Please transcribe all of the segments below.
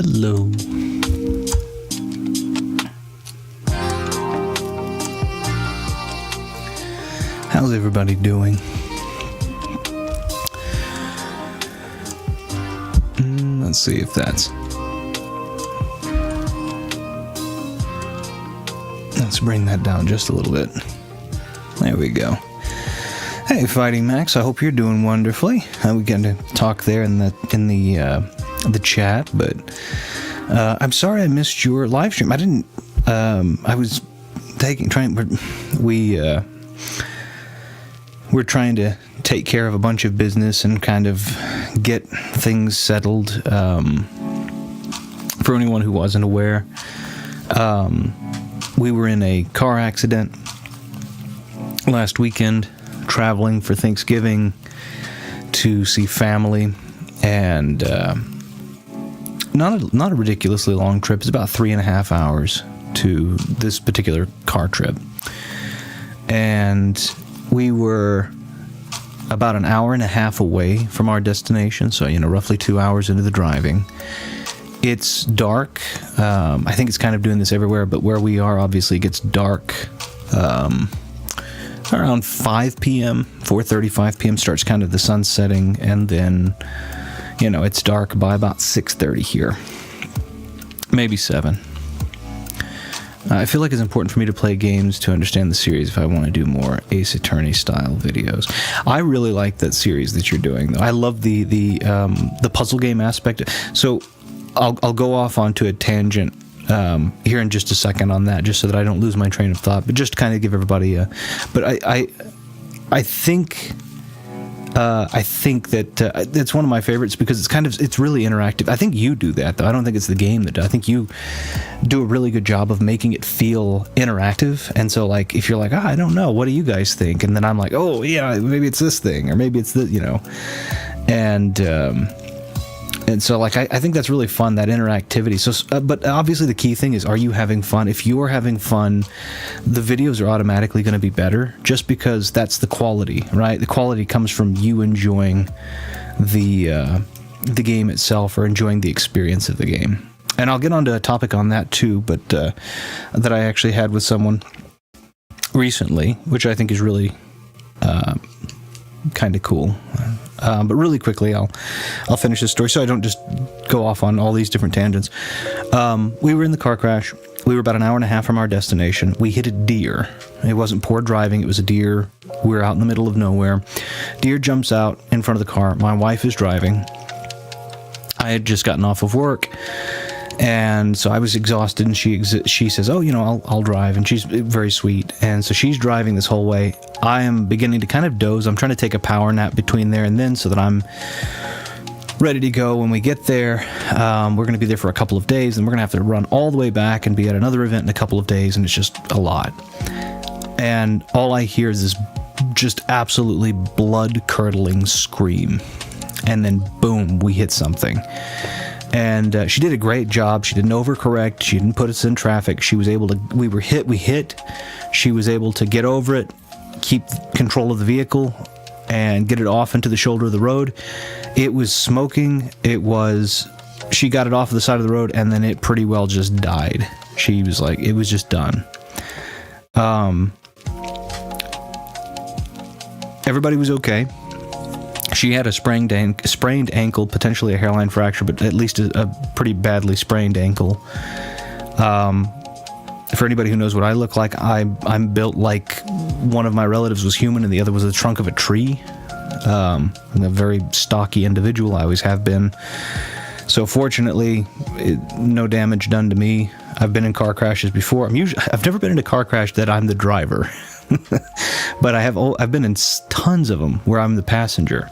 Hello. How's everybody doing? Let's see if that's... Let's bring that down just a little bit. There we go. Hey, Fighting Max, I hope you're doing wonderfully. We got to talk there in the chat, but I'm sorry I missed your live stream. I didn't. I was we're trying to take care of a bunch of business and kind of get things settled. For anyone who wasn't aware, we were in a car accident last weekend, traveling for Thanksgiving to see family, and not a ridiculously long trip. It's about 3.5 hours to this particular car trip, and we were about an hour and a half away from our destination, so roughly 2 hours into the driving. It's dark. I think it's kind of doing this everywhere, but where we are, obviously, it gets dark around 5 p.m., 4:35 p.m. starts kind of the sun setting, and then, it's dark by about 6:30 here. Maybe 7. I feel like it's important for me to play games to understand the series if I want to do more Ace Attorney style videos. I really like that series that you're doing, though. I love the puzzle game aspect. So I'll go off onto a tangent here in just a second on that, just so that I don't lose my train of thought, but just to kind of give everybody a... But I think that it's one of my favorites because it's really interactive. I think you do that, though. I don't think it's the game that does. I think you do a really good job of making it feel interactive. And so, like, if you're like, I don't know, what do you guys think? And then I'm like, oh, yeah, maybe it's this thing, or maybe it's And so, like, I think that's really fun, that interactivity. So, but obviously the key thing is, are you having fun? If you're having fun, the videos are automatically going to be better, just because that's the quality, right? The quality comes from you enjoying the game itself, or enjoying the experience of the game. And I'll get onto a topic on that too, but that I actually had with someone recently, which I think is really kind of cool. But really quickly, I'll finish this story so I don't just go off on all these different tangents. We were in the car crash. We were about an hour and a half from our destination. We hit a deer. It wasn't poor driving. It was a deer. We were out in the middle of nowhere. Deer jumps out in front of the car. My wife is driving. I had just gotten off of work, and so I was exhausted, and she says, I'll drive, and she's very sweet, and so she's driving this whole way. I am beginning to kind of doze. I'm trying to take a power nap between there and then so that I'm ready to go when we get there. We're going to be there for a couple of days, and we're going to have to run all the way back and be at another event in a couple of days, and it's just a lot. And all I hear is this just absolutely blood-curdling scream, and then boom, we hit something. And she did a great job. She didn't overcorrect. She didn't put us in traffic. She was able to... We hit. She was able to get over it, keep control of the vehicle, and get it off into the shoulder of the road. It was smoking. She got it off the side of the road, and then it pretty well just died. She was like, it was just done. Everybody was okay. She had a sprained ankle, potentially a hairline fracture, but at least a pretty badly sprained ankle. For anybody who knows what I look like, I'm built like one of my relatives was human and the other was the trunk of a tree. I'm a very stocky individual. I always have been. So fortunately, no damage done to me. I've been in car crashes before. I've never been in a car crash that I'm the driver. But I've been in tons of them where I'm the passenger,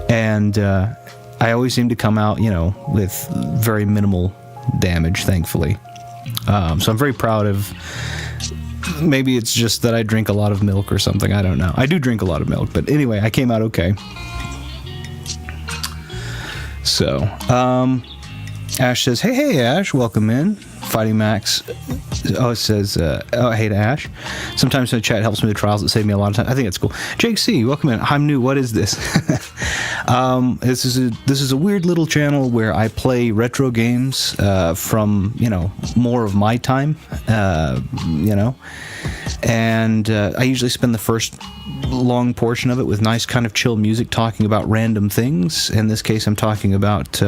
and I always seem to come out, with very minimal damage, thankfully. So I'm very proud of. Maybe it's just that I drink a lot of milk or something. I don't know. I do drink a lot of milk, but anyway, I came out okay. So, Ash says, "Hey, Ash, welcome in. Fighting Max. Oh, it says, oh, hey to Ash. Sometimes in the chat helps me with trials that save me a lot of time. I think it's cool. Jake C, welcome in. I'm new. What is this? This is a weird little channel where I play retro games from, you know, more of my time, you know, and I usually spend the first long portion of it with nice kind of chill music talking about random things. In this case, I'm talking about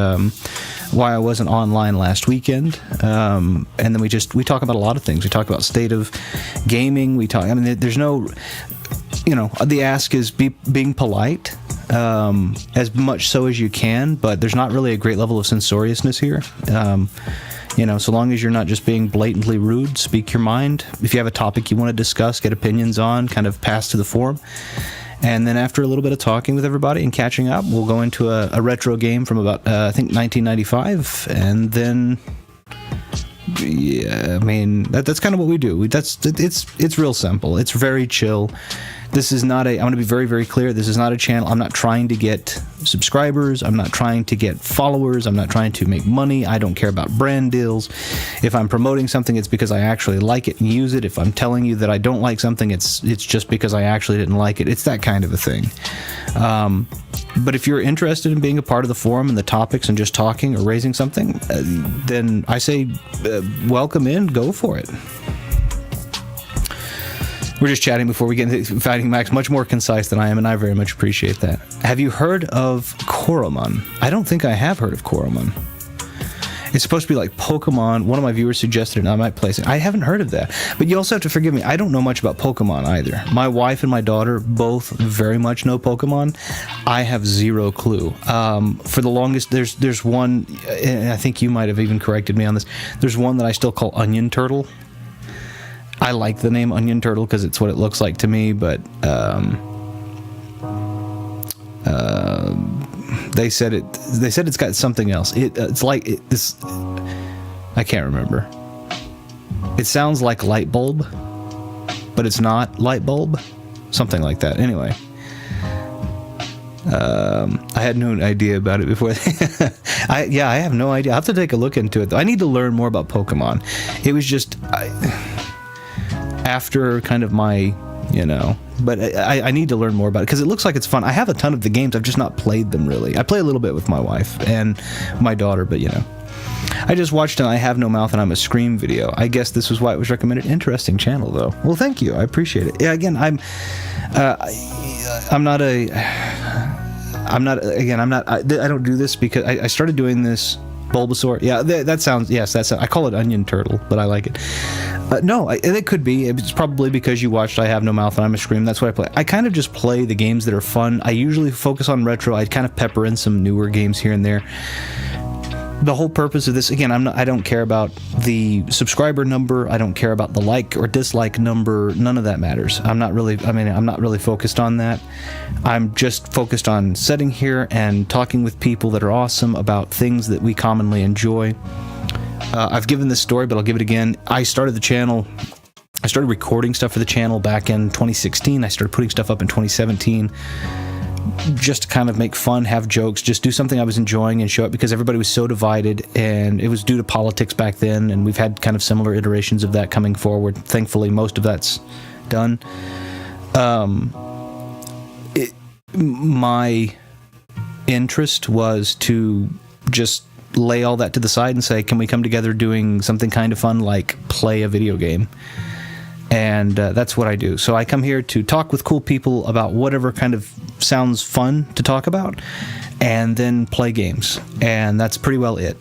why I wasn't online last weekend, and then we talk about a lot of things. We talk about state of gaming. I mean, there's no, you know, the ask is being polite, as much so as you can, but there's not really a great level of censoriousness here. You know, so long as you're not just being blatantly rude, speak your mind. If you have a topic you want to discuss, get opinions on, kind of pass to the forum. And then after a little bit of talking with everybody and catching up, we'll go into a retro game from about, I think, 1995. And then, yeah, I mean, that's kind of what we do. It's real simple. It's very chill. This is not I want to be very, very clear. This is not a channel. I'm not trying to get subscribers. I'm not trying to get followers. I'm not trying to make money. I don't care about brand deals. If I'm promoting something, it's because I actually like it and use it. If I'm telling you that I don't like something, it's just because I actually didn't like it. It's that kind of a thing. But if you're interested in being a part of the forum and the topics and just talking or raising something, then I say welcome in, go for it. We're just chatting before we get into Fighting Max, much more concise than I am, and I very much appreciate that. Have you heard of Coromon? I don't think I have heard of Coromon. It's supposed to be like Pokemon. One of my viewers suggested it, and I might place it. I haven't heard of that. But you also have to forgive me. I don't know much about Pokemon either. My wife and my daughter both very much know Pokemon. I have zero clue. For the longest, there's one, and I think you might have even corrected me on this. There's one that I still call Onion Turtle. I like the name Onion Turtle because it's what it looks like to me, but they said it's got something else. It's like this. I can't remember. It sounds like light bulb, but it's not light bulb. Something like that. Anyway, I had no idea about it before. I have no idea. I have to take a look into it, though. I need to learn more about Pokemon. It was just after kind of my, you know, but I need to learn more about it because it looks like it's fun. I have a ton of the games. I've just not played them really. I play a little bit with my wife and my daughter, but you know, I just watched an I Have No Mouth and I'm a Scream video. I guess this was why it was recommended. Interesting channel though. Well, thank you. I appreciate it. Yeah, again, I don't do this because I started doing this Bulbasaur. Yeah, that sounds, yes, I call it Onion Turtle, but I like it. No, it could be. It's probably because you watched I Have No Mouth and I'm a Scream. That's what I play. I kind of just play the games that are fun. I usually focus on retro. I kind of pepper in some newer games here and there. The whole purpose of this, again, I don't care about the subscriber number. I don't care about the like or dislike number. None of that matters. I'm not really focused on that. I'm just focused on sitting here and talking with people that are awesome about things that we commonly enjoy. I've given this story, but I'll give it again. I started the channel. I started recording stuff for the channel back in 2016. I started putting stuff up in 2017. Just to kind of make fun, have jokes, just do something I was enjoying and show it because everybody was so divided, and it was due to politics back then, and we've had kind of similar iterations of that coming forward. Thankfully, most of that's done. My interest was to just lay all that to the side and say, can we come together doing something kind of fun like play a video game? And that's what I do. So I come here to talk with cool people about whatever kind of sounds fun to talk about, and then play games. And that's pretty well it.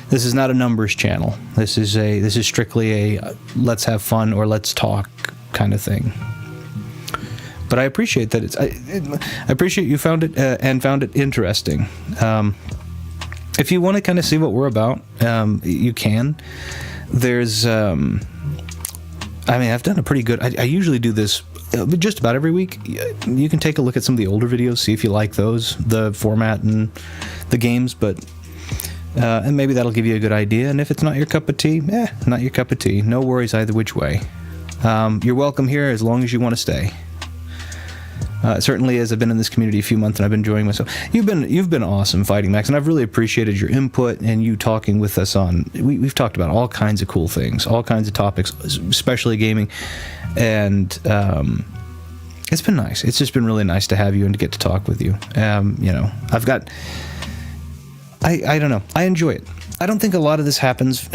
This is not a numbers channel. This is strictly a let's have fun or let's talk kind of thing. But I appreciate that I appreciate you found it and found it interesting. If you want to kind of see what we're about, you can. There's, I've done a pretty good, I usually do this just about every week. You can take a look at some of the older videos, see if you like those, the format and the games, but, and maybe that'll give you a good idea. And if it's not your cup of tea, not your cup of tea. No worries either which way. You're welcome here as long as you want to stay. Certainly, as I've been in this community a few months and I've been enjoying myself, you've been awesome, Fighting Max, and I've really appreciated your input and you talking with us on. We've talked about all kinds of cool things, all kinds of topics, especially gaming, and it's been nice. It's just been really nice to have you and to get to talk with you. I've got. I don't know. I enjoy it. I don't think a lot of this happens.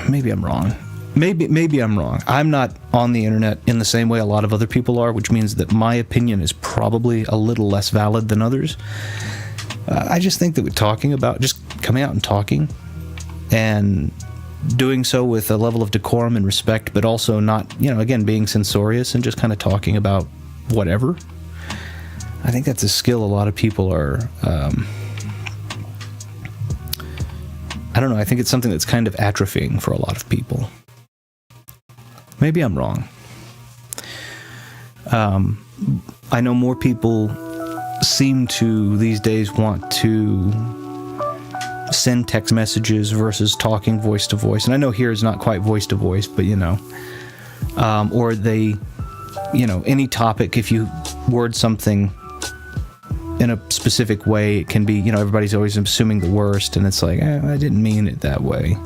Maybe I'm wrong. Maybe I'm wrong. I'm not on the internet in the same way a lot of other people are, which means that my opinion is probably a little less valid than others. I just think that just coming out and talking and doing so with a level of decorum and respect, but also not, again, being censorious and just kind of talking about whatever. I think that's a skill a lot of people are... I don't know. I think it's something that's kind of atrophying for a lot of people. Maybe I'm wrong. I know more people seem to these days want to send text messages versus talking voice to voice. And I know here is not quite voice to voice, but or they, any topic, if you word something in a specific way, it can be, everybody's always assuming the worst, and it's like, I didn't mean it that way.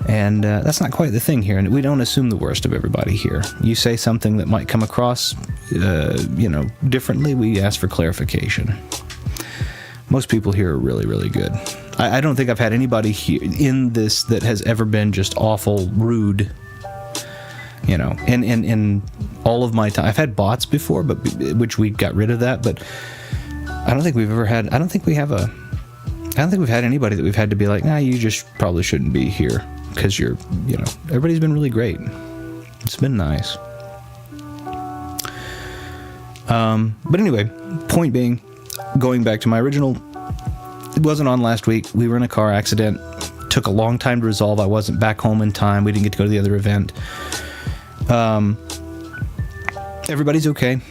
And that's not quite the thing here, and we don't assume the worst of everybody here. You say something that might come across, differently, we ask for clarification. Most people here are really, really good. I don't think I've had anybody here in this that has ever been just awful rude, in all of my time. I've had bots before, but which we got rid of that, but I don't think we've had anybody that we've had to be like, you just probably shouldn't be here because you're, everybody's been really great. It's been nice. But anyway, point being, going back to my original, it wasn't on last week. We were in a car accident. Took a long time to resolve. I wasn't back home in time. We didn't get to go to the other event. Everybody's okay.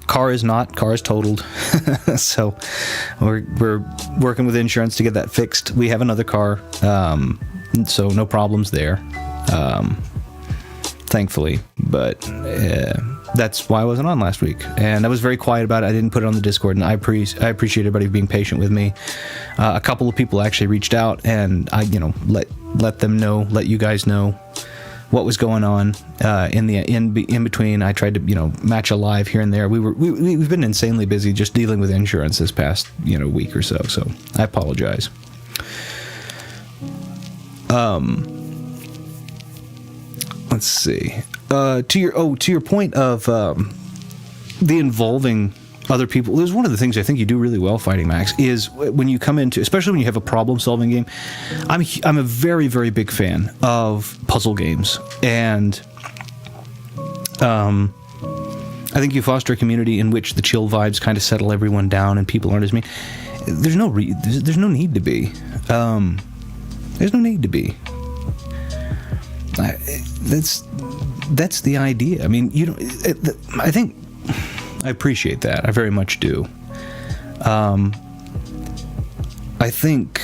Car is totaled. So we're working with insurance to get that fixed. We have another car, so no problems there, thankfully. But that's why I wasn't on last week, and I was very quiet about it. I didn't put it on the Discord, and I appreciate everybody being patient with me. A couple of people actually reached out, and I let you guys know what was going on in between. I tried to match a live here and there. We've been insanely busy just dealing with insurance this past week or so. So I apologize. Let's see. To your point of the involving other people. There's one of the things I think you do really well, Fighting Max, is when you come into, especially when you have a problem-solving game. I'm a very, very big fan of puzzle games, and I think you foster a community in which the chill vibes kind of settle everyone down, and people aren't as mean. There's no need to be. There's no need to be. That's the idea. I mean, I think. I appreciate that. I very much do. I think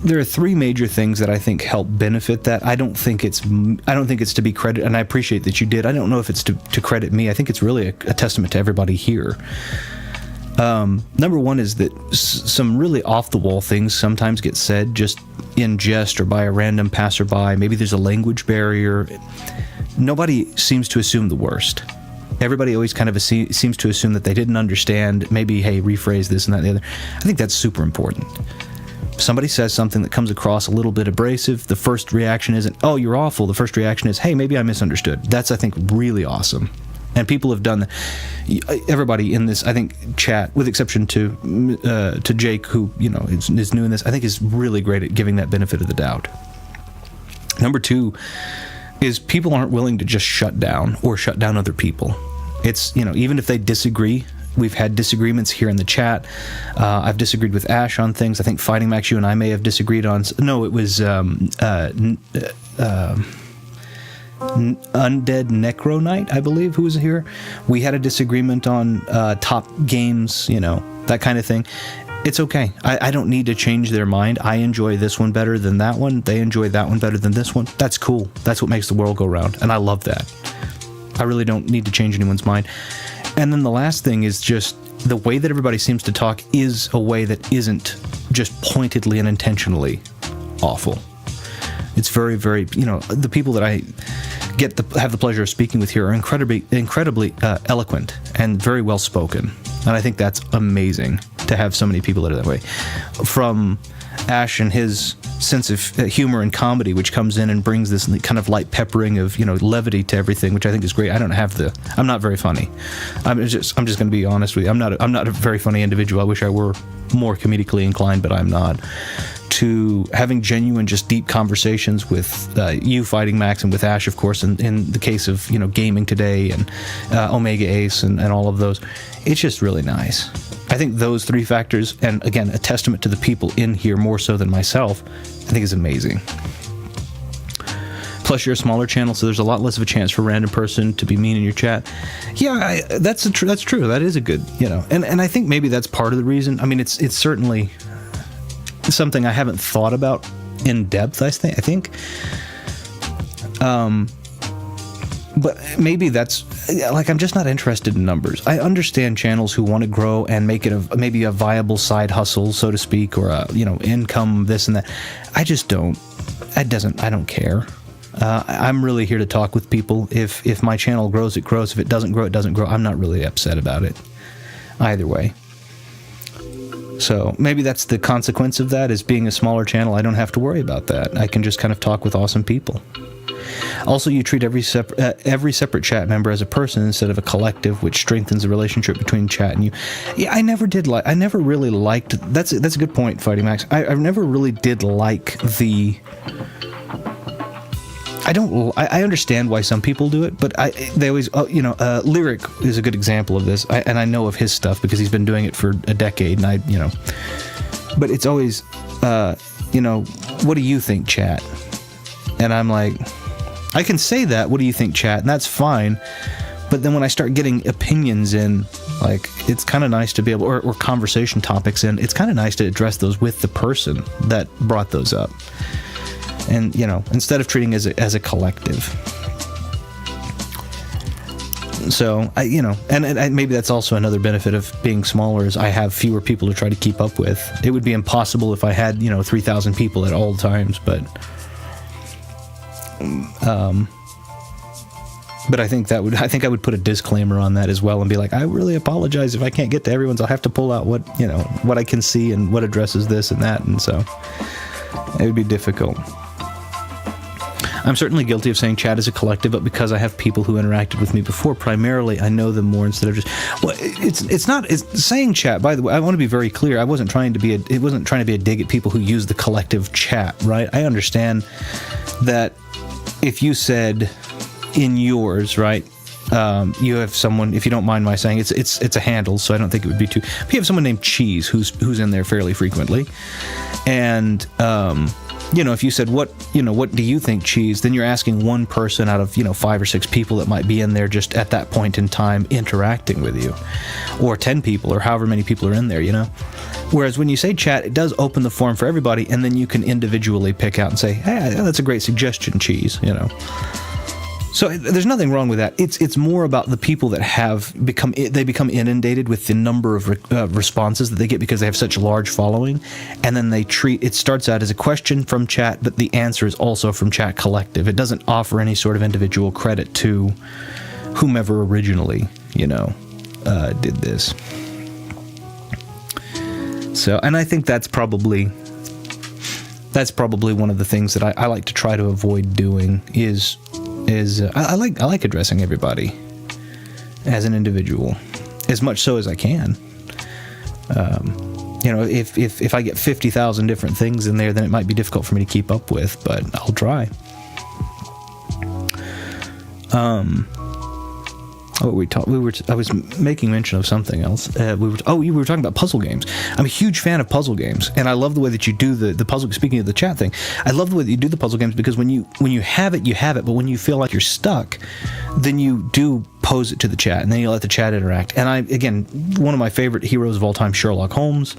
there are three major things that I think help benefit that. I don't think it's to be credited, and I appreciate that you did. I don't know if it's to credit me. I think it's really a testament to everybody here. Number one is that some really off-the-wall things sometimes get said just in jest or by a random passerby. Maybe there's a language barrier. Nobody seems to assume the worst. Everybody always kind of seems to assume that they didn't understand. Maybe, hey, rephrase this and that and the other. I think that's super important. If somebody says something that comes across a little bit abrasive, the first reaction isn't, oh, you're awful. The first reaction is, hey, maybe I misunderstood. That's, I think, really awesome. And people have done that. Everybody in this, I think, chat, with exception to Jake, who is new in this, I think is really great at giving that benefit of the doubt. Number two is people aren't willing to just shut down other people. It's, even if they disagree, we've had disagreements here in the chat. I've disagreed with Ash on things. I think Fighting Max, you and I may have disagreed on, no, it was Undead Necro Knight, I believe, who was here. We had a disagreement on top games, that kind of thing. It's okay. I don't need to change their mind. I enjoy this one better than that one. They enjoy that one better than this one. That's cool. That's what makes the world go round, and I love that. I really don't need to change anyone's mind. And then the last thing is just the way that everybody seems to talk is a way that isn't just pointedly and intentionally awful. It's very, very, the people that I have the pleasure of speaking with here are incredibly eloquent and very well spoken. And I think that's amazing to have so many people that are that way. From Ash and his sense of humor and comedy, which comes in and brings this kind of light peppering of levity to everything, which I think is great. I'm not very funny. I'm just going to be honest with you. I'm not a very funny individual. I wish I were more comedically inclined, but I'm not. To having genuine, just deep conversations with you fighting Max, and with Ash, of course, and in the case of Gaming Today and Omega Ace and all of those, it's just really nice. I think those three factors, and again, a testament to the people in here more so than myself, I think is amazing. Plus, you're a smaller channel, so there's a lot less of a chance for a random person to be mean in your chat. Yeah, that's true. That is a good, and I think maybe that's part of the reason. I mean, it's certainly something I haven't thought about in depth, I think. But maybe that's, I'm just not interested in numbers. I understand channels who want to grow and make it maybe a viable side hustle, so to speak, or income, this and that. I just don't. I don't care. I'm really here to talk with people. If my channel grows, it grows. If it doesn't grow, it doesn't grow. I'm not really upset about it either way. So maybe that's the consequence of that, is being a smaller channel. I don't have to worry about that. I can just kind of talk with awesome people. Also, you treat every separate chat member as a person instead of a collective, which strengthens the relationship between chat and you. Yeah, I never really liked. That's a good point, Fighting Max. I never really did like the. I understand why some people do it, but they always, Lyric is a good example of this, and I know of his stuff because he's been doing it for a decade, and but it's always, what do you think, chat? And I'm like, I can say that, what do you think, chat? And that's fine, but then when I start getting opinions in, it's kind of nice to be able, or conversation topics in, it's kind of nice to address those with the person that brought those up. And, instead of treating it as a collective. So, and maybe that's also another benefit of being smaller, is I have fewer people to try to keep up with. It would be impossible if I had, 3,000 people at all times, but I think I would put a disclaimer on that as well and be like, I really apologize if I can't get to everyone's. I'll have to pull out what I can see and what addresses this and that, and so it would be difficult. I'm certainly guilty of saying chat is a collective, but because I have people who interacted with me before, primarily I know them more instead of just. Well, it's saying chat. By the way, I want to be very clear. It wasn't trying to be a dig at people who use the collective chat. Right? I understand that if you said in yours, right, you have someone. If you don't mind my saying, it's a handle, so I don't think it would be too. But you have someone named Cheese who's in there fairly frequently, and. If you said, what do you think, Cheese? Then you're asking one person out of, 5 or 6 people that might be in there just at that point in time interacting with you. Or 10 people, or however many people are in there, Whereas when you say chat, it does open the forum for everybody, and then you can individually pick out and say, hey, that's a great suggestion, Cheese, So there's nothing wrong with that. It's more about the people that become inundated with the number of responses that they get because they have such a large following, and then it starts out as a question from chat, but the answer is also from chat collective. It doesn't offer any sort of individual credit to whomever originally, did this. So, and I think that's probably one of the things that I like to try to avoid doing is I like addressing everybody as an individual, as much so as I can. If I get 50,000 different things in there, then it might be difficult for me to keep up with, but I'll try. I was making mention of something else. We were talking about puzzle games. I'm a huge fan of puzzle games, and I love the way that you do the puzzle. Speaking of the chat thing, I love the way that you do the puzzle games, because when you have it, you have it. But when you feel like you're stuck, then you do pose it to the chat, and then you let the chat interact. And one of my favorite heroes of all time, Sherlock Holmes.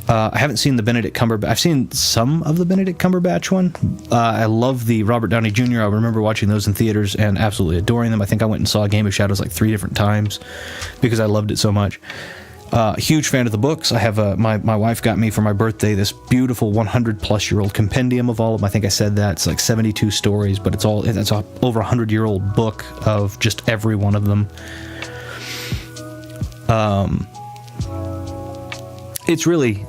I haven't seen the Benedict Cumberbatch. I've seen some of the Benedict Cumberbatch one. I love the Robert Downey Jr. I remember watching those in theaters and absolutely adoring them. I think I went and saw Game of Shadows like 3 different times because I loved it so much. Huge fan of the books. I have my wife got me for my birthday this beautiful 100-plus-year-old compendium of all of them. I think I said that. It's like 72 stories, but it's a over 100-year-old book of just every one of them. It's really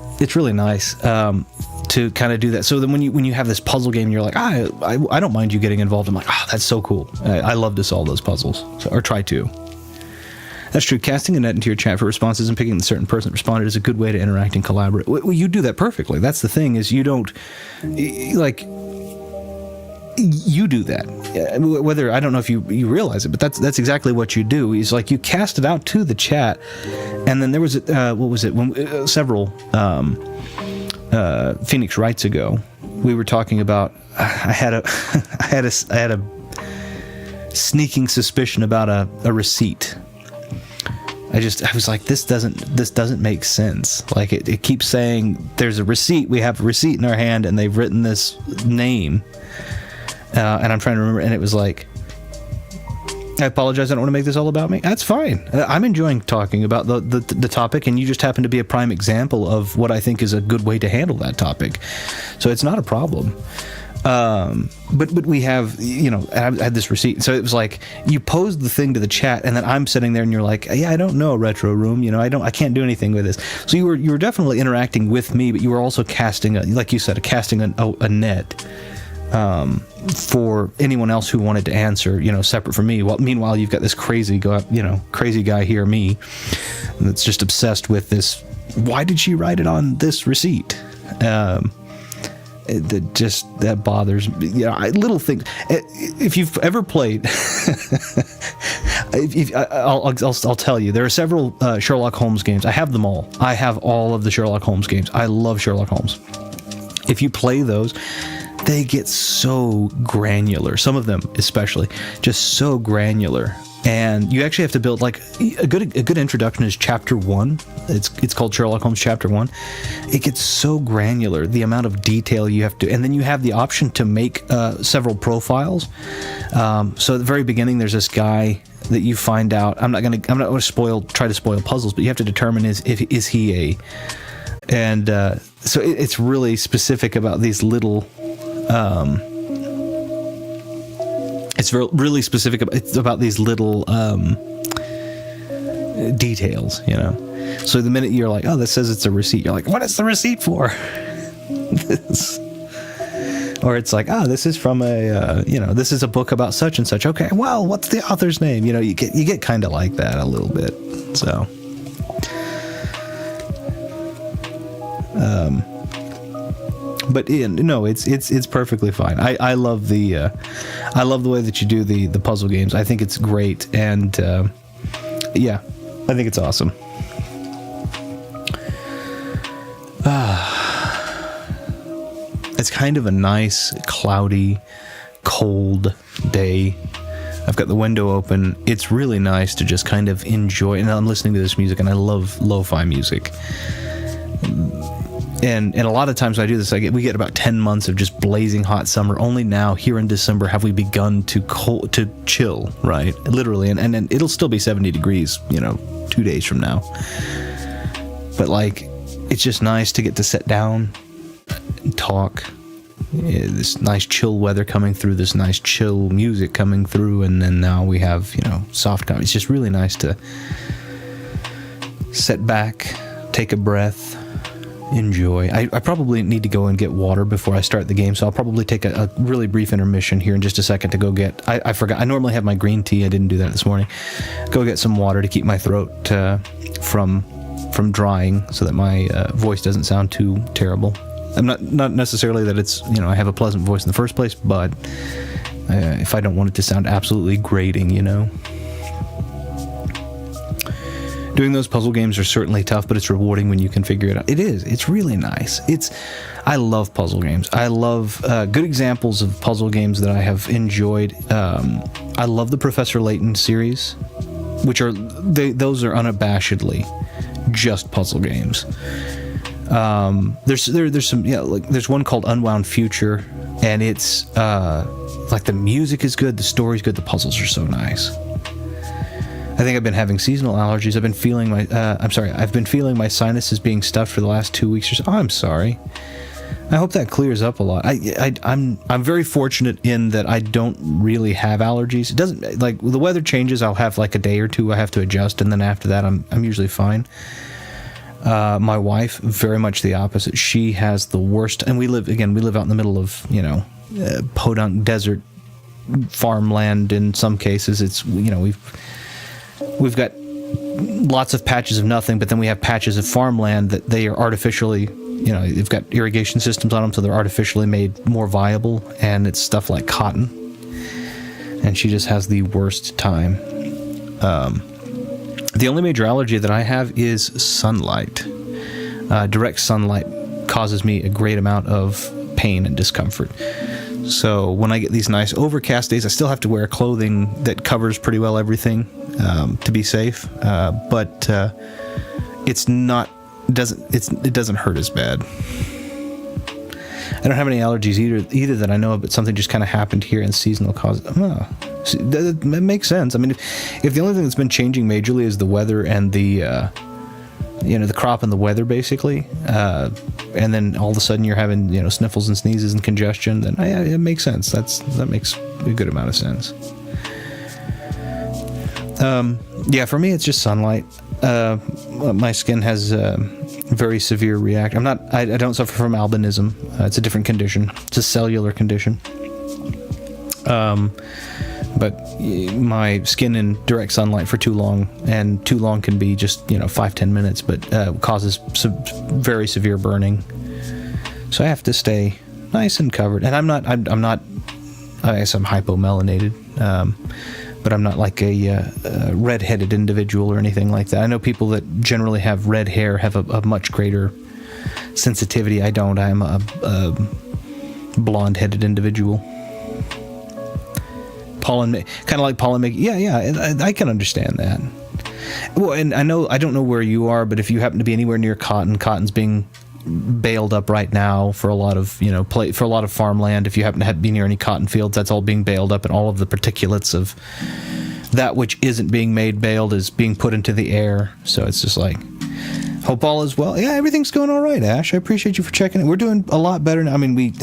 nice to kind of do that. So then when you have this puzzle game, you're like, I don't mind you getting involved. I'm like, that's so cool. I love to solve those puzzles, or try to. That's true. Casting a net into your chat for responses and picking the certain person that responded is a good way to interact and collaborate. Well, you do that perfectly. That's the thing, is you don't, like, you do that. Whether, I don't know if you realize it, but that's exactly what you do. Is like you cast it out to the chat, and then there was, what was it? When several Phoenix Wrights ago, we were talking about, I had a sneaking suspicion about a receipt. I was like, this doesn't make sense. Like it keeps saying there's a receipt. We have a receipt in our hand, and they've written this name. And I'm trying to remember, and it was like, I apologize, I don't want to make this all about me. That's fine. I'm enjoying talking about the topic, and you just happen to be a prime example of what I think is a good way to handle that topic. So it's not a problem. But we have, I had this receipt. So it was like, you posed the thing to the chat, and then I'm sitting there and you're like, yeah, I don't know, Retro Room, I can't do anything with this. So you were definitely interacting with me, but you were also casting like you said, casting a net, for anyone else who wanted to answer, separate from me. Well, meanwhile, you've got this crazy guy here, me, that's just obsessed with this. Why did she write it on this receipt? That bothers me. Little things. If you've ever played, I'll tell you, there are several Sherlock Holmes games. I have them all. I have all of the Sherlock Holmes games. I love Sherlock Holmes. If you play those, they get so granular. Some of them, especially, just so granular. And you actually have to build, like, a good introduction is Chapter 1. It's called Sherlock Holmes Chapter 1. It gets so granular, the amount of detail you have to, and then you have the option to make several profiles. So at the very beginning, there's this guy that you find out. I'm not going to try to spoil puzzles, but you have to determine is he a, and so it's really specific about these little. It's really specific about these little details, So the minute you're like, oh, this says it's a receipt, you're like, what is the receipt for? Or it's like, oh, this is from this is a book about such and such. Okay, well, what's the author's name? You get kind of like that a little bit. So, but no, it's perfectly fine. I love the way that you do the puzzle games. I think it's great, and yeah, I think it's awesome. It's kind of a nice, cloudy, cold day. I've got the window open. It's really nice to just kind of enjoy, and I'm listening to this music, and I love lo-fi music. And a lot of times when I do this, we get about 10 months of just blazing hot summer. Only now, here in December, have we begun to chill, right? Literally, and it'll still be 70 degrees, 2 days from now. But it's just nice to get to sit down and talk. This nice chill weather coming through, this nice chill music coming through, and then now we have, soft comedy. It's just really nice to sit back, take a breath, enjoy. I probably need to go and get water before I start the game, so I'll probably take a really brief intermission here in just a second to go get, I forgot, I normally have my green tea, I didn't do that this morning. Go get some water to keep my throat from drying, so that my voice doesn't sound too terrible. I'm not necessarily that it's, I have a pleasant voice in the first place, but if I don't want it to sound absolutely grating, Doing those puzzle games are certainly tough, but it's rewarding when you can figure it out. It is. It's really nice. I love puzzle games. I love good examples of puzzle games that I have enjoyed. I love the Professor Layton series, which those are unabashedly just puzzle games. There's some, like there's one called Unwound Future, and it's like the music is good, the story's good, the puzzles are so nice. I think I've been having seasonal allergies. I've been feeling my sinuses being stuffed for the last 2 weeks or so. I'm sorry. I hope that clears up a lot. I'm very fortunate in that I don't really have allergies. It doesn't, like, the weather changes, I'll have like a day or two I have to adjust, and then after that I'm usually fine. My wife, very much the opposite. She has the worst, and we live out in the middle of, podunk desert farmland. In some cases, it's, we've got lots of patches of nothing, but then we have patches of farmland that they are artificially, they've got irrigation systems on them, so they're artificially made more viable, and it's stuff like cotton. And she just has the worst time. The only major allergy that I have is sunlight. Direct sunlight causes me a great amount of pain and discomfort. So when I get these nice overcast days, I still have to wear clothing that covers pretty well everything to be safe. But it doesn't hurt as bad. I don't have any allergies either that I know of, but something just kind of happened here in seasonal cause. That makes sense. I mean, if the only thing that's been changing majorly is the weather and the crop and the weather, basically, and then all of a sudden you're having, sniffles and sneezes and congestion, then it makes sense. That makes a good amount of sense. For me, it's just sunlight. My skin has very severe reaction. I don't suffer from albinism. It's a different condition. It's a cellular condition. But my skin in direct sunlight for too long, and too long can be just 5-10 minutes, but causes very severe burning. So I have to stay nice and covered. And I'm not. I guess I'm hypomelanated, but I'm not like a red-headed individual or anything like that. I know people that generally have red hair have a much greater sensitivity. I don't. I'm a blonde-headed individual. Kind of like pollen making. Yeah, I can understand that. Well, and I don't know where you are, but if you happen to be anywhere near cotton's being baled up right now for a lot of for a lot of farmland. If you happen to be near any cotton fields, that's all being baled up, and all of the particulates of that which isn't being made baled is being put into the air. So it's just like, hope all is well. Yeah, everything's going all right, Ash. I appreciate you for checking it. We're doing a lot better now. I mean, we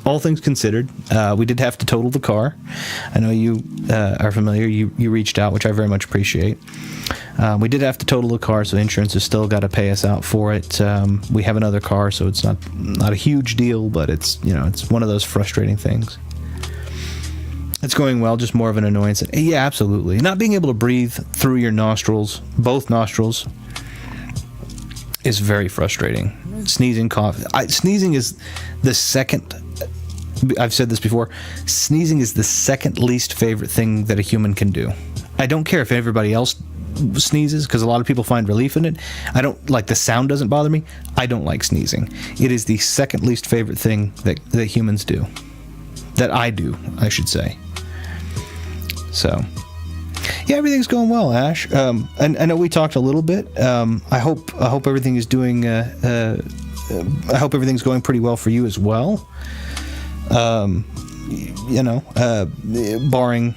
all things considered, we did have to total the car. I know you are familiar. You reached out, which I very much appreciate. We did have to total the car, so insurance has still got to pay us out for it. We have another car, so it's not a huge deal, but it's it's one of those frustrating things. It's going well, just more of an annoyance. Yeah, absolutely. Not being able to breathe through your nostrils, both nostrils, is very frustrating. Sneezing, cough. Sneezing is the second. I've said this before. Sneezing is the second least favorite thing that a human can do. I don't care if everybody else sneezes, because a lot of people find relief in it. I don't like the sound. Doesn't bother me. I don't like sneezing. It is the second least favorite thing that humans do. That I do, I should say. So. Yeah, everything's going well, Ash. And I know we talked a little bit. I hope everything is doing. I hope everything's going pretty well for you as well. Barring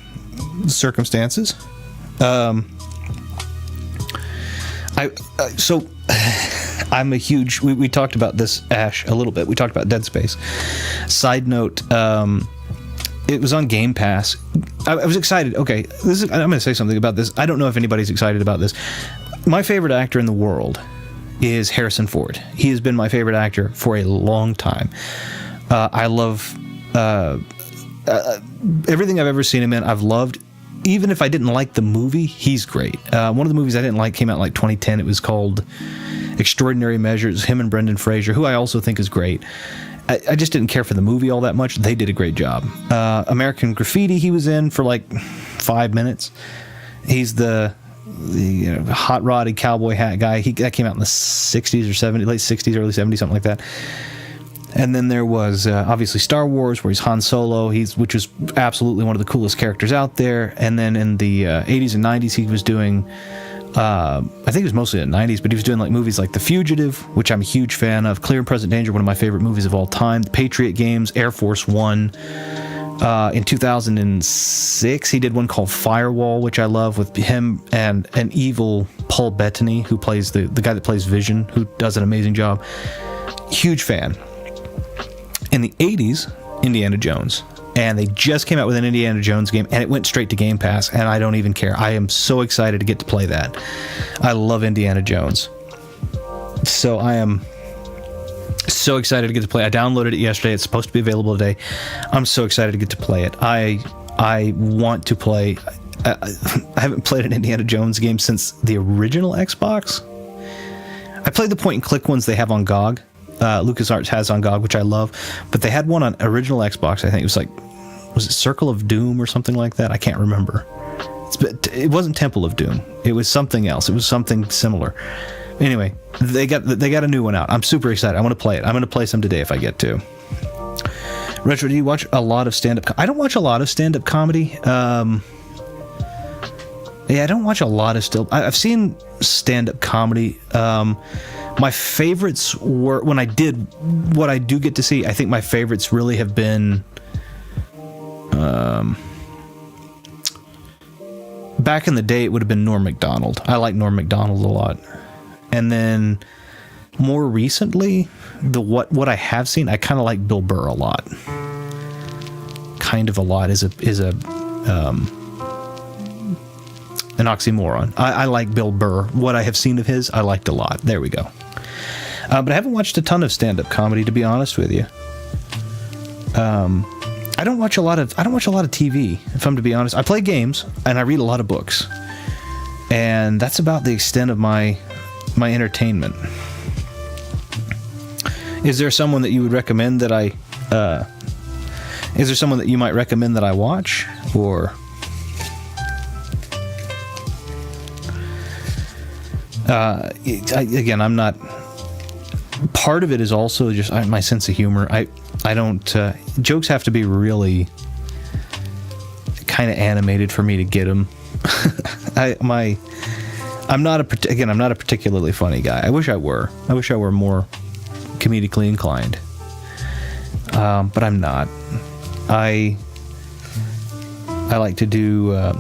circumstances. I'm a huge. We talked about this, Ash, a little bit. We talked about Dead Space. Side note. It was on Game Pass. I was excited. Okay, I'm going to say something about this. I don't know if anybody's excited about this. My favorite actor in the world is Harrison Ford. He has been my favorite actor for a long time. I love everything I've ever seen him in. I've loved. Even if I didn't like the movie, he's great. One of the movies I didn't like came out in like 2010. It was called Extraordinary Measures. Him and Brendan Fraser, who I also think is great. I just didn't care for the movie all that much. They did a great job. American Graffiti, he was in for like 5 minutes. He's the hot rodded cowboy hat guy. That came out in the 60s or 70s, late 60s, early 70s, something like that. And then there was obviously Star Wars, where he's Han Solo, which was absolutely one of the coolest characters out there. And then in the 80s and 90s, he was doing I think it was mostly in the 90s, but he was doing like movies like The Fugitive, which I'm a huge fan of, Clear and Present Danger, one of my favorite movies of all time, The Patriot Games, Air Force One. In 2006, he did one called Firewall, which I love, with him and an evil Paul Bettany, who plays the guy that plays Vision, who does an amazing job. Huge fan. In the 80s, Indiana Jones. And they just came out with an Indiana Jones game, and it went straight to Game Pass, and I don't even care. I am so excited to get to play that. I love Indiana Jones. So I am so excited to get to play. I downloaded it yesterday. It's supposed to be available today. I'm so excited to get to play it. I want to play. I haven't played an Indiana Jones game since the original Xbox. I played the point and click ones they have on GOG. LucasArts has on GOG, which I love, but they had one on original Xbox. I think it was it Circle of Doom or something like that? I can't remember. It wasn't Temple of Doom. It was something else. It was something similar. Anyway, they got a new one out. I'm super excited. I want to play it. I'm going to play some today if I get to. Retro, do you watch a lot of stand-up? I don't watch a lot of stand-up comedy. Yeah, I don't watch a lot of I've seen stand-up comedy. My favorites were, when I did what I do get to see, I think my favorites really have been back in the day, it would have been Norm Macdonald. I like Norm Macdonald a lot. And then more recently, what I have seen, I kind of like Bill Burr a lot. Kind of a lot is an oxymoron. I like Bill Burr. What I have seen of his, I liked a lot. There we go. But I haven't watched a ton of stand-up comedy, to be honest with you. I don't watch a lot of TV, if I'm to be honest. I play games and I read a lot of books, and that's about the extent of my entertainment. Is there someone that you would recommend that is there someone that you might recommend that I watch, or? Again, I'm not. Part of it is also just my sense of humor. I don't. Jokes have to be really kind of animated for me to get them. I'm not a particularly funny guy. I wish I were. I wish I were more comedically inclined. But I'm not. I like to do. I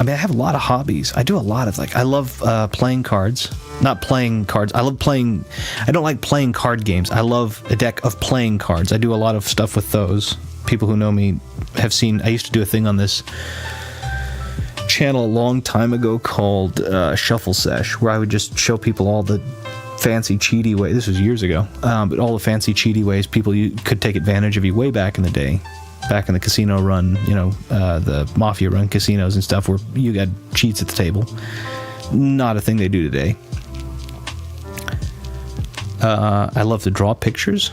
have a lot of hobbies. I do a lot of I love playing cards. Not playing cards. I don't like playing card games. I love a deck of playing cards. I do a lot of stuff with those. People who know me have seen, I used to do a thing on this channel a long time ago called Shuffle Sesh, where I would just show people all the fancy cheaty ways. This was years ago. But all the fancy cheaty ways people could take advantage of you way back in the day. Back in the casino run, the mafia run casinos and stuff, where you got cheats at the table. Not a thing they do today. I love to draw pictures.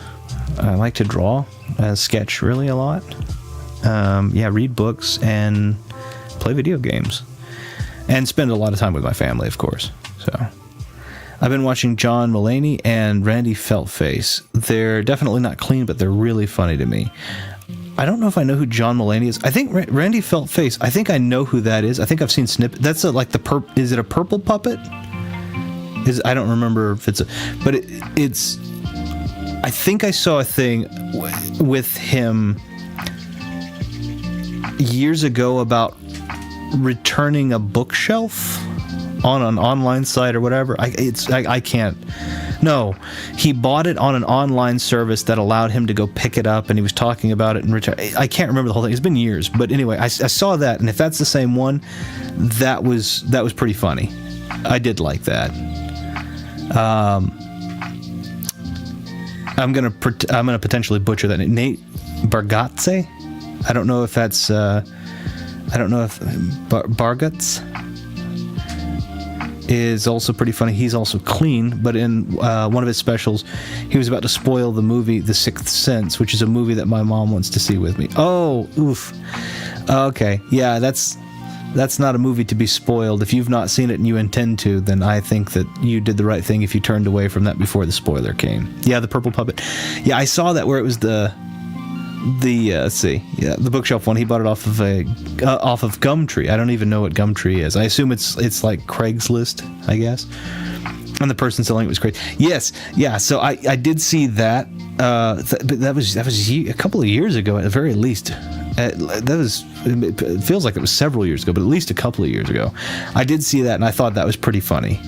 I like to draw, sketch really a lot. Read books and play video games, and spend a lot of time with my family, of course. So, I've been watching John Mulaney and Randy Feltface. They're definitely not clean, but they're really funny to me. I don't know if I know who John Mulaney is. I think Randy Feltface. I think I know who that is. I think I've seen snippets. That's is it a purple puppet? I don't remember if it's but it's. I think I saw a thing with him years ago about returning a bookshelf on an online site or whatever. I can't. No, he bought it on an online service that allowed him to go pick it up, and he was talking about it and return. I can't remember the whole thing. It's been years, but anyway, I saw that, and if that's the same one, that was pretty funny. I did like that. I'm gonna potentially butcher that name. Nate Bargatze. I don't know if that's. I don't know if Bargatze is also pretty funny. He's also clean, but in one of his specials, he was about to spoil the movie The Sixth Sense, which is a movie that my mom wants to see with me. Oh, oof. Okay, yeah, that's not a movie to be spoiled. If you've not seen it and you intend to, then I think that you did the right thing if you turned away from that before the spoiler came. Yeah, the purple puppet. Yeah, I saw that where it was let's see, yeah, the bookshelf one. He bought it off of Gumtree. I don't even know what Gumtree is. I assume it's like Craigslist, I guess. And the person selling it was great. Yes, yeah. So I did see that. But that was a couple of years ago at the very least. It feels like it was several years ago, but at least a couple of years ago. I did see that, and I thought that was pretty funny.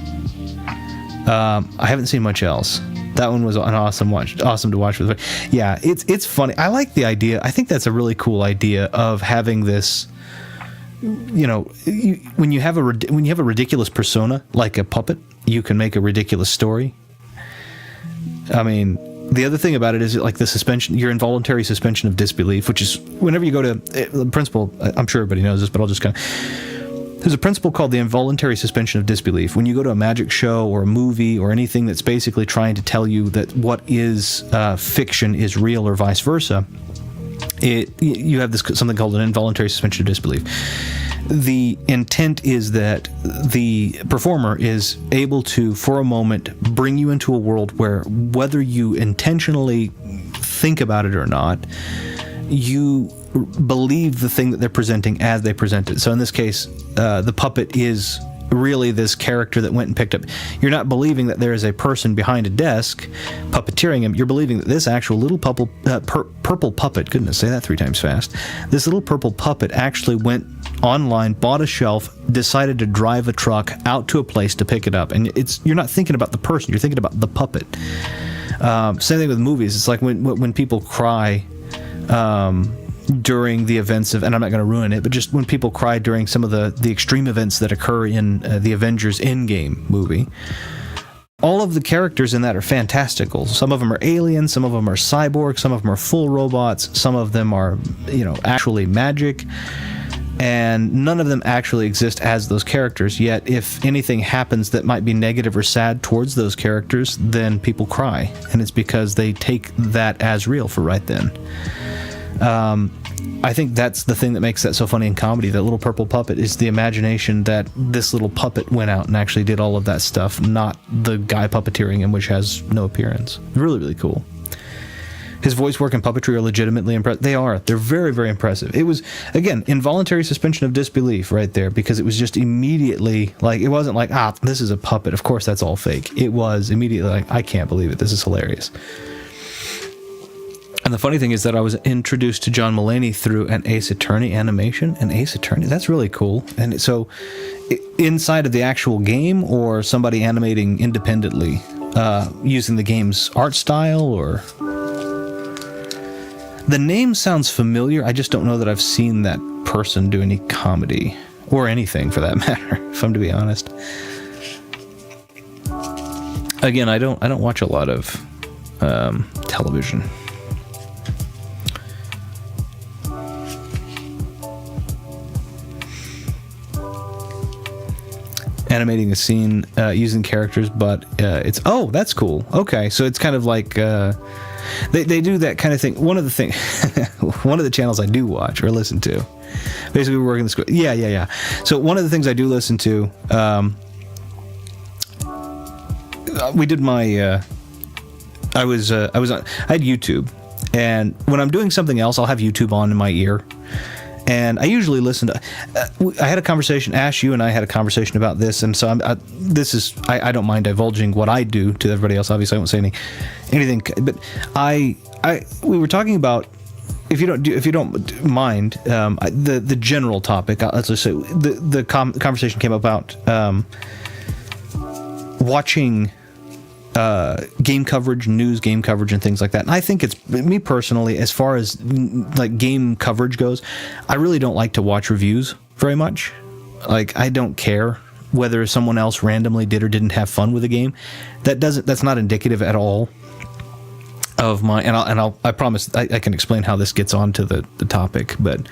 I haven't seen much else. That one was an awesome to watch. Yeah, it's funny. I like the idea. I think that's a really cool idea of having this. When you have a ridiculous persona like a puppet, you can make a ridiculous story. I mean, the other thing about it is like the suspension, your involuntary suspension of disbelief, which is whenever you go to the principle. I'm sure everybody knows this, but I'll just kind of. There's a principle called the involuntary suspension of disbelief. When you go to a magic show or a movie or anything that's basically trying to tell you that what is fiction is real or vice versa, you have something called an involuntary suspension of disbelief. The intent is that the performer is able to, for a moment, bring you into a world where, whether you intentionally think about it or not, you believe the thing that they're presenting as they present it. So in this case, the puppet is really this character that went and picked up. You're not believing that there is a person behind a desk puppeteering him. You're believing that this actual little purple puppet, goodness, say that 3 times fast, this little purple puppet actually went online, bought a shelf, decided to drive a truck out to a place to pick it up. And you're not thinking about the person, you're thinking about the puppet. Same thing with movies. It's like when people cry during the events of, and I'm not going to ruin it, but just when people cry during some of the extreme events that occur in the Avengers Endgame movie, all of the characters in that are fantastical. Some of them are aliens, some of them are cyborgs, some of them are full robots, some of them are, actually magic, and none of them actually exist as those characters. Yet, if anything happens that might be negative or sad towards those characters, then people cry, and it's because they take that as real for right then. I think that's the thing that makes that so funny in comedy. That little purple puppet is the imagination that this little puppet went out and actually did all of that stuff, not the guy puppeteering him, which has no appearance. Really, really cool. His voice work and puppetry are legitimately impressive. They're very, very impressive. It was, again, involuntary suspension of disbelief right there, because it was just immediately, like, it wasn't like, this is a puppet, of course that's all fake. It was immediately like, I can't believe it, this is hilarious. And the funny thing is that I was introduced to John Mulaney through an Ace Attorney animation. An Ace Attorney, that's really cool. And so, inside of the actual game, or somebody animating independently, using the game's art style, or... The name sounds familiar, I just don't know that I've seen that person do any comedy, or anything for that matter, if I'm to be honest. Again, I don't watch a lot of television. Animating a scene using characters, but it's that's cool. Okay, so it's kind of like they do that kind of thing. One of the channels I do watch or listen to. Basically, we're working the script. Yeah. So one of the things I do listen to, we did my. I had YouTube, and when I'm doing something else, I'll have YouTube on in my ear. And I usually listen to. I had a conversation. Ash, you and I had a conversation about this, and so I don't mind divulging what I do to everybody else. Obviously, I won't say anything. But we were talking about, if you don't mind, the general topic. Let's just say the conversation came about watching game coverage, news game coverage, and things like that. And I think it's, me personally, as far as like game coverage goes, I really don't like to watch reviews very much. Like, I don't care whether someone else randomly did or didn't have fun with a game. That's not indicative at all of my, I promise I can explain how this gets on to the topic, but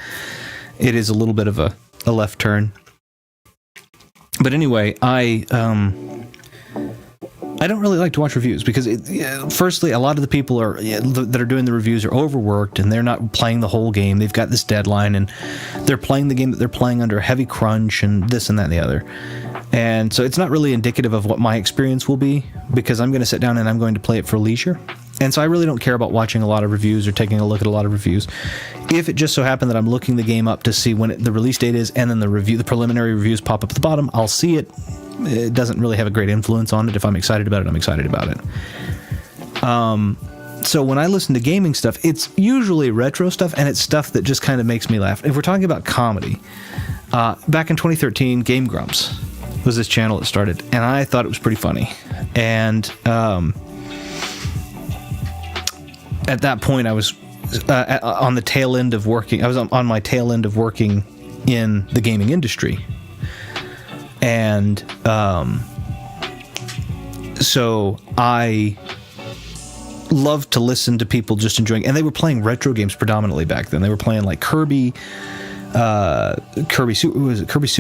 it is a little bit of a left turn. But anyway, I don't really like to watch reviews because, firstly, a lot of the people that are doing the reviews are overworked, and they're not playing the whole game. They've got this deadline, and they're playing the game that they're playing under a heavy crunch, and this and that and the other. And so it's not really indicative of what my experience will be, because I'm going to sit down and I'm going to play it for leisure. And so I really don't care about watching a lot of reviews or taking a look at a lot of reviews. If it just so happened that I'm looking the game up to see when the release date is, and then the preliminary reviews pop up at the bottom, I'll see it. It doesn't really have a great influence on it. If I'm excited about it, I'm excited about it. So when I listen to gaming stuff, it's usually retro stuff, and it's stuff that just kind of makes me laugh. If we're talking about comedy, back in 2013, Game Grumps was this channel that started, and I thought it was pretty funny. And at that point, I was on the tail end of working. I was on my tail end of working in the gaming industry, and so I loved to listen to people just enjoying, and they were playing retro games predominantly back then. They were playing like Kirby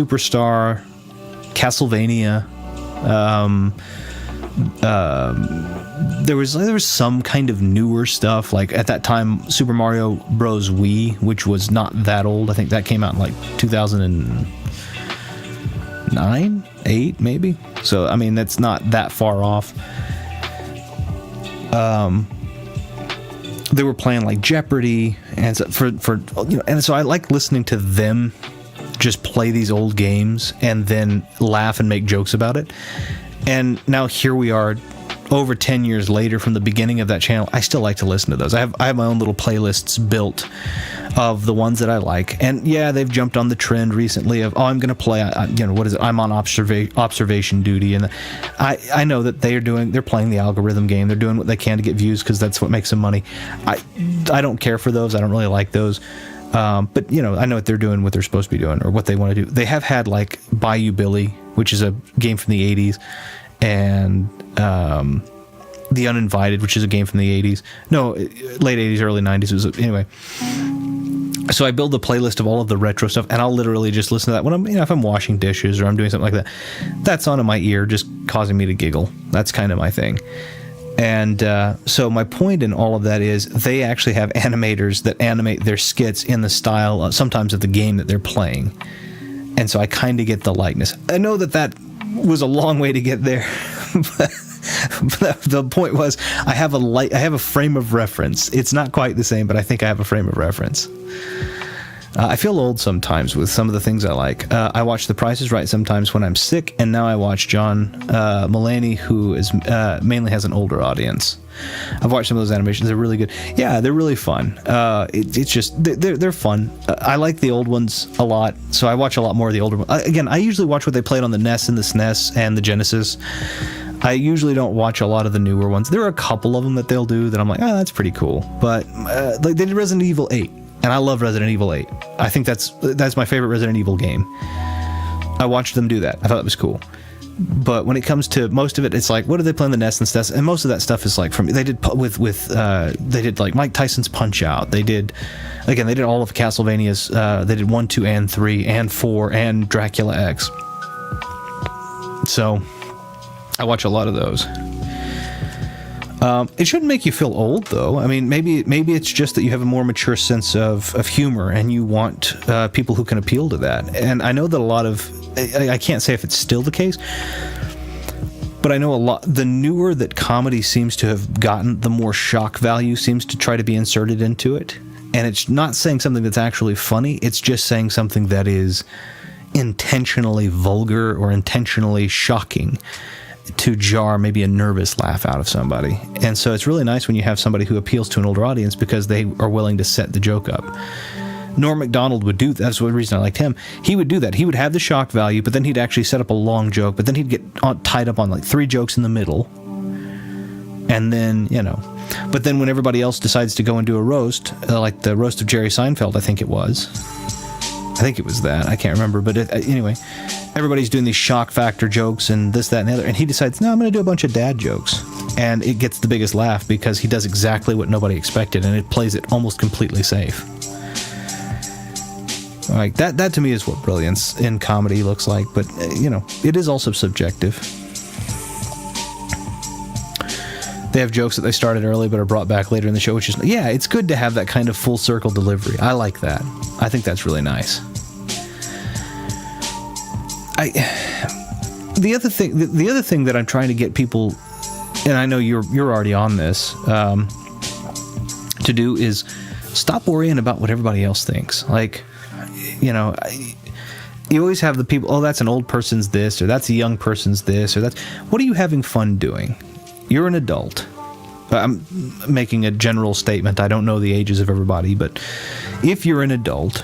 Superstar, Castlevania. There was some kind of newer stuff, like at that time Super Mario Bros. Wii, which was not that old. I think that came out in like 2009, 8 maybe. So I mean, that's not that far off. They were playing like Jeopardy, and so and so I like listening to them just play these old games and then laugh and make jokes about it. And now here we are, over 10 years later from the beginning of that channel. I still like to listen to those. I have my own little playlists built of the ones that I like. And yeah, they've jumped on the trend recently of, I'm going to play, what is it? I'm on observation duty. And I know that they're playing the algorithm game. They're doing what they can to get views because that's what makes them money. I don't care for those. I don't really like those. But I know what they're doing, what they're supposed to be doing, or what they want to do. They have had like Bayou Billy, which is a game from the 80s, and The Uninvited, which is a game from the 80s. No, late 80s, early 90s. Anyway. So I build a playlist of all of the retro stuff, and I'll literally just listen to that when I'm, if I'm washing dishes or I'm doing something like that. That's on in my ear, just causing me to giggle. That's kind of my thing. And so my point in all of that is they actually have animators that animate their skits in the style, sometimes of the game that they're playing. And so I kind of get the likeness. I know that was a long way to get there, but the point was I have a frame of reference. It's not quite the same, but I think I have a frame of reference. I feel old sometimes with some of the things I like. I watch The Price is Right sometimes when I'm sick, and now I watch John Mulaney, who is mainly has an older audience. I've watched some of those animations. They're really good. Yeah, they're really fun. It's just they're fun. I like the old ones a lot, so I watch a lot more of the older ones. Again, I usually watch what they played on the NES and the SNES and the Genesis. I usually don't watch a lot of the newer ones. There are a couple of them that they'll do that I'm like, that's pretty cool. But like they did Resident Evil 8. And I love Resident Evil 8. I think that's my favorite Resident Evil game. I watched them do that. I thought it was cool. But when it comes to most of it, it's like, what do they play on the NES and stuff? And most of that stuff is like they did they did like Mike Tyson's Punch Out. They did all of Castlevania's. They did 1, 2, and 3, and 4, and Dracula X. So I watch a lot of those. It shouldn't make you feel old, though. I mean, maybe it's just that you have a more mature sense of humor, and you want people who can appeal to that. And I know that a lot of... I can't say if it's still the case, but I know a lot... The newer that comedy seems to have gotten, the more shock value seems to try to be inserted into it. And it's not saying something that's actually funny. It's just saying something that is intentionally vulgar or intentionally shocking to jar maybe a nervous laugh out of somebody. And so it's really nice when you have somebody who appeals to an older audience because they are willing to set the joke up. Norm Macdonald would do that. That's the reason I liked him. He would do that. He would have the shock value, but then he'd actually set up a long joke, but then he'd get tied up on like 3 jokes in the middle. And then, but then when everybody else decides to go and do a roast, like the roast of Jerry Seinfeld, I think it was that. I can't remember. But anyway, everybody's doing these shock factor jokes and this, that, and the other. And he decides, no, I'm going to do a bunch of dad jokes. And it gets the biggest laugh because he does exactly what nobody expected. And it plays it almost completely safe. Like that to me is what brilliance in comedy looks like. But, it is also subjective. They have jokes that they started early but are brought back later in the show, which is, it's good to have that kind of full circle delivery. I like that. I think that's really nice. The other thing that I'm trying to get people and I know you're already on this, to do is stop worrying about what everybody else thinks. Like, you know, you always have the people, oh, that's an old person's this, or that's a young person's this, or that's, what are you having fun doing? You're an adult. I'm making a general statement. I don't know the ages of everybody, but if you're an adult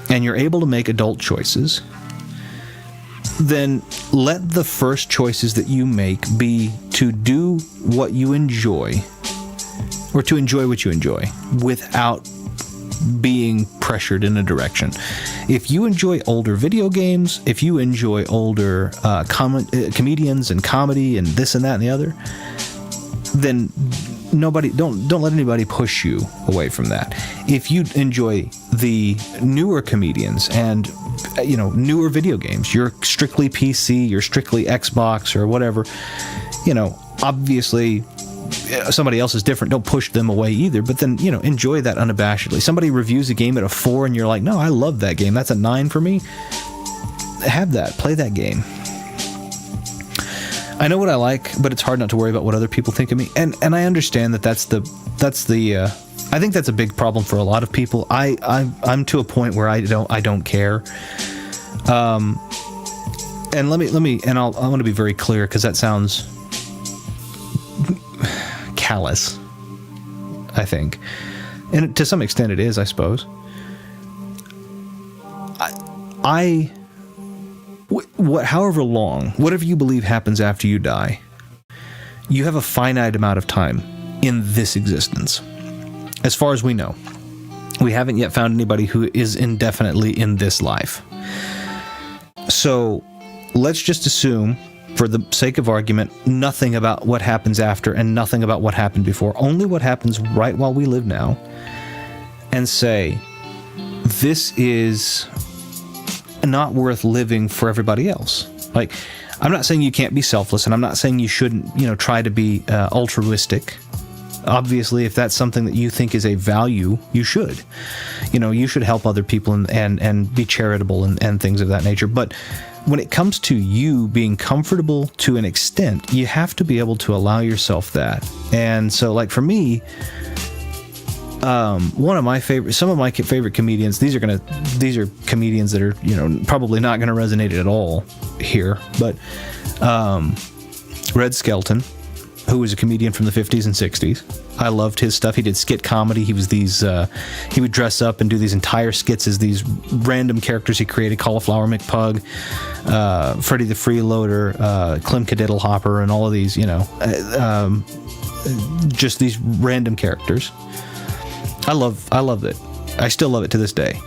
and you're able to make adult choices, then let the first choices that you make be to do what you enjoy, or to enjoy what you enjoy without being pressured in a direction. If you enjoy older video games, if you enjoy older comedians and comedy and this and that and the other, then don't let anybody push you away from that. If you enjoy the newer comedians and, you know, newer video games, you're strictly PC, you're strictly Xbox or whatever, you know, obviously somebody else is different. Don't push them away either, but then, you know, enjoy that unabashedly. Somebody reviews a game at a 4 and you're like, no, I love that game, that's a 9 for me. Have that, play that game. I know what I like, but it's hard not to worry about what other people think of me. And I understand that's the I think that's a big problem for a lot of people. I'm to a point where I don't care. And let me and I want to be very clear, because that sounds callous, I think. And to some extent it is, I suppose. However long, whatever you believe happens after you die, you have a finite amount of time in this existence. As far as we know, we haven't yet found anybody who is indefinitely in this life. So let's just assume, for the sake of argument, nothing about what happens after and nothing about what happened before, only what happens right while we live now, and say, this is not worth living for everybody else. Like, I'm not saying you can't be selfless, and I'm not saying you shouldn't, you know, try to be altruistic. Obviously, if that's something that you think is a value, you should. You know, you should help other people and be charitable and things of that nature. But when it comes to you being comfortable to an extent, you have to be able to allow yourself that. And so, like, for me, some of my favorite comedians, these are comedians that are, you know, probably not going to resonate at all here, but Red Skelton, who was a comedian from the 50s and 60s. I loved his stuff. He did skit comedy. He was he would dress up and do these entire skits as these random characters he created: Cauliflower McPug, Freddie the Freeloader, Clem Cadiddle Hopper, and all of these, you know, just these random characters. I loved it. I still love it to this day.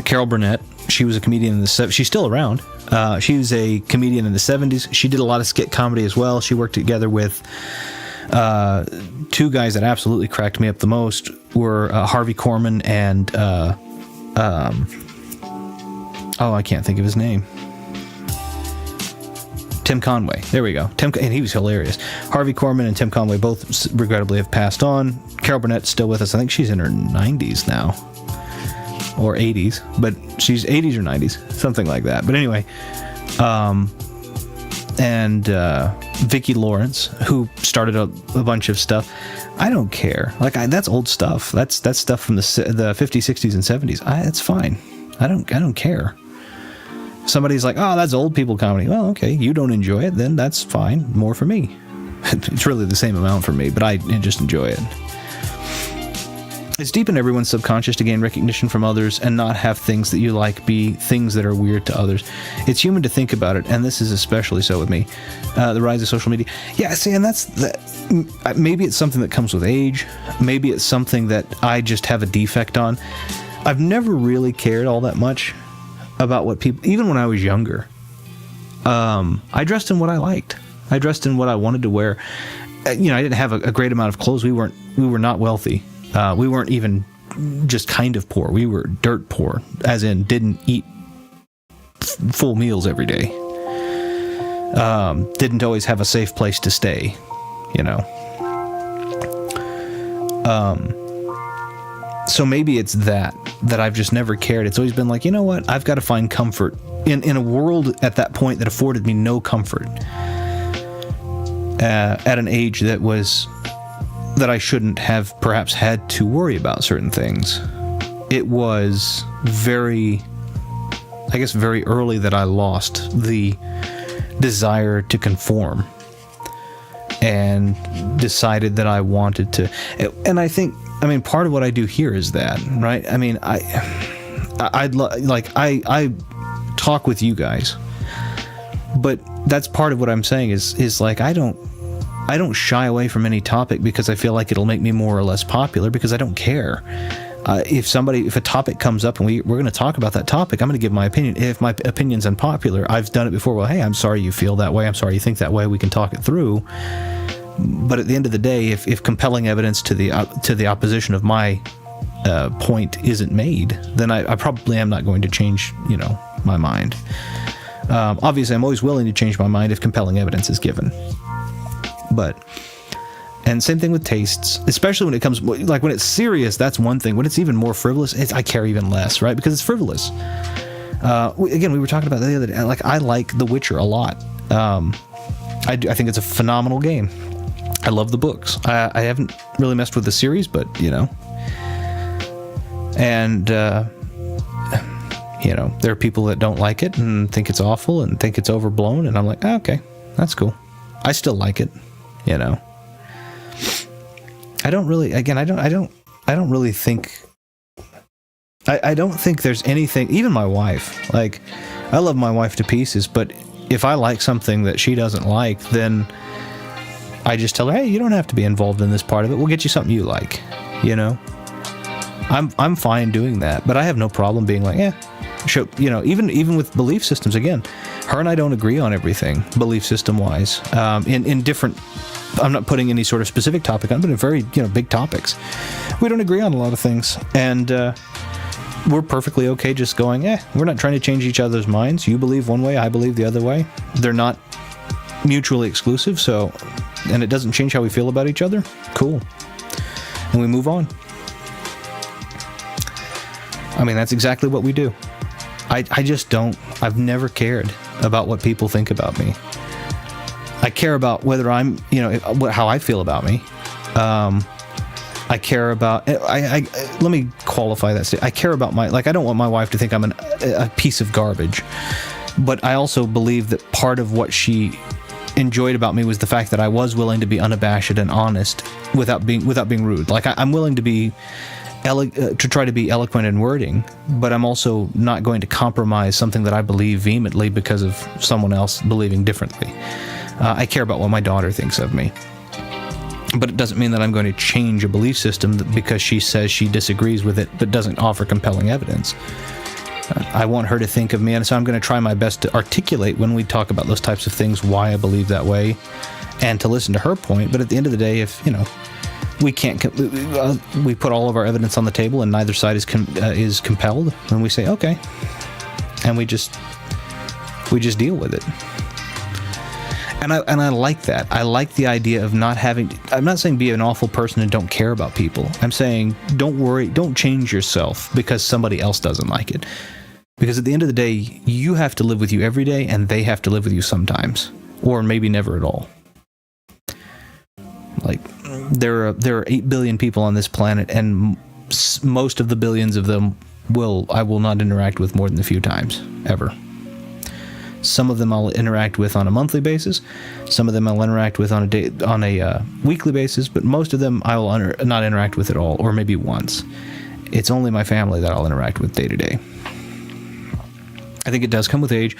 Carol Burnett, she was a comedian in the 70s. She's still around. She was a comedian in the 70s. She did a lot of skit comedy as well. She worked together with two guys that absolutely cracked me up the most were Harvey Korman and I can't think of his name. Tim Conway. There we go. And he was hilarious. Harvey Korman and Tim Conway both regrettably have passed on. Carol Burnett's still with us. I think she's in her 90s now. Or 80s. But she's 80s or 90s. Something like that. But anyway. And Vicki Lawrence, who started a bunch of stuff. I don't care. Like, that's old stuff. That's stuff from the 50s, 60s, and 70s. That's fine. I don't care. Somebody's like, oh, that's old people comedy. Well, okay, you don't enjoy it, then that's fine. More for me. It's really the same amount for me, but I just enjoy it. It's deep in everyone's subconscious to gain recognition from others and not have things that you like be things that are weird to others. It's human to think about it, and this is especially so with me. The rise of social media. Yeah, see, and maybe it's something that comes with age. Maybe it's something that I just have a defect on. I've never really cared all that much about what people, even when I was younger. I dressed in what I liked. I dressed in what I wanted to wear. I didn't have a great amount of clothes. We were not wealthy. We weren't even just kind of poor. We were dirt poor, as in didn't eat full meals every day. Didn't always have a safe place to stay, So maybe it's that I've just never cared. It's always been like, you know what? I've got to find comfort in a world at that point that afforded me no comfort. at an age that I shouldn't have perhaps had to worry about certain things. It was very early that I lost the desire to conform and decided that I wanted to. And I think, part of what I do here is that, right? I talk with you guys, but that's part of what I'm saying is like, I don't shy away from any topic because I feel like it'll make me more or less popular, because I don't care. If a topic comes up and we're going to talk about that topic, I'm going to give my opinion. If my opinion's unpopular, I've done it before. Well, hey, I'm sorry you feel that way. I'm sorry you think that way. We can talk it through. But at the end of the day, if compelling evidence to the opposition of my point isn't made, then I probably am not going to change, my mind. Obviously, I'm always willing to change my mind if compelling evidence is given. And same thing with tastes, especially when it comes, like when it's serious, that's one thing. When it's even more frivolous, I care even less, right? Because it's frivolous. We were talking about that the other day. Like, I like The Witcher a lot. I think it's a phenomenal game. I love the books. I haven't really messed with the series, but, And, there are people that don't like it and think it's awful and think it's overblown. And I'm like, okay, that's cool. I still like it, I don't really think, I don't think there's anything, even my wife, like, I love my wife to pieces, but if I like something that she doesn't like, then I just tell her, hey, you don't have to be involved in this part of it. We'll get you something you like, I'm fine doing that, but I have no problem being like, even with belief systems, again, her and I don't agree on everything, belief system wise, in different, I'm not putting any sort of specific topic on, but in very, big topics. We don't agree on a lot of things, and we're perfectly okay just going, we're not trying to change each other's minds. You believe one way, I believe the other way. They're not mutually exclusive, and it doesn't change how we feel about each other. Cool. And we move on. That's exactly what we do. I just don't. I've never cared about what people think about me. I care about whether I'm, how I feel about me. I care about, let me qualify that. I care about I don't want my wife to think I'm a piece of garbage. But I also believe that part of what she enjoyed about me was the fact that I was willing to be unabashed and honest without being rude. Like, I'm willing to be to try to be eloquent in wording, but I'm also not going to compromise something that I believe vehemently because of someone else believing differently. I care about what my daughter thinks of me, but it doesn't mean that I'm going to change a belief system because she says she disagrees with it but doesn't offer compelling evidence. I want her to think of me, and so I'm going to try my best to articulate when we talk about those types of things why I believe that way, and to listen to her point. But at the end of the day, if we can't, we put all of our evidence on the table and neither side is compelled, and we say okay, and we just deal with it. And I like that. I like the idea of not having, I'm not saying be an awful person and don't care about people. I'm saying don't worry, don't change yourself because somebody else doesn't like it. Because at the end of the day, you have to live with you every day and they have to live with you sometimes, or maybe never at all. Like, there are 8 billion people on this planet, and most of the billions of them I will not interact with more than a few times, ever. Some of them I'll interact with on a monthly basis. Some of them I'll interact with on a weekly basis, but most of them I will not interact with at all, or maybe once. It's only my family that I'll interact with day to day. I think it does come with age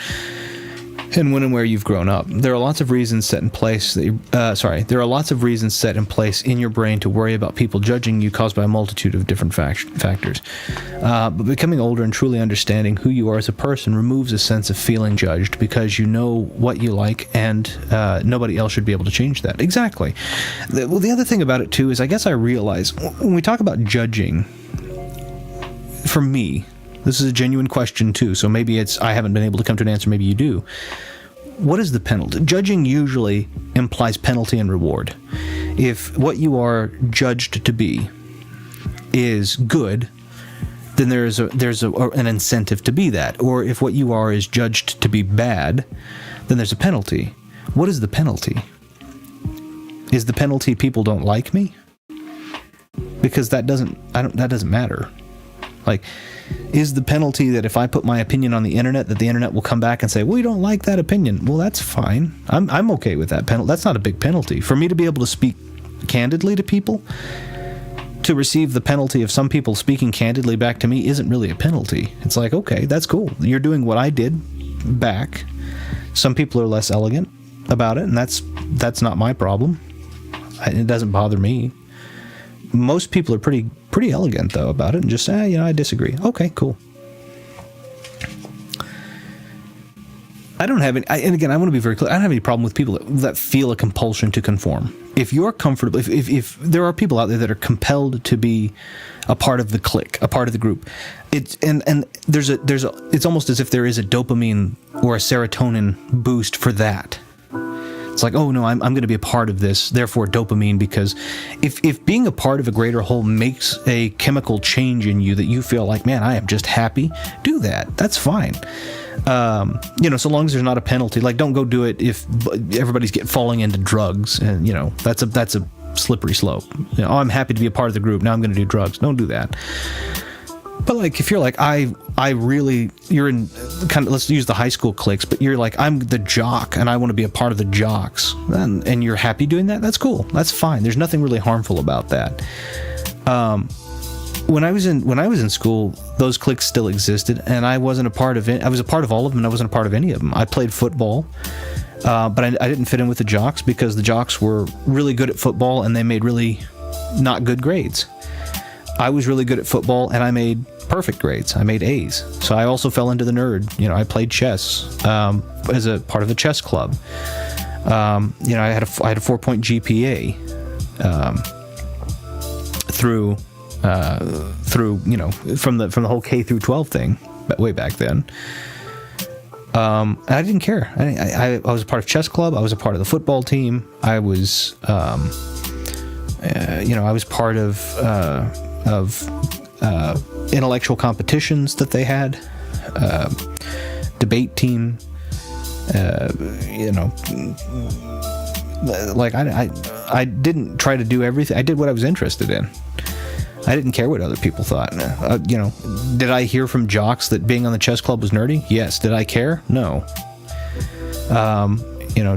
and when and where you've grown up. There are lots of reasons set in place there are lots of reasons set in place in your brain to worry about people judging you, caused by a multitude of different factors. But becoming older and truly understanding who you are as a person removes a sense of feeling judged, because you know what you like, and nobody else should be able to change that. Exactly. The other thing about it too is, I guess I realize when we talk about judging, for me, this is a genuine question too, so maybe I haven't been able to come to an answer, maybe you do. What is the penalty? Judging usually implies penalty and reward. If what you are judged to be is good, then there's an incentive to be that. Or if what you are is judged to be bad, then there's a penalty. What is the penalty? Is the penalty people don't like me? Because that doesn't matter. Like, is the penalty that if I put my opinion on the internet, that the internet will come back and say, well, you don't like that opinion? Well, that's fine. I'm okay with that penalty. That's not a big penalty. For me to be able to speak candidly to people, to receive the penalty of some people speaking candidly back to me isn't really a penalty. It's like, okay, that's cool. You're doing what I did back. Some people are less elegant about it, and that's not my problem. It doesn't bother me. Most people are pretty elegant, though, about it, and just say, I disagree. Okay, cool. I don't have any, and again, I want to be very clear, I don't have any problem with people that feel a compulsion to conform. If you're comfortable, if there are people out there that are compelled to be a part of the clique, a part of the group, it's almost as if there is a dopamine or a serotonin boost for that. It's like, oh no, I'm going to be a part of this, therefore dopamine, because if being a part of a greater whole makes a chemical change in you that you feel like, man, I am just happy, do that. That's fine. So long as there's not a penalty. Like, don't go do it if everybody's falling into drugs, and that's a slippery slope. I'm happy to be a part of the group, now I'm going to do drugs. Don't do that. But like, if you're like, you're in kind of, let's use the high school cliques, but you're like, I'm the jock and I want to be a part of the jocks, and you're happy doing that, that's cool. That's fine. There's nothing really harmful about that. When I was in school, those cliques still existed, and I wasn't a part of it. I was a part of all of them, and I wasn't a part of any of them. I played football, but I didn't fit in with the jocks because the jocks were really good at football and they made really not good grades. I was really good at football and I made perfect grades. I made A's. So I also fell into the nerd. I played chess as a part of the chess club. I had a 4-point GPA through from the whole K through 12 thing way back then. And I didn't care. I was a part of chess club. I was a part of the football team. I was I was part of intellectual competitions that they had, debate team, like I didn't try to do everything. I did what I was interested in. I didn't care what other people thought. Did I hear from jocks that being on the chess club was nerdy? Yes. Did I care? No.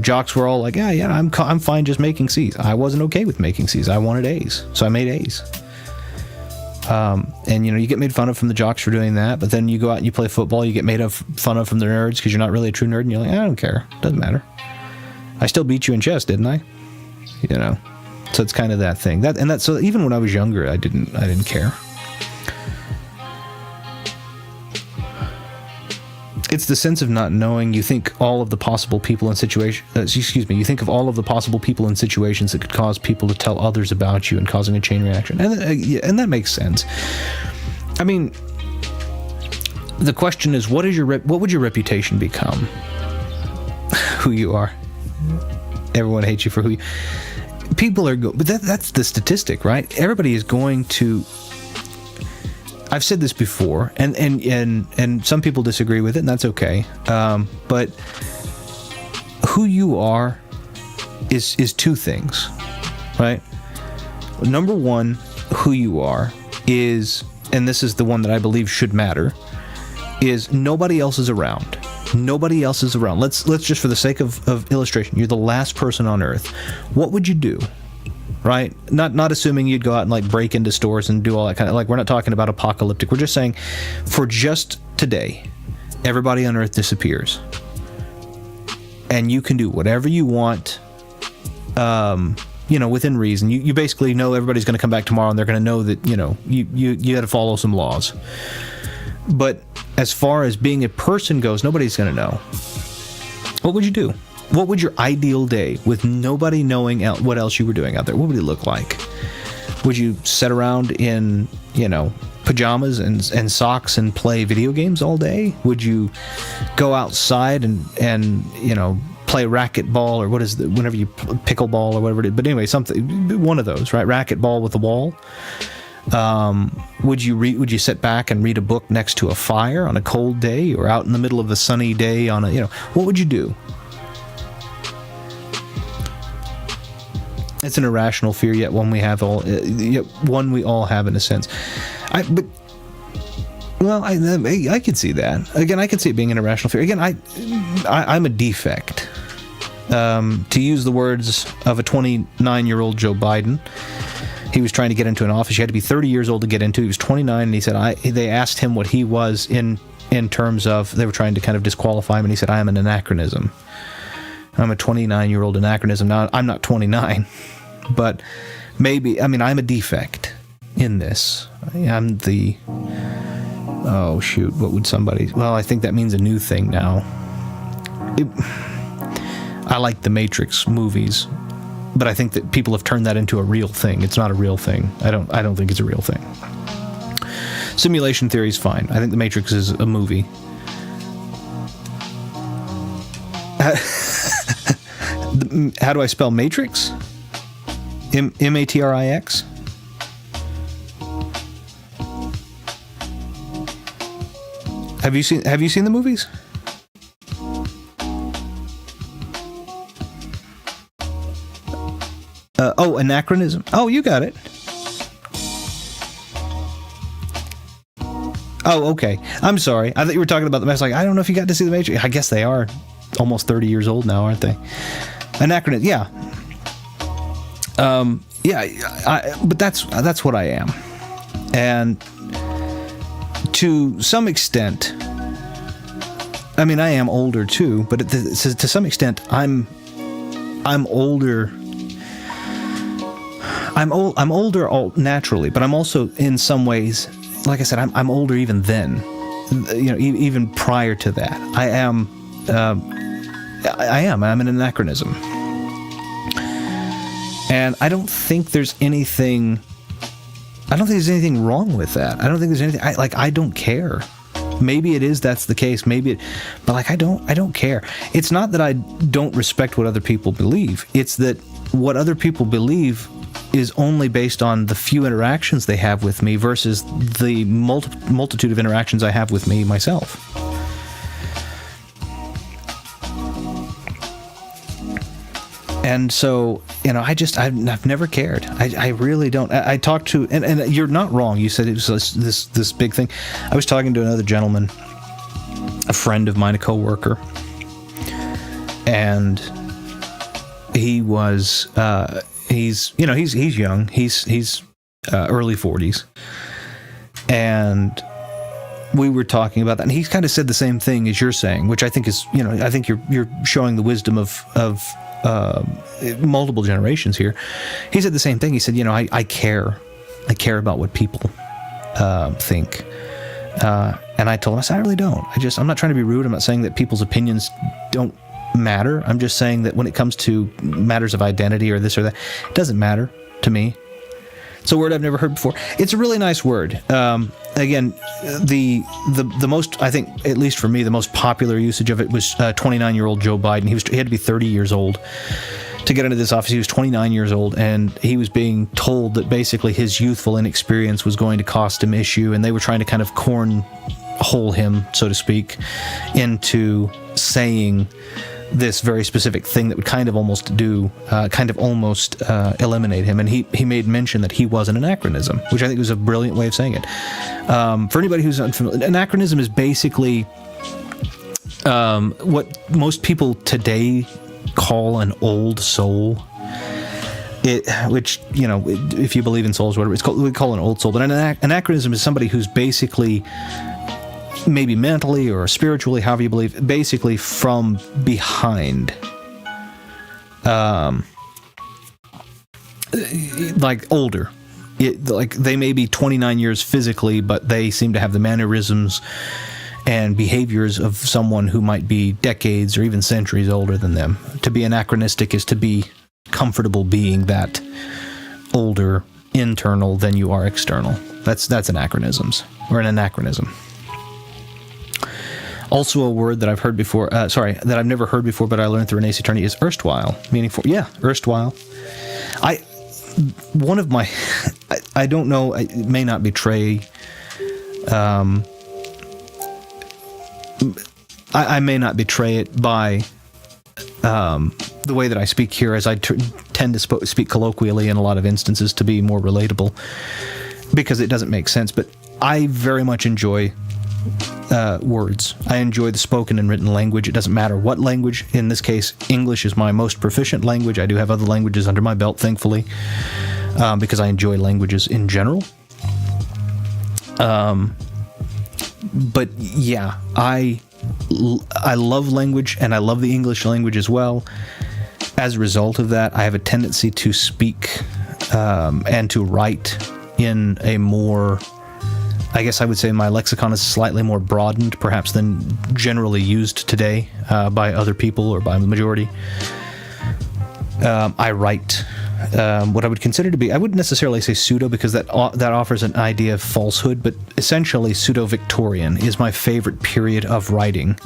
Jocks were all like, yeah, I'm fine just making C's. I wasn't okay with making C's. I wanted A's, so I made A's. And you get made fun of from the jocks for doing that, but then you go out and you play football, you get made fun of from the nerds because you're not really a true nerd, and you're like, I don't care, doesn't matter. I still beat you in chess, didn't I? So it's kind of that thing. So even when I was younger, I didn't care. It's the sense of not knowing. You think all of the possible people in you think of all of the possible people in situations that could cause people to tell others about you and causing a chain reaction. And that makes sense. I mean, the question is, what would your reputation become? Who you are. Everyone hates you for who you... People are... But that's the statistic, right? Everybody is going to... I've said this before, and some people disagree with it, and that's okay. But who you are is two things, right? Number one, who you are is, and this is the one that I believe should matter, is nobody else is around. Nobody else is around. Let's just, for the sake of illustration, you're the last person on Earth. What would you do? Right? Not assuming you'd go out and like break into stores and do all that kind of, like, we're not talking about apocalyptic. We're just saying, for just today, everybody on Earth disappears. And you can do whatever you want, within reason. You basically know everybody's going to come back tomorrow, and they're going to know that, you got to follow some laws. But as far as being a person goes, nobody's going to know. What would you do? What would your ideal day, with nobody knowing what else you were doing out there, what would it look like? Would you sit around in, pajamas and socks and play video games all day? Would you go outside and play racquetball, or whenever you pickleball or whatever it is? But anyway, one of those, right? Racquetball with a wall. Would you sit back and read a book next to a fire on a cold day, or out in the middle of a sunny day what would you do? It's an irrational fear, yet one we have all. Yet one we all have in a sense. I could see that. Again, I could see it being an irrational fear. Again, I'm a defect. To use the words of a 29-year-old Joe Biden, he was trying to get into an office. You had to be 30 years old to get into. He was 29, and he said, they asked him what he was in terms of, they were trying to kind of disqualify him, and he said, I am an anachronism. I'm a 29-year-old anachronism. Now, I'm not 29, but maybe, I'm a defect in this. I'm the, oh shoot, what would somebody, well, I think that means a new thing now. I like the Matrix movies, but I think that people have turned that into a real thing. It's not a real thing. I don't think it's a real thing. Simulation theory is fine. I think the Matrix is a movie. How do I spell Matrix? Matrix? Have you seen the movies? Anachronism. Oh, you got it. Oh, okay. I'm sorry. I thought you were talking about the. I was like, I don't know if you got to see the Matrix. I guess they are almost 30 years old now, aren't they? Anachronism. Yeah. But that's what I am, and to some extent, I am older too. But to some extent, I'm older. I'm older naturally, but I'm also in some ways, like I said, I'm older even then. Even prior to that, I'm an anachronism. And I don't think there's anything wrong with that. I don't think there's anything, I don't care. Maybe that's the case, but I don't care. It's not that I don't respect what other people believe. It's that what other people believe is only based on the few interactions they have with me versus the multitude of interactions I have with me myself. And so, I've never cared. I really don't. I talked to, and you're not wrong. You said it was this big thing. I was talking to another gentleman, a friend of mine, a coworker, and he was, he's young. He's early 40s, and we were talking about that, and he kind of said the same thing as you're saying, which I think is, I think you're showing the wisdom of multiple generations here. He said the same thing. He said, I care about what people think, and I told him, I said, I really don't. I'm not trying to be rude. I'm not saying that people's opinions don't matter. I'm just saying that when it comes to matters of identity or this or that, it doesn't matter to me. It's a word I've never heard before. It's a really nice word. Again, the most, I think, at least for me, the most popular usage of it was 29-year-old Joe Biden. He had to be 30 years old to get into this office. He was 29 years old, and he was being told that basically his youthful inexperience was going to cost him issue, and they were trying to kind of cornhole him, so to speak, into saying this very specific thing that would kind of almost eliminate him. And he made mention that he was an anachronism, which I think was a brilliant way of saying it. For anybody who's unfamiliar, anachronism is basically what most people today call an old soul. Which, if you believe in souls, whatever, we call an old soul. But an anachronism is somebody who's basically, maybe mentally or spiritually, however you believe, basically from behind. Like older. Like they may be 29 years physically, but they seem to have the mannerisms and behaviors of someone who might be decades or even centuries older than them. To be anachronistic is to be comfortable being that older internal than you are external. That's anachronisms, or an anachronism. Also, a word that I've heard before, that I've never heard before, but I learned through an Ace Attorney, is erstwhile, meaning erstwhile. I don't know, it may not betray, I may not betray it by the way that I speak here, as I tend tend to speak colloquially in a lot of instances to be more relatable because it doesn't make sense. But I very much enjoy words. I enjoy the spoken and written language. It doesn't matter what language. In this case, English is my most proficient language. I do have other languages under my belt, thankfully, because I enjoy languages in general. But yeah, I love language, and I love the English language as well. As a result of that, I have a tendency to speak and to write in a more, I guess I would say my lexicon is slightly more broadened, perhaps, than generally used today by other people or by the majority. I write what I would consider to be, I wouldn't necessarily say pseudo because that offers an idea of falsehood, but essentially pseudo-Victorian is my favorite period of writing.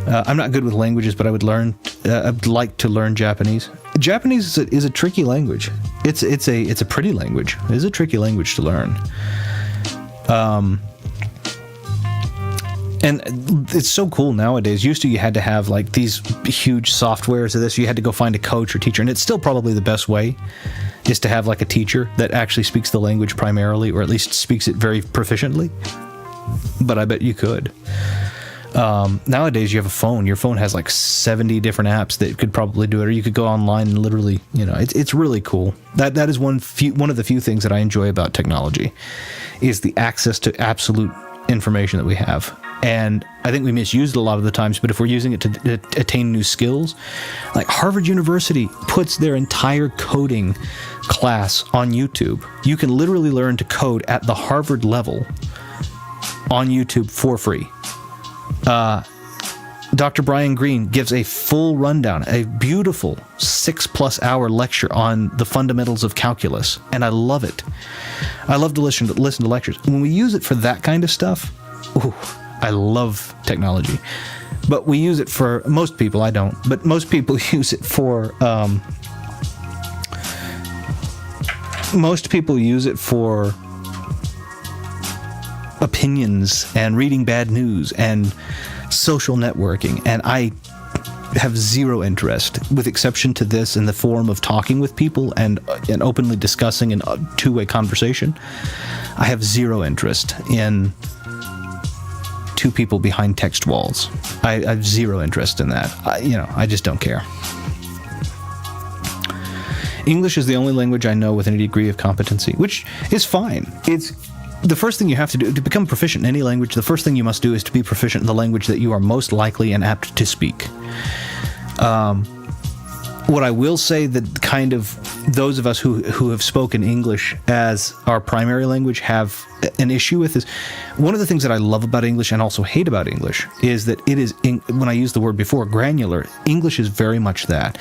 I'm not good with languages, but I'd like to learn Japanese. Japanese is a tricky language. It's a pretty language. It is a tricky language to learn. And it's so cool nowadays. Used to, you had to have like these huge softwares of this. You had to go find a coach or teacher, and it's still probably the best way is to have like a teacher that actually speaks the language primarily, or at least speaks it very proficiently. But I bet you could. Nowadays, you have a phone. Your phone has like 70 different apps that could probably do it, or you could go online and literally, it's really cool. That is one of the few things that I enjoy about technology, is the access to absolute information that we have. And I think we misuse it a lot of the times, but if we're using it to attain new skills, like Harvard University puts their entire coding class on YouTube. You can literally learn to code at the Harvard level on YouTube for free. Dr. Brian Greene gives a full rundown, a beautiful 6+ hour lecture on the fundamentals of calculus, and I love it. I love to listen to lectures. When we use it for that kind of stuff, ooh, I love technology. But we use it for, most people, I don't, but most people use it for, opinions and reading bad news and social networking, and I have zero interest, with exception to this in the form of talking with people and openly discussing in a two-way conversation. I have zero interest in two people behind text walls. I have zero interest in that. I just don't care. English is the only language I know with any degree of competency, which is fine. It's the first thing you have to do to become proficient in any language. The first thing you must do is to be proficient in the language that you are most likely and apt to speak. What I will say that kind of those of us who have spoken English as our primary language have an issue with is, one of the things that I love about English and also hate about English is that it is, when I used the word before, granular. English is very much that.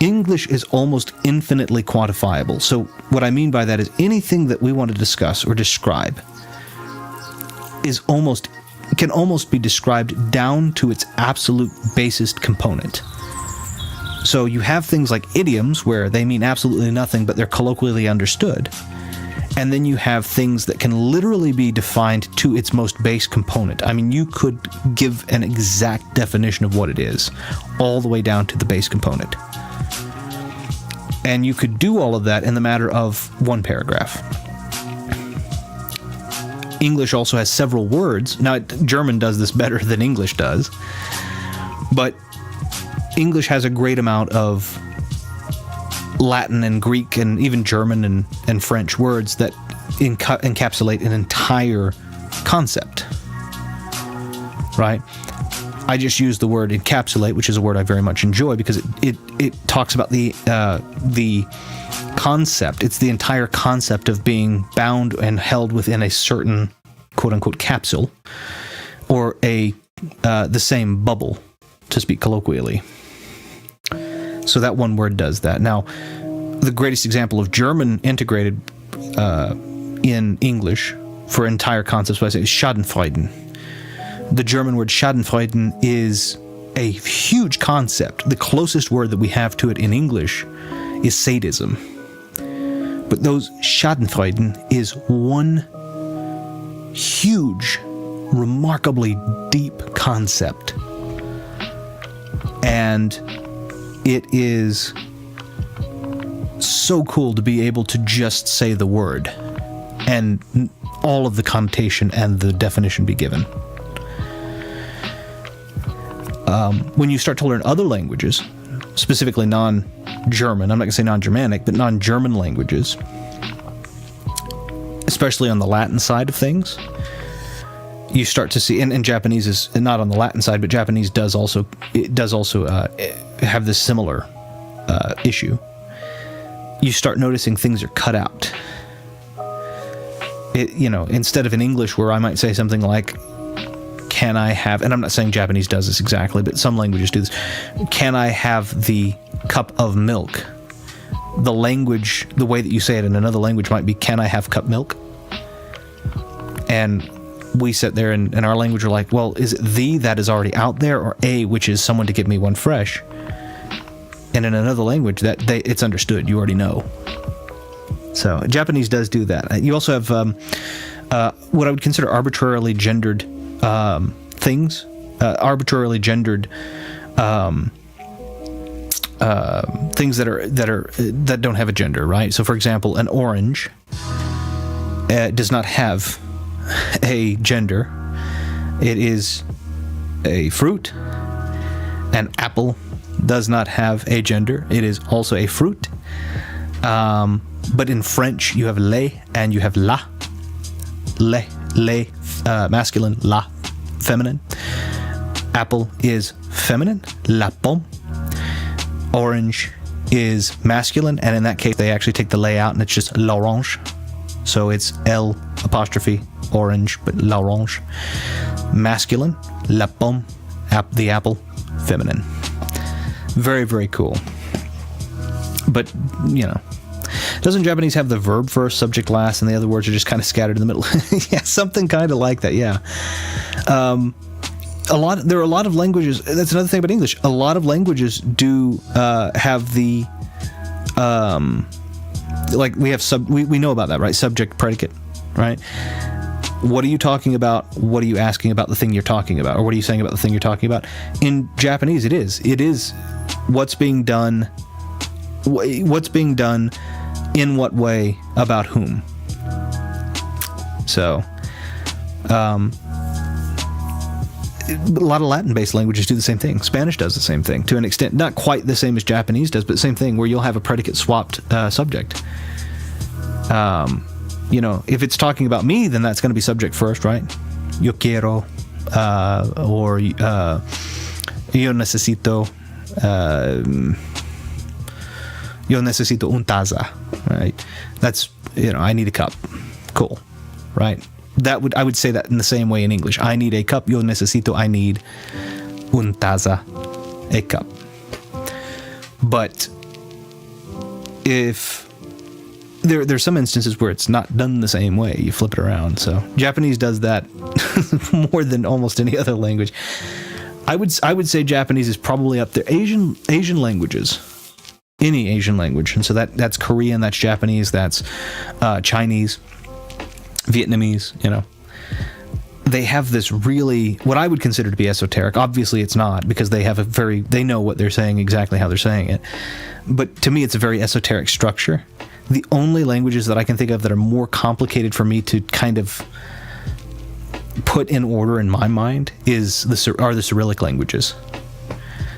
English is almost infinitely quantifiable. So what I mean by that is anything that we want to discuss or describe can almost be described down to its absolute basest component. So you have things like idioms where they mean absolutely nothing, but they're colloquially understood. And then you have things that can literally be defined to its most base component. I mean, you could give an exact definition of what it is, all the way down to the base component. And you could do all of that in the matter of one paragraph. English also has several words. Now, German does this better than English does, but English has a great amount of Latin and Greek and even German and French words that encapsulate an entire concept, right? I just use the word encapsulate, which is a word I very much enjoy because it talks about the concept. It's the entire concept of being bound and held within a certain quote-unquote capsule, or the same bubble, to speak colloquially. So that one word does that. Now, the greatest example of German integrated in English for entire concepts, I say, is Schadenfreude. The German word Schadenfreude is a huge concept. The closest word that we have to it in English is sadism. But those Schadenfreude is one huge, remarkably deep concept. And it is so cool to be able to just say the word and all of the connotation and the definition be given. When you start to learn other languages, specifically non-German, I'm not going to say non-Germanic, but non-German languages, especially on the Latin side of things, you start to see, and Japanese is not on the Latin side, but Japanese does also have this similar issue. You start noticing things are cut out. Instead of in English where I might say something like, can I have, and I'm not saying Japanese does this exactly, but some languages do this, can I have the cup of milk? The language, the way that you say it in another language might be, can I have cup milk? And we sit there and in our language are like, well, is it the that is already out there, or a, which is someone to give me one fresh? And in another language, it's understood. You already know. So Japanese does do that. You also have what I would consider arbitrarily gendered things, arbitrarily gendered things that don't have a gender, right? So, for example, an orange does not have a gender. It is a fruit. An apple does not have a gender. It is also a fruit. But in French, you have le and you have la. Le, masculine, la, feminine. Apple is feminine, la pomme. Orange is masculine, and in that case, they actually take the le out, and it's just l'orange. So it's L apostrophe orange, but l'orange. Masculine, la pomme, the apple, feminine. Very, very cool. But, doesn't Japanese have the verb first, subject last, and the other words are just kind of scattered in the middle? Yeah, something kind of like that, yeah. There are a lot of languages, that's another thing about English, a lot of languages do have the, like we have we know about that, right? Subject, predicate, right? What are you talking about? What are you asking about the thing you're talking about? Or what are you saying about the thing you're talking about? In Japanese, it is what's being done, in what way, about whom. So, a lot of Latin-based languages do the same thing. Spanish does the same thing, to an extent. Not quite the same as Japanese does, but the same thing, where you'll have a predicate-swapped subject. If it's talking about me, then that's going to be subject first, right? Yo quiero, or yo necesito, yo necesito un taza, right? That's, I need a cup. Cool, right? I would say that in the same way in English. I need a cup. Yo necesito, I need un taza, a cup. But if there's some instances where it's not done the same way, you flip it around. So Japanese does that more than almost any other language. I would say Japanese is probably up there. Asian languages, any Asian language, and so that's Korean, that's Japanese, that's Chinese, Vietnamese, they have this really, what I would consider to be esoteric. Obviously it's not, because they know what they're saying, exactly how they're saying it. But to me, it's a very esoteric structure. The only languages that I can think of that are more complicated for me to kind of put in order in my mind are the Cyrillic languages.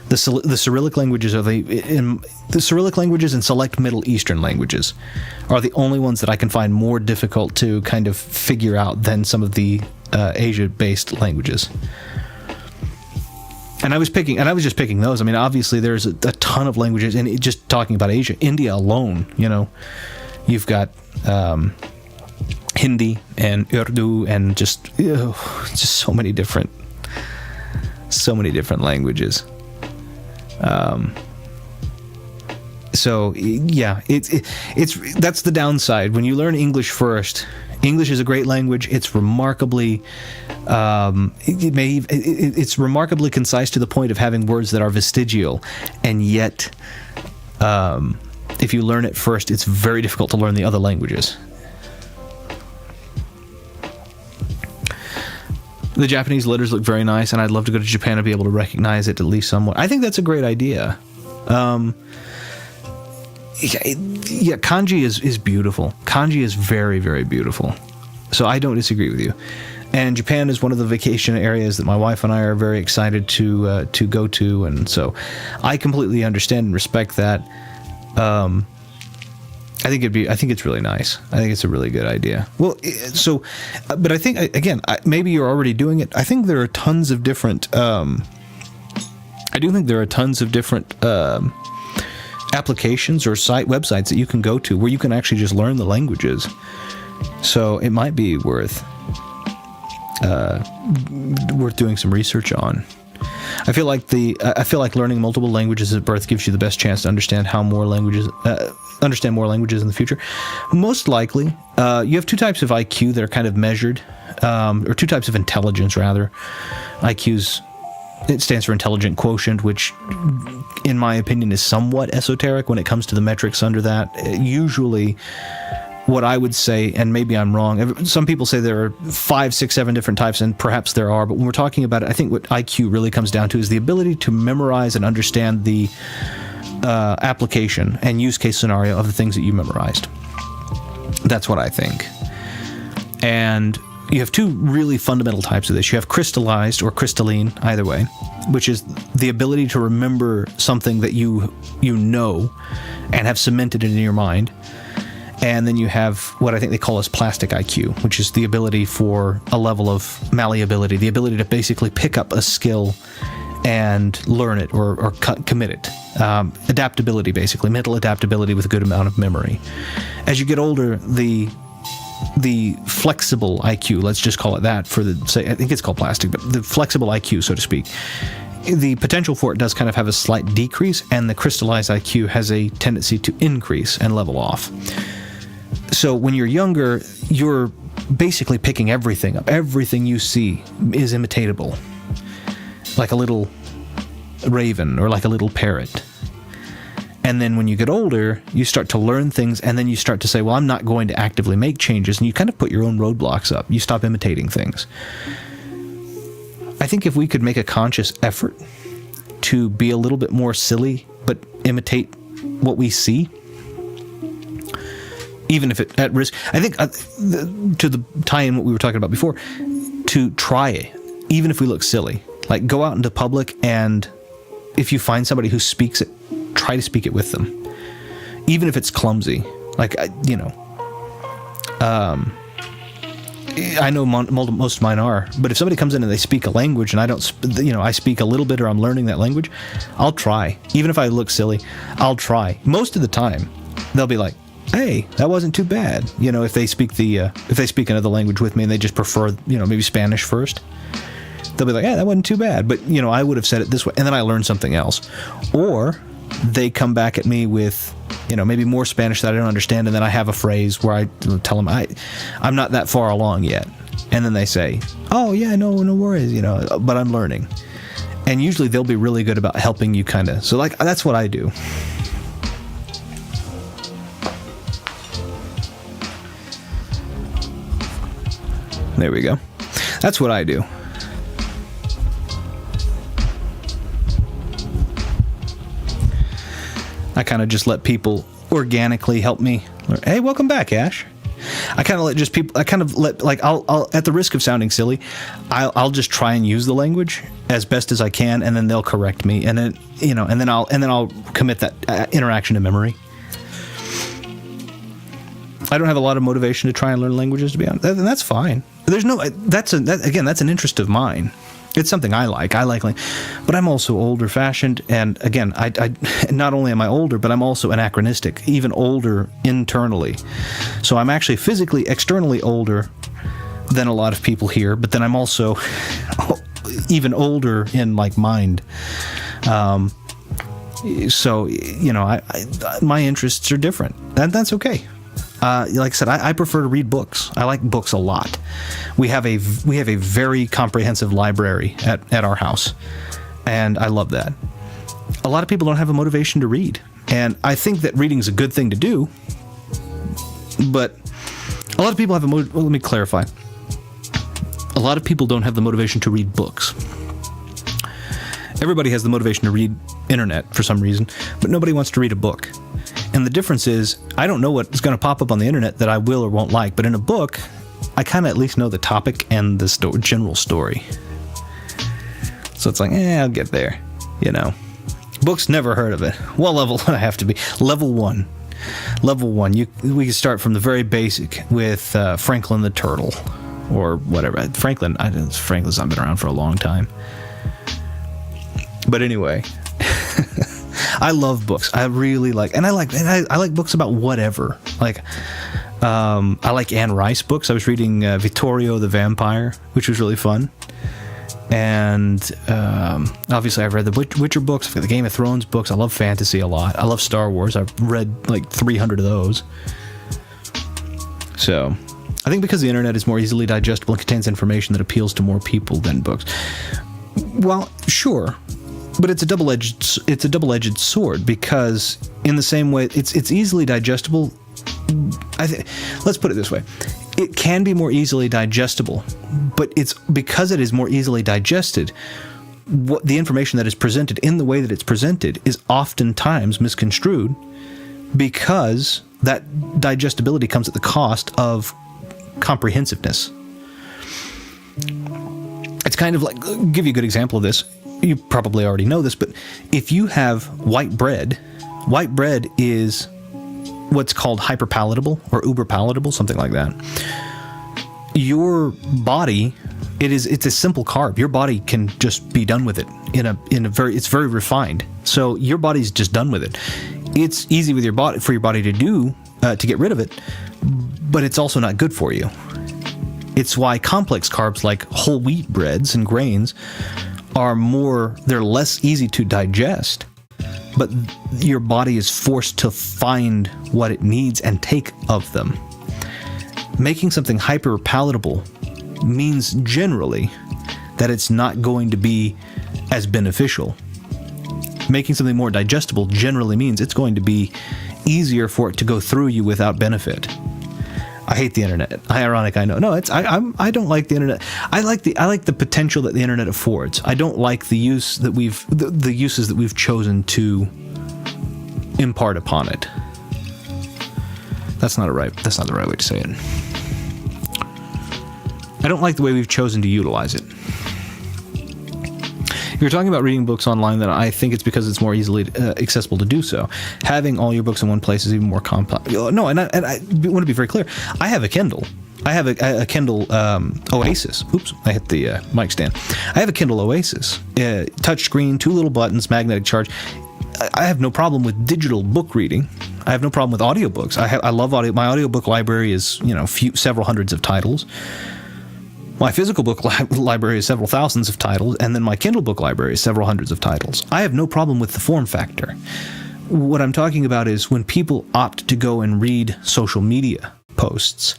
The Cyrillic languages the Cyrillic languages and select Middle Eastern languages are the only ones that I can find more difficult to kind of figure out than some of the Asia-based languages. And I was just picking those. I mean, obviously there's a ton of languages, and just talking about Asia, India alone, you've got Hindi and Urdu and just so many different languages. So yeah, it's that's the downside. When you learn English first, English is a great language. It's remarkably, it's remarkably concise to the point of having words that are vestigial, and yet, if you learn it first, it's very difficult to learn the other languages. The Japanese letters look very nice, and I'd love to go to Japan and be able to recognize it at least somewhat. I think that's a great idea. yeah, kanji is beautiful. Kanji is very, very beautiful. So I don't disagree with you. And Japan is one of the vacation areas that my wife and I are very excited to go to, and so I completely understand and respect that. I think it's really nice. I think it's a really good idea. Well, so, but I think again, maybe you're already doing it. I think there are tons of different. I do think there are tons of different applications or websites that you can go to where you can actually just learn the languages. So it might be worth doing some research on. I feel like learning multiple languages at birth gives you the best chance to understand more languages in the future. Most likely, you have two types of IQ that are kind of measured, or two types of intelligence rather. IQ's, it stands for intelligent quotient, which, in my opinion, is somewhat esoteric when it comes to the metrics under that. Usually, what I would say, and maybe I'm wrong, some people say there are 5, 6, 7 different types, and perhaps there are, but when we're talking about it, I think what IQ really comes down to is the ability to memorize and understand the application and use case scenario of the things that you memorized. That's what I think. And you have two really fundamental types of this. You have crystallized or crystalline, either way, which is the ability to remember something that you know and have cemented it in your mind. And then you have what I think they call as plastic IQ, which is the ability for a level of malleability, the ability to basically pick up a skill and learn it or commit it. Adaptability, basically, mental adaptability with a good amount of memory. As you get older, the flexible IQ, let's just call it that I think it's called plastic, but the flexible IQ, so to speak, the potential for it does kind of have a slight decrease, and the crystallized IQ has a tendency to increase and level off. So when you're younger, you're basically picking everything up. Everything you see is imitatable, like a little raven or like a little parrot. And then when you get older, you start to learn things, and then you start to say, well, I'm not going to actively make changes, and you kind of put your own roadblocks up. You stop imitating things. I think if we could make a conscious effort to be a little bit more silly, but imitate what we see, even if it's at risk, I think to the tie in what we were talking about before, to try it, even if we look silly, like go out into public, and if you find somebody who speaks it, try to speak it with them, even if it's clumsy. Like, I know most of mine are, but if somebody comes in and they speak a language and I don't, I speak a little bit or I'm learning that language, I'll try. Even if I look silly, I'll try. Most of the time, they'll be like, hey, that wasn't too bad. If they speak another language with me and they just prefer, maybe Spanish first, they'll be like, yeah, that wasn't too bad. But, I would have said it this way. And then I learned something else. Or they come back at me with, maybe more Spanish that I don't understand. And then I have a phrase where I tell them, I'm not that far along yet. And then they say, oh, yeah, no worries, but I'm learning. And usually they'll be really good about helping you kind of. So, like, that's what I do. There we go. That's what I do. I kind of just let people organically help me. Hey, welcome back, Ash. I kind of let I'll at the risk of sounding silly, I'll just try and use the language as best as I can, and then they'll correct me, and then and then I'll commit that interaction to memory. I don't have a lot of motivation to try and learn languages, to be honest, and that's fine. That's an interest of mine. It's something I like. But I'm also older-fashioned, and again, I not only am I older, but I'm also anachronistic, even older internally. So I'm actually physically, externally older than a lot of people here, but then I'm also even older in mind. So my interests are different, and that's okay. Like I said, I prefer to read books. I like books a lot. We have a very comprehensive library at our house, and I love that. A lot of people don't have a motivation to read, and I think that reading is a good thing to do, but a lot of people have let me clarify. A lot of people don't have the motivation to read books. Everybody has the motivation to read internet for some reason, but nobody wants to read a book. And the difference is, I don't know what's going to pop up on the internet that I will or won't like, but in a book, I kind of at least know the topic and the general story. So it's like, I'll get there, you know. Books, never heard of it. What level would I have to be? Level 1. Level 1. We can start from the very basic with Franklin the Turtle, or whatever. Franklin's not been around for a long time. But anyway, I love books. I really like, and I like books about whatever. Like, I like Anne Rice books. I was reading Vittorio the Vampire, which was really fun. And obviously I've read the Witcher books, I've got the Game of Thrones books. I love fantasy a lot. I love Star Wars. I've read like 300 of those. So I think because the internet is more easily digestible and contains information that appeals to more people than books. Well, sure, but it's a double-edged sword, because in the same way it's easily digestible. Let's put it this way. It can be more easily digestible, but it's because it is more easily digested, what the information that is presented in the way that it's presented is oftentimes misconstrued, because that digestibility comes at the cost of comprehensiveness. It's kind of like, I'll give you a good example of this. You probably already know this, but if you have white bread is what's called hyperpalatable or uber palatable, something like that. Your body, it's a simple carb. Your body can just be done with it it's very refined. So your body's just done with it. It's easy with for your body to do, to get rid of it, but it's also not good for you. It's why complex carbs like whole wheat breads and grains they're less easy to digest, but your body is forced to find what it needs and take of them. Making something hyper palatable means generally that it's not going to be as beneficial. Making something more digestible generally means it's going to be easier for it to go through you without benefit. I hate the internet. Ironic, I know. No, I don't like the internet. I like the potential that the internet affords. I don't like the uses that we've chosen to impart upon it. That's not the right way to say it. I don't like the way we've chosen to utilize it. If you're talking about reading books online, then I think it's because it's more easily accessible to do so. Having all your books in one place is even more complex. No, and I want to be very clear. I have a Kindle. I have a Kindle Oasis. Oops, I hit the mic stand. I have a Kindle Oasis. Touch screen, 2 little buttons, magnetic charge. I have no problem with digital book reading. I have no problem with audiobooks. I love audio. My audiobook library is, several hundreds of titles. My physical book library is several thousands of titles, and then my Kindle book library is several hundreds of titles. I have no problem with the form factor. What I'm talking about is when people opt to go and read social media posts,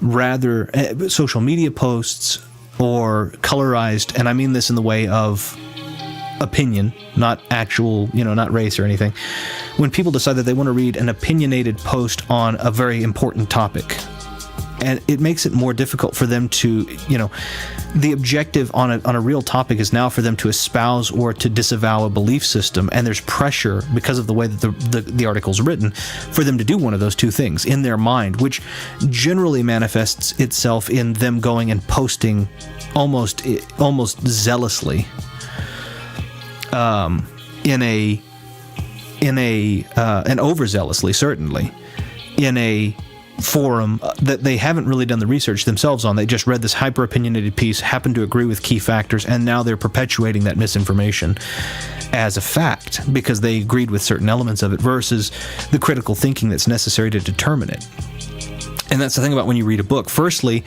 social media posts or colorized, and I mean this in the way of opinion, not actual, not race or anything. When people decide that they want to read an opinionated post on a very important topic, and it makes it more difficult for them to, the objective on a real topic is now for them to espouse or to disavow a belief system, and there's pressure because of the way that the article's written for them to do one of those two things in their mind, which generally manifests itself in them going and posting almost zealously and overzealously, certainly, in a forum that they haven't really done the research themselves on. They just read this hyper opinionated piece, happened to agree with key factors, and now they're perpetuating that misinformation as a fact because they agreed with certain elements of it versus the critical thinking that's necessary to determine it. And that's the thing about when you read a book. Firstly,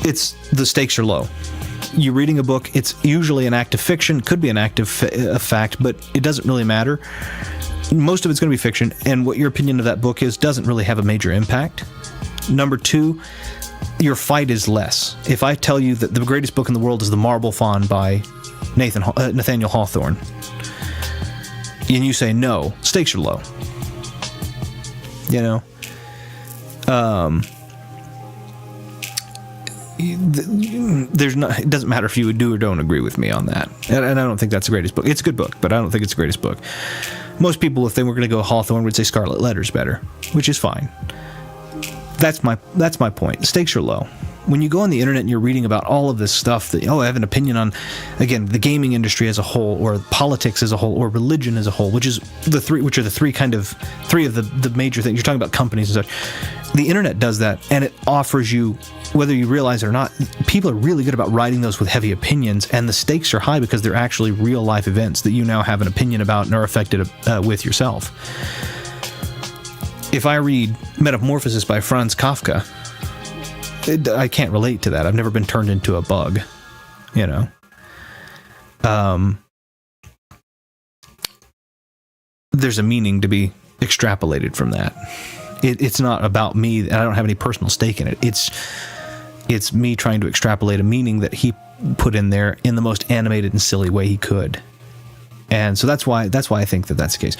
the stakes are low. You're reading a book, it's usually an act of fiction, could be an act of fact, but it doesn't really matter. Most of it's going to be fiction, and what your opinion of that book is doesn't really have a major impact. Number 2, your fight is less. If I tell you that the greatest book in the world is The Marble Faun by Nathaniel Hawthorne, and you say no, stakes are low. It doesn't matter if you would do or don't agree with me on that. And I don't think that's the greatest book. It's a good book, but I don't think it's the greatest book. Most people, if they were going to go Hawthorne, would say Scarlet Letter's better, which is fine. That's my point. The stakes are low. When you go on the internet and you're reading about all of this stuff that, I have an opinion on, again, the gaming industry as a whole, or politics as a whole, or religion as a whole, which are the three of the major things. You're talking about companies and such. The internet does that, and it offers you, whether you realize it or not, people are really good about writing those with heavy opinions, and the stakes are high because they're actually real life events that you now have an opinion about and are affected with yourself. If I read Metamorphosis by Franz Kafka, I can't relate to that. I've never been turned into a bug, There's a meaning to be extrapolated from that. It's not about me, and I don't have any personal stake in it. It's me trying to extrapolate a meaning that he put in there in the most animated and silly way he could. And so that's why I think that that's the case.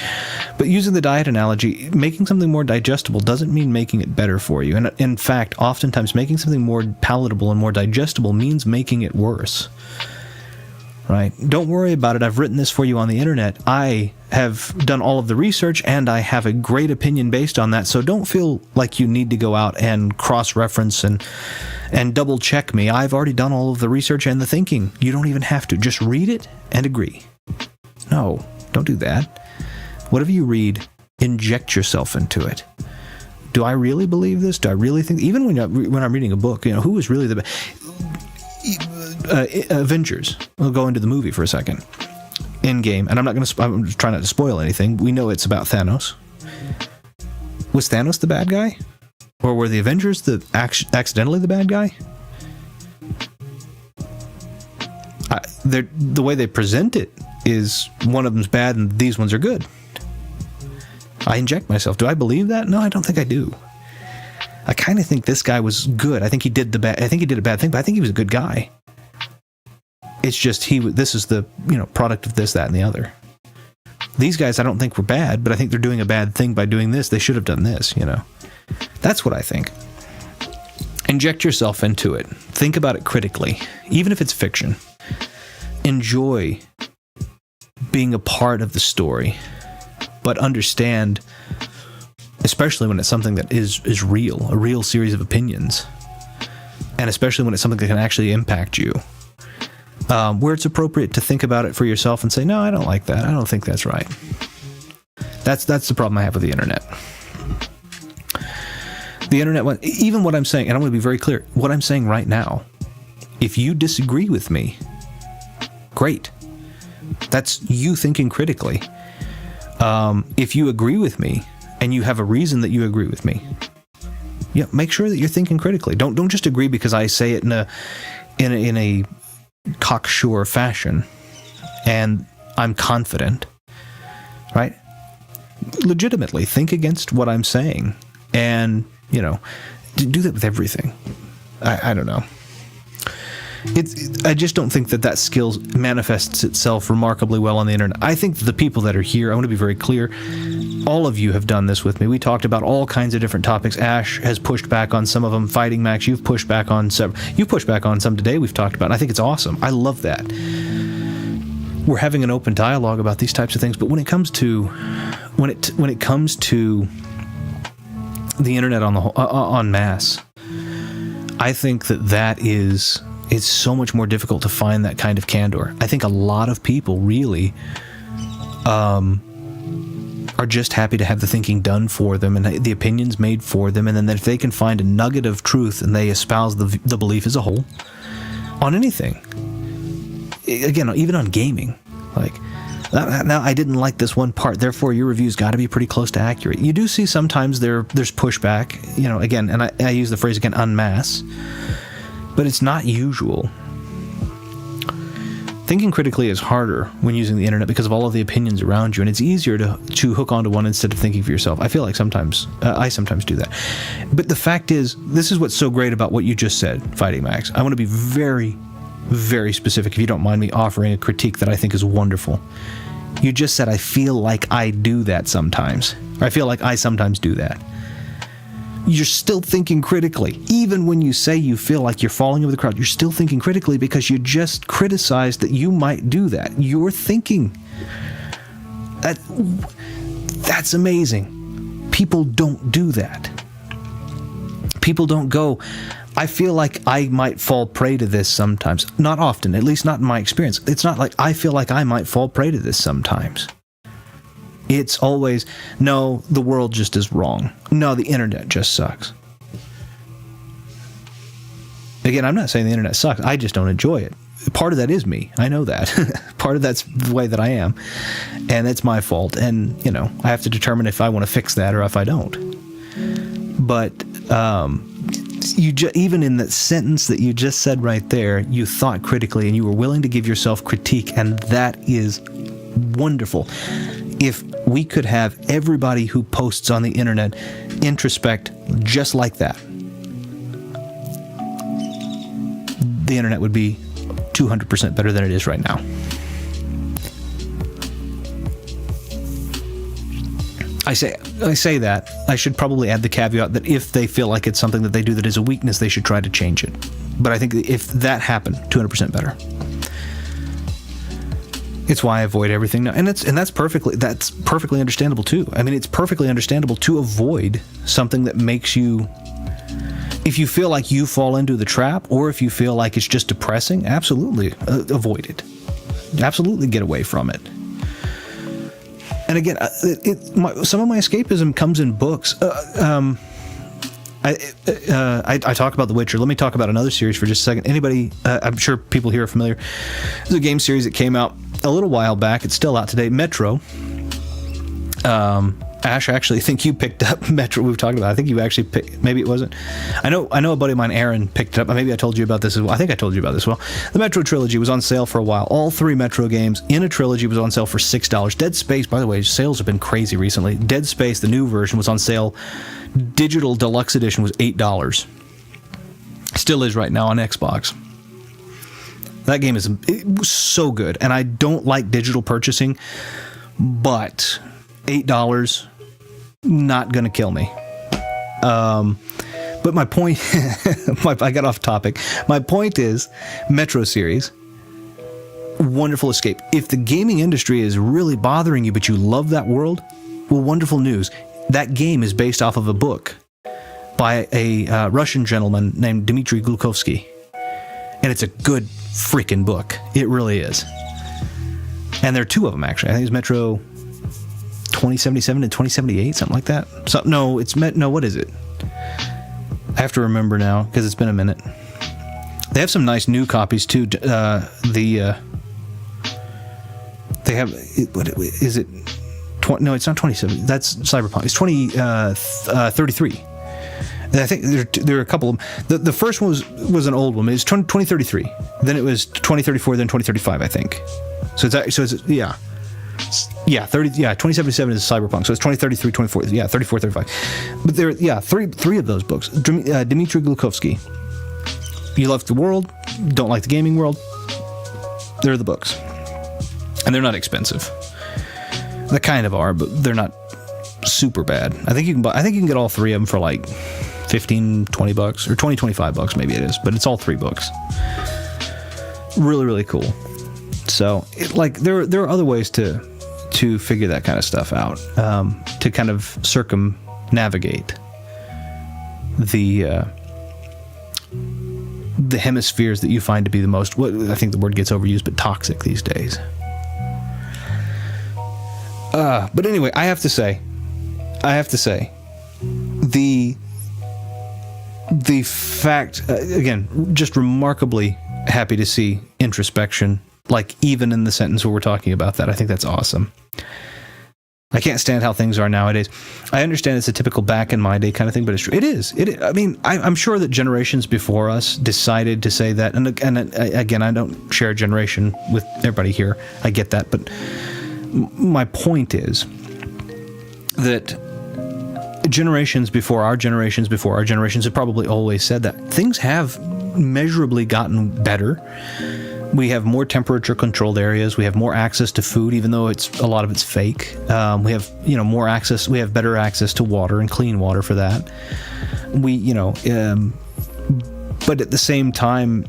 But using the diet analogy, making something more digestible doesn't mean making it better for you. And in fact, oftentimes making something more palatable and more digestible means making it worse. Right? Don't worry about it. I've written this for you on the internet. I have done all of the research, and I have a great opinion based on that. So don't feel like you need to go out and cross-reference and double-check me. I've already done all of the research and the thinking. You don't even have to. Just read it and agree. No, don't do that. Whatever you read, inject yourself into it. Do I really believe this? Do I really think? Even when I'm reading a book, who was really the Avengers? We'll go into the movie for a second. Endgame, and I'm trying not to spoil anything. We know it's about Thanos. Was Thanos the bad guy, or were the Avengers accidentally the bad guy? The way they present it is one of them's bad and these ones are good. I inject myself. Do I believe that? No, I don't think I do. I kind of think this guy was good. I think he did a bad thing, but I think he was a good guy. It's just this is the product of this, that, and the other. These guys I don't think were bad, but I think they're doing a bad thing by doing this. They should have done this, That's what I think. Inject yourself into it. Think about it critically, even if it's fiction. Enjoy being a part of the story, but understand, especially when it's something that is real, a real series of opinions, and especially when it's something that can actually impact you, where it's appropriate to think about it for yourself and say, no, I don't like that. I don't think that's right. That's the problem I have with the internet. The internet, even what I'm saying, and I'm going to be very clear, what I'm saying right now, if you disagree with me, great. That's you thinking critically. If you agree with me and you have a reason that you agree with me, make sure that you're thinking critically. Don't just agree because I say it in a cocksure fashion and I'm confident, right? Legitimately think against what I'm saying, and do that with everything. I don't know. I just don't think that skill manifests itself remarkably well on the internet. I think the people that are here, I want to be very clear, all of you have done this with me. We talked about all kinds of different topics. Ash has pushed back on some of them. Fighting Max, you've pushed back on some. You've pushed back on some today we've talked about, and I think it's awesome. I love that. We're having an open dialogue about these types of things, but when it comes to the internet en masse, I think that it's so much more difficult to find that kind of candor. I think a lot of people really are just happy to have the thinking done for them and the opinions made for them, and then if they can find a nugget of truth and they espouse the belief as a whole on anything. Again, even on gaming, like, now I didn't like this one part, therefore your review's got to be pretty close to accurate. You do see sometimes there's pushback, again, and I use the phrase again, en masse, but it's not usual. Thinking critically is harder when using the internet because of all of the opinions around you, and it's easier to hook onto one instead of thinking for yourself. I feel like I sometimes do that. But the fact is, this is what's so great about what you just said, Fighting Max. I want to be very, very specific, if you don't mind me offering a critique that I think is wonderful. You just said, I feel like I do that sometimes. Or I feel like I sometimes do that. You're still thinking critically. Even when you say you feel like you're falling over the crowd, you're still thinking critically because you just criticized that you might do that. You're thinking. That's amazing. People don't do that. People don't go, I feel like I might fall prey to this sometimes. Not often, at least not in my experience. It's not like I feel like I might fall prey to this sometimes. It's always, no, the world just is wrong. No, the internet just sucks. Again, I'm not saying the internet sucks. I just don't enjoy it. Part of that is me. I know that. Part of that's the way that I am. And it's my fault. And, I have to determine if I want to fix that or if I don't. But even in that sentence that you just said right there, you thought critically and you were willing to give yourself critique. And that is wonderful. If we could have everybody who posts on the internet introspect just like that, the internet would be 200% better than it is right now. I say that. I should probably add the caveat that if they feel like it's something that they do that is a weakness, they should try to change it. But I think if that happened, 200% better. It's why I avoid everything now, and that's perfectly understandable too. I mean, it's perfectly understandable to avoid something that makes you. If you feel like you fall into the trap, or if you feel like it's just depressing, absolutely avoid it. Absolutely get away from it. And again, some of my escapism comes in books. I talk about The Witcher. Let me talk about another series for just a second. Anybody, I'm sure people here are familiar. There's a game series that came out a little while back. It's still out today. Metro. Ash, I actually think you picked up Metro. We've talked about it. I think you actually picked, maybe it wasn't. I know a buddy of mine, Aaron, picked it up. Maybe I told you about this as well. I think I told you about this as well. The Metro trilogy was on sale for a while. All 3 Metro games in a trilogy was on sale for $6. Dead Space, by the way, sales have been crazy recently. Dead Space, the new version, was on sale. Digital Deluxe Edition was $8. Still is right now on Xbox. That game it was so good. And I don't like digital purchasing, but $8, not going to kill me. But my point, I got off topic. My point is, Metro series, wonderful escape. If the gaming industry is really bothering you, but you love that world, well, wonderful news. That game is based off of a book by a Russian gentleman named Dmitry Glukhovsky. And it's a good freaking book. It really is. And there are 2 of them, actually. I think it's Metro 2077 and 2078, something like that. What is it? I have to remember now because it's been a minute. They have some nice new copies too. They have, what is it? No, it's not 27. That's Cyberpunk. It's 2033. I think there are a couple of them. The first one was an old one. It was 2033. Then it was 2034. Then 2035. I think. So it's yeah. Yeah, 2077 is Cyberpunk, so it's 2033, 24, 34, 35. But there, three of those books. Dmitry Glukhovsky. You love the world, don't like the gaming world. They're the books, and they're not expensive. They kind of are, but they're not super bad. I think you can get all 3 of them for like $15, $20 or $20-$25 maybe it is, but it's all 3 books. Really, really cool. So, there are other ways to figure that kind of stuff out, to kind of circumnavigate the hemispheres that you find to be the most, I think the word gets overused, but toxic these days. But anyway, I have to say, the fact, again, just remarkably happy to see introspection, like even in the sentence where we're talking about that. I think that's awesome. I can't stand how things are nowadays. I understand it's a typical back in my day kind of thing, but it's true. It is. I mean, I'm sure that generations before us decided to say that. And again, I don't share a generation with everybody here. I get that. But my point is that generations before our generations have probably always said that. Things have measurably gotten better. We have more temperature controlled areas. We have more access to food, even though a lot of it's fake. We have, more access. We have better access to water and clean water for that. But at the same time,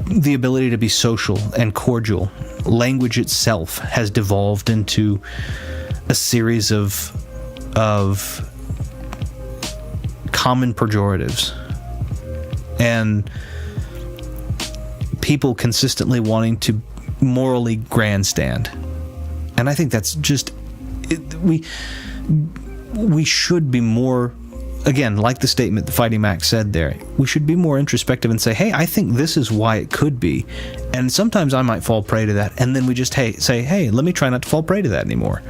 the ability to be social and cordial. Language itself has devolved into a series of common pejoratives, and people consistently wanting to morally grandstand. And I think that's just we should be more, again, like the statement that Fighting Mac said there, we should be more introspective and say, hey, I think this is why it could be. And sometimes I might fall prey to that, and then we just say, hey, let me try not to fall prey to that anymore.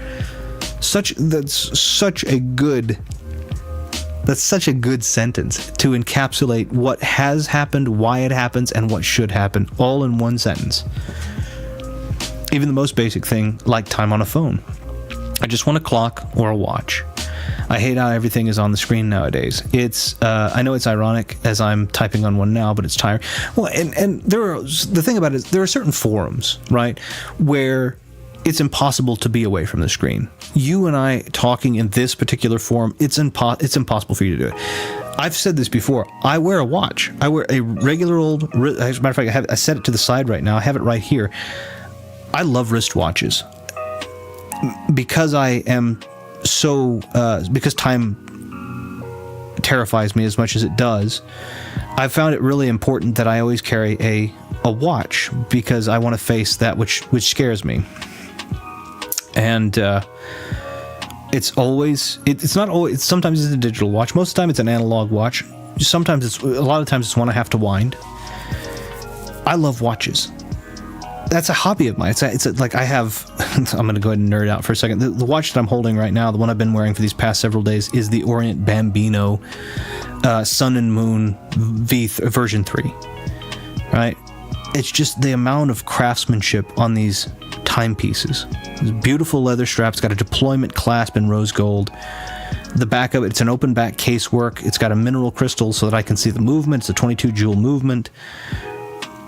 That's such a good sentence to encapsulate what has happened, why it happens, and what should happen, all in one sentence. Even the most basic thing, like time on a phone. I just want a clock or a watch. I hate how everything is on the screen nowadays. I know it's ironic as I'm typing on one now, but it's tiring. Well, and the thing about it is there are certain forums, right, where it's impossible to be away from the screen. You and I talking in this particular forum, it's impossible for you to do it. I've said this before. I wear a watch. I wear a regular old, as a matter of fact, I set it to the side right now. I have it right here. I love wristwatches because I am so because time terrifies me as much as it does. I've found it really important that I always carry a watch, because I want to face that which scares me. And it's not always, sometimes it's a digital watch. Most of the time it's an analog watch. Sometimes a lot of times it's one I have to wind. I love watches. That's a hobby of mine. It's like I have, I'm going to go ahead and nerd out for a second. The watch that I'm holding right now, the one I've been wearing for these past several days, is the Orient Bambino Sun and Moon version 3. Right? It's just the amount of craftsmanship on these timepieces. This beautiful leather straps, got a deployment clasp in rose gold. The back of it, it's an open back casework. It's got a mineral crystal so that I can see the movement. It's a 22 jewel movement.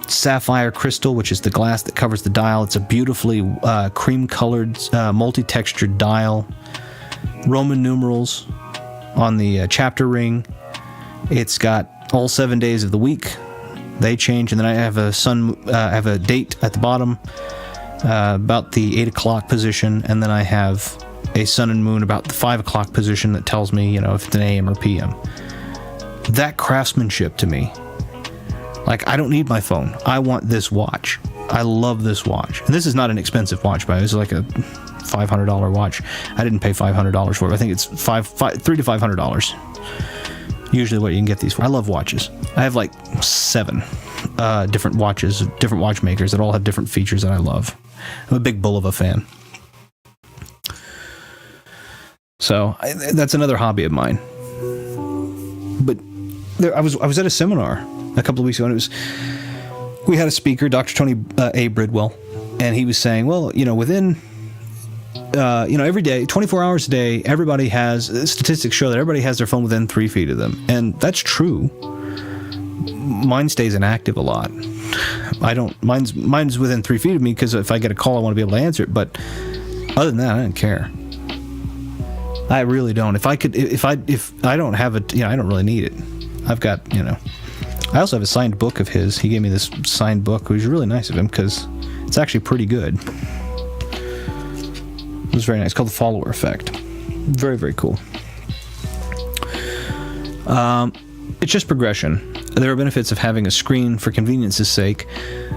Sapphire crystal, which is the glass that covers the dial. It's a beautifully cream-colored, multi-textured dial. Roman numerals on the chapter ring. It's got all 7 days of the week. They change, and then I have a date at the bottom, about the 8 o'clock position, and then I have a sun and moon about the 5 o'clock position that tells me, if it's an AM or PM. That craftsmanship to me. Like, I don't need my phone. I want this watch. I love this watch. And this is not an expensive watch, by the way. This is like a $500 watch. I didn't pay $500 for it. I think it's $300 to $500. Usually what you can get these for. I love watches. I have like 7 different watches, different watchmakers that all have different features that I love. I'm a big Bulova fan. So that's another hobby of mine. But I was at a seminar a couple of weeks ago, and we had a speaker, Dr. Tony A. Bridwell, and he was saying, well, within, every day, 24 hours a day, statistics show that everybody has their phone within 3 feet of them. And that's true. Mine stays inactive a lot. Mine's within 3 feet of me, because if I get a call, I want to be able to answer it. But other than that, I don't care. I really don't. If I don't have it, I don't really need it. I've got, I also have a signed book of his. He gave me this signed book, which was really nice of him, because it's actually pretty good. It was very nice. It's called The Follower Effect. Very, very cool. It's just progression. There are benefits of having a screen for convenience's sake,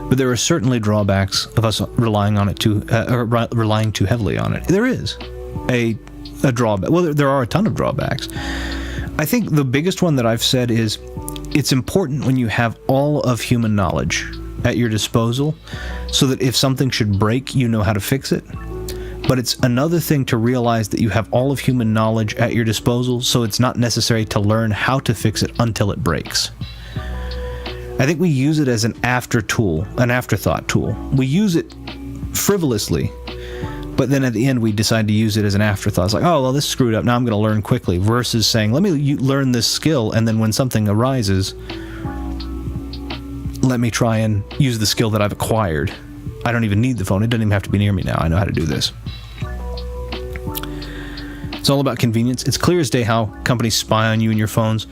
but there are certainly drawbacks of us relying on it relying too heavily on it. There is a drawback. Well, there are a ton of drawbacks. I think the biggest one that I've said is, it's important when you have all of human knowledge at your disposal, so that if something should break, you know how to fix it. But it's another thing to realize that you have all of human knowledge at your disposal, so it's not necessary to learn how to fix it until it breaks. I think we use it as an afterthought tool. We use it frivolously, but then at the end we decide to use it as an afterthought. It's like, oh, well, this screwed up, now I'm going to learn quickly, versus saying, let me learn this skill, and then when something arises, let me try and use the skill that I've acquired. I don't even need the phone. It doesn't even have to be near me now. I know how to do this. It's all about convenience. It's clear as day how companies spy on you and your phones,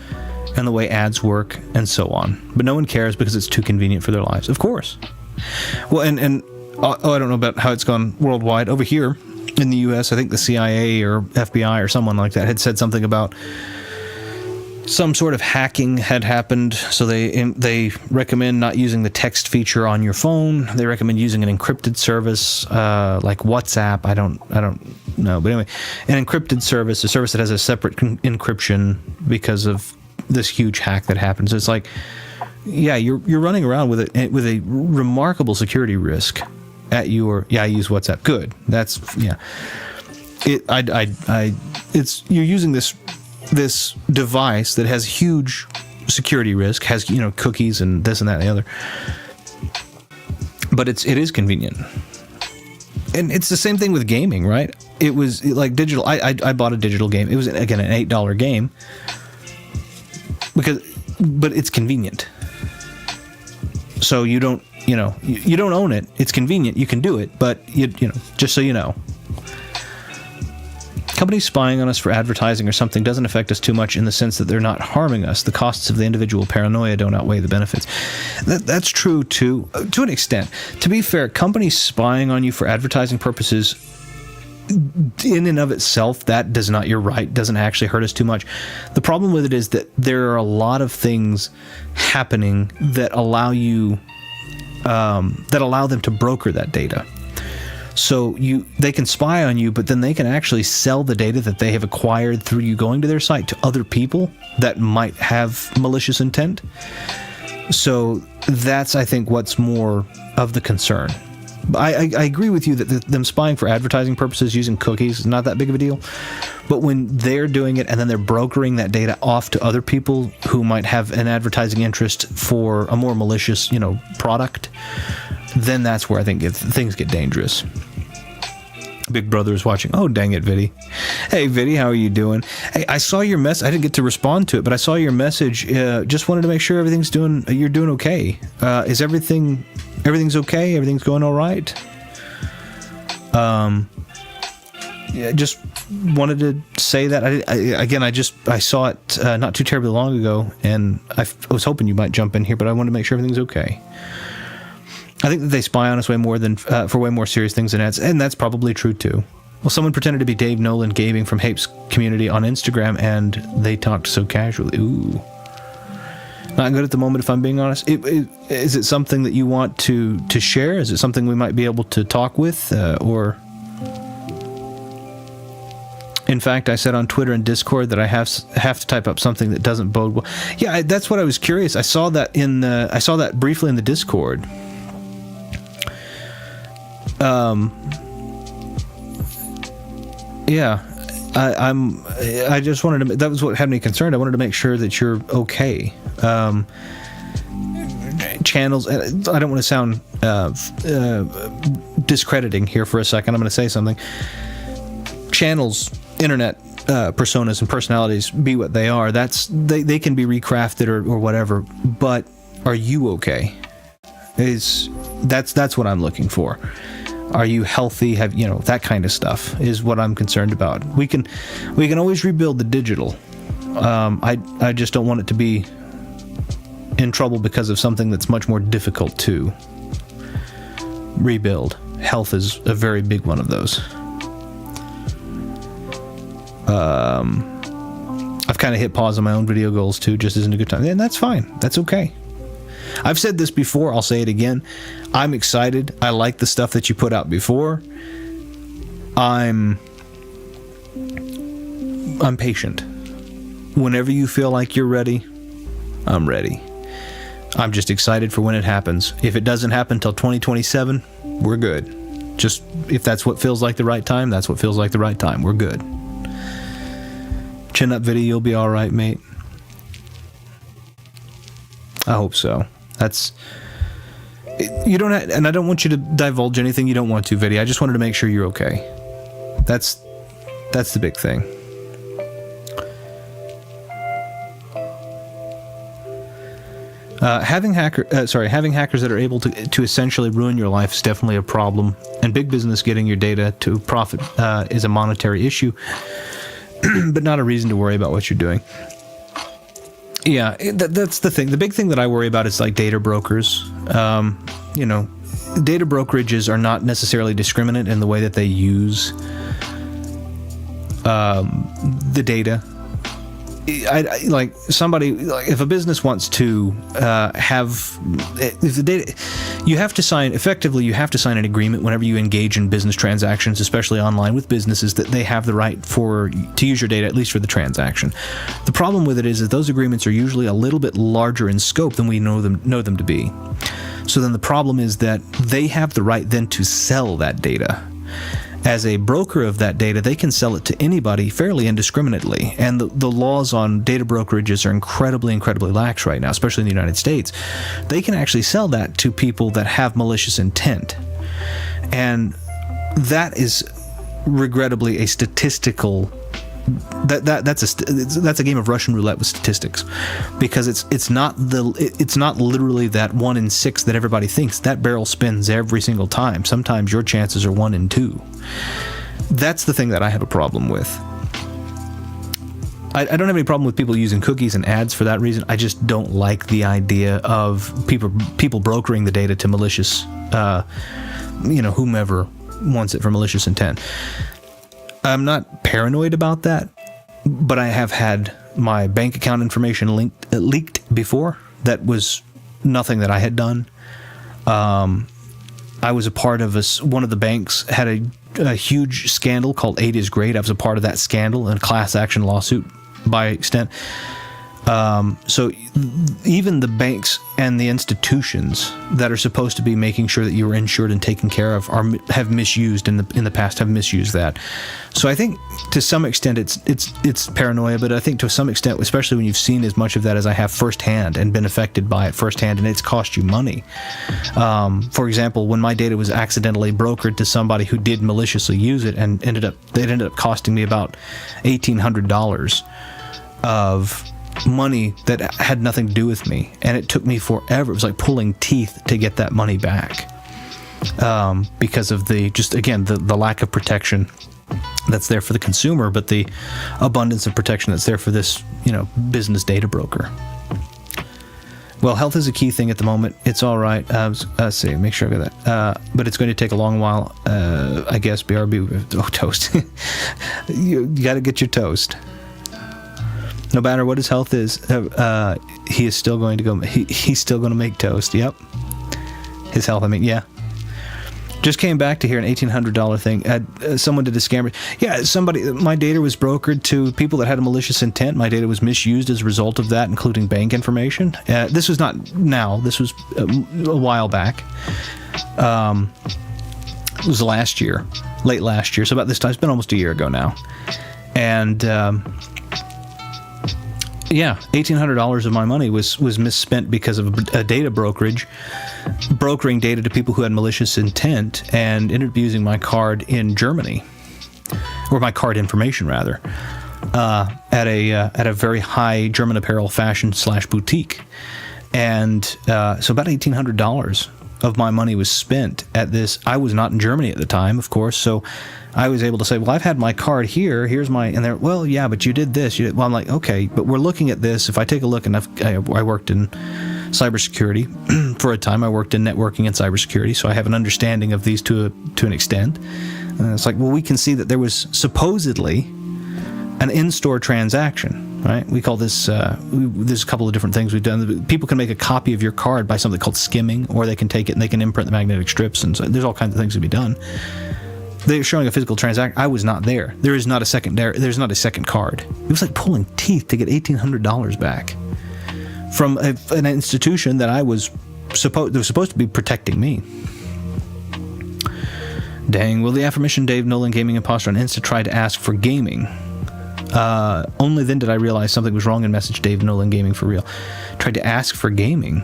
and the way ads work and so on. But no one cares because it's too convenient for their lives. Of course. Well, and I don't know about how it's gone worldwide. Over here in the U.S., I think the CIA or FBI or someone like that had said something about some sort of hacking had happened, so they recommend not using the text feature on your phone. They recommend using an encrypted service like WhatsApp. I don't know, but anyway, an encrypted service, a service that has a separate encryption because of this huge hack that happened. So it's like, yeah, you're running around with a remarkable security risk at your. Yeah, I use WhatsApp. Good. That's yeah. It's you're using this device that has huge security risk, has cookies and this and that and the other, but it is convenient. And it's the same thing with gaming, right? It was like digital. I bought a digital game. It was again an $8 game but it's convenient. So you don't you don't own it. It's convenient. You can do it, but you just so you know. Companies spying on us for advertising or something doesn't affect us too much in the sense that they're not harming us. The costs of the individual paranoia don't outweigh the benefits. That's true to an extent. To be fair, companies spying on you for advertising purposes, in and of itself, that does not, you're right, doesn't actually hurt us too much. The problem with it is that there are a lot of things happening that allow them to broker that data. So they can spy on you, but then they can actually sell the data that they have acquired through you going to their site to other people that might have malicious intent. So that's, I think, what's more of the concern. I agree with you that them spying for advertising purposes using cookies is not that big of a deal. But when they're doing it and then they're brokering that data off to other people who might have an advertising interest for a more malicious, product, then that's where I think things get dangerous. Big Brother is watching. Oh, dang it, Viddy. Hey, Viddy, how are you doing? Hey, I saw your message. I didn't get to respond to it, but I saw your message. Just wanted to make sure you're doing okay. Is everything's okay? Everything's going all right? Yeah, just wanted to say that. I saw it not too terribly long ago, and I was hoping you might jump in here, but I wanted to make sure everything's okay. I think that they spy on us way more than for way more serious things than ads, and that's probably true too. Well, someone pretended to be Dave Nolan Gaming from Hape's community on Instagram, and they talked so casually. Ooh, not good at the moment, if I'm being honest. Is it something that you want to share? Is it something we might be able to talk with, or? In fact, I said on Twitter and Discord that I have to type up something that doesn't bode well. Yeah, that's what I was curious. I saw that briefly in the Discord. Yeah, I just wanted to. That was what had me concerned. I wanted to make sure that you're okay. Channels. I don't want to sound discrediting here for a second. I'm going to say something. Channels, internet personas and personalities, be what they are. They can be recrafted or whatever. But are you okay? That's what I'm looking for. Are you healthy? Have that kind of stuff is what I'm concerned about. We can always rebuild the digital. I just don't want it to be in trouble because of something that's much more difficult to rebuild. Health is a very big one of those. I've kind of hit pause on my own video goals too, just isn't a good time. And that's fine. That's okay. I've said this before, I'll say it again. I'm excited. I like the stuff that you put out before. I'm patient. Whenever you feel like you're ready, I'm ready. I'm just excited for when it happens. If it doesn't happen till 2027, we're good. Just if that's what feels like the right time, that's what feels like the right time. We're good. Chin up, Viddy, you'll be all right, mate. I hope so. You don't have, and I don't want you to divulge anything you don't want to, Viddy. I just wanted to make sure you're okay. That's the big thing. Having hackers that are able to essentially ruin your life is definitely a problem, and big business getting your data to profit is a monetary issue, but not a reason to worry about what you're doing. Yeah, that's the thing. The big thing that I worry about is like data brokers. You know, data brokerages are not necessarily discriminate in the way that they use the data. Like somebody, like if a business wants to have, if the data, you have to sign an agreement whenever you engage in business transactions, especially online with businesses, that they have the right to use your data, at least for the transaction. The problem with it is that those agreements are usually a little bit larger in scope than we know them to be. So then the problem is that they have the right then to sell that data. As a broker of that data, they can sell it to anybody fairly indiscriminately. And the laws on data brokerages are incredibly, incredibly lax right now, especially in the United States. They can actually sell that to people that have malicious intent. And that is regrettably a statistical... That's a game of Russian roulette with statistics, because it's not literally that 1 in 6 that everybody thinks. That barrel spins every single time. Sometimes your chances are 1 in 2. That's the thing that I have a problem with. I don't have any problem with people using cookies and ads for that reason. I just don't like the idea of people brokering the data to malicious, whomever wants it for malicious intent. I'm not paranoid about that, but I have had my bank account information leaked before. That was nothing that I had done. I was a part of one of the banks had a huge scandal called 8 is Great. I was a part of that scandal and a class action lawsuit by extent. So even the banks and the institutions that are supposed to be making sure that you are insured and taken care of have misused in the past, have misused that. So I think to some extent it's paranoia, but I think to some extent, especially when you've seen as much of that as I have firsthand and been affected by it firsthand, and it's cost you money. For example, when my data was accidentally brokered to somebody who did maliciously use it, and it ended up costing me about $1,800 of money that had nothing to do with me, and it took me forever. It was like pulling teeth to get that money back, because of the lack of protection that's there for the consumer, but the abundance of protection that's there for this business data broker. Well, health is a key thing at the moment. It's all right. Let's see, make sure I got that. But it's going to take a long while, I guess. BRB, toast. You got to get your toast. No matter what his health is, he is still going to go. He's still going to make toast. Yep. His health. I mean, yeah. Just came back to hear an $1,800 thing. Someone did a scam. Yeah, my data was brokered to people that had a malicious intent. My data was misused as a result of that, including bank information. This was not now. This was a while back. It was last year, late last year. So about this time, it's been almost a year ago now. And $1,800 of my money was misspent because of a data brokerage, brokering data to people who had malicious intent, and ended up using my card in Germany, or my card information rather, at a very high German apparel fashion / boutique, and so about $1,800 of my money was spent at this. I was not in Germany at the time, of course, so I was able to say, well, I've had my card here. Here's my, and they're, well, yeah, but you did this. Well, I'm like, okay, but we're looking at this. If I take a look, and I worked in cybersecurity for a time. I worked in networking and cybersecurity, so I have an understanding of these to an extent. And it's like, well, we can see that there was supposedly an in-store transaction, right? We call this, there's a couple of different things we've done. People can make a copy of your card by something called skimming, or they can take it and they can imprint the magnetic strips, and so there's all kinds of things to be done. They're showing a physical transaction. I was not there. There's not a second card. It was like pulling teeth to get $1,800 back from an institution that was supposed to be protecting me. Dang, will the aforementioned Dave Nolan Gaming Imposter on Insta try to ask for gaming? Only then did I realize something was wrong and messaged Dave Nolan Gaming for real. Tried to ask for gaming.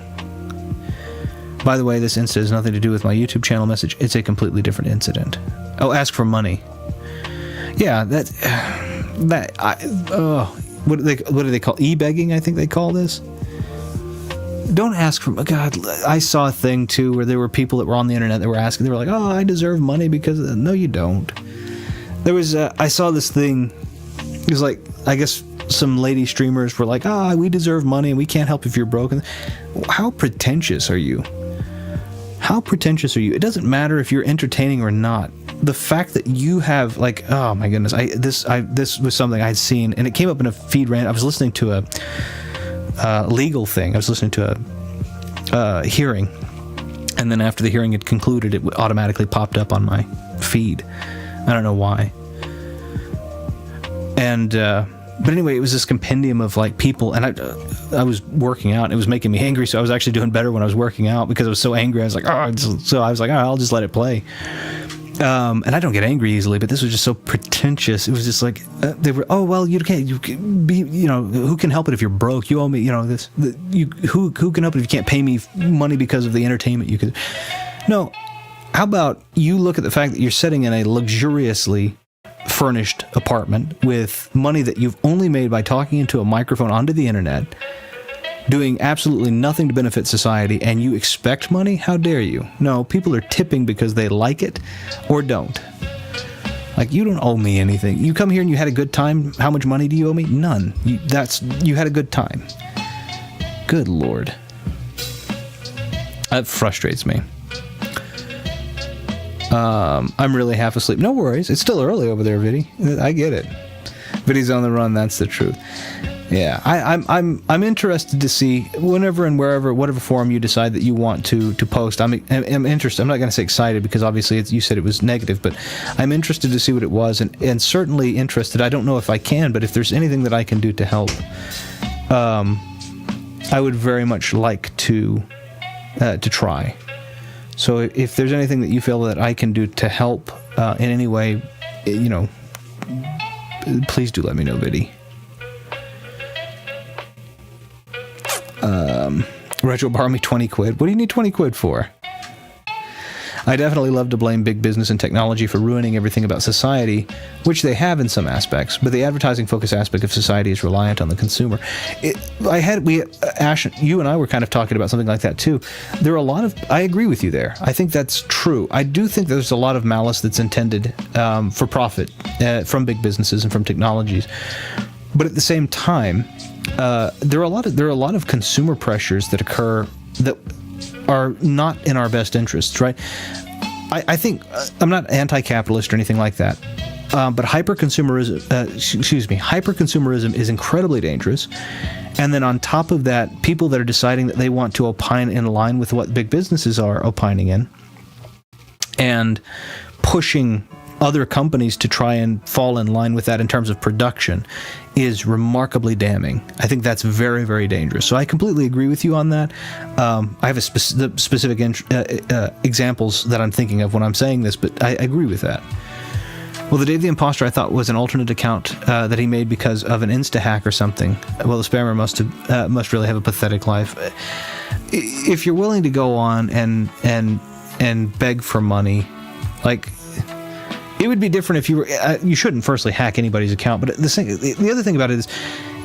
By the way, this Insta has nothing to do with my YouTube channel message. It's a completely different incident. Oh, ask for money. Yeah, what do they call e-begging? I think they call this. Don't ask for. God, I saw a thing too where there were people that were on the internet that were asking. They were like, "Oh, I deserve money because." No, you don't. There was. I saw this thing. It was like, I guess some lady streamers were like, we deserve money and we can't help if you're broken. How pretentious are you? How pretentious are you? It doesn't matter if you're entertaining or not. The fact that you have, like, oh my goodness, this was something I had seen, and it came up in a feed rant. I was listening to a legal thing. I was listening to a hearing, and then after the hearing had concluded, it automatically popped up on my feed. I don't know why. And but anyway, it was this compendium of like people, and I was working out, and it was making me angry. So I was actually doing better when I was working out because I was so angry. I was like, so I was like, I'll just let it play. And I don't get angry easily, but this was just so pretentious. It was just like they were, you can be, who can help it if you're broke? You owe me, who can help it if you can't pay me money because of the entertainment you could? No, how about you look at the fact that you're sitting in a luxuriously furnished apartment with money that you've only made by talking into a microphone onto the internet, doing absolutely nothing to benefit society, and you expect money? How dare you? No, people are tipping because they like it or don't. Like, you don't owe me anything. You come here and you had a good time. How much money do you owe me? None. You had a good time. Good Lord. That frustrates me. I'm really half asleep. No worries. It's still early over there, Viddy. I get it. Viddy's on the run. That's the truth. Yeah, I'm interested to see whenever and wherever, whatever forum you decide that you want to post. I'm interested. I'm not going to say excited because obviously you said it was negative, but I'm interested to see what it was, and certainly interested. I don't know if I can, but if there's anything that I can do to help, I would very much like to try. So if there's anything that you feel that I can do to help in any way, please do let me know, Viddy. Retro borrow me 20 quid. What do you need 20 quid for? I definitely love to blame big business and technology for ruining everything about society, which they have in some aspects, but the advertising focus aspect of society is reliant on the consumer. Ash, you and I were kind of talking about something like that too. There are a lot of, I agree with you there. I think that's true. I do think there's a lot of malice that's intended for profit from big businesses and from technologies. But at the same time, there are a lot of consumer pressures that occur that are not in our best interests, right? I think I'm not anti-capitalist or anything like that, but hyper-consumerism is incredibly dangerous. And then on top of that, people that are deciding that they want to opine in line with what big businesses are opining in, and pushing other companies to try and fall in line with that in terms of production is remarkably damning. I think that's very, very dangerous. So I completely agree with you on that. I have specific examples that I'm thinking of when I'm saying this, but I agree with that. Well, the Dave the Imposter I thought was an alternate account that he made because of an Insta hack or something. Well, the spammer must really have a pathetic life. If you're willing to go on and beg for money, like, it would be different if you were. You shouldn't firstly hack anybody's account, but the other thing about it is,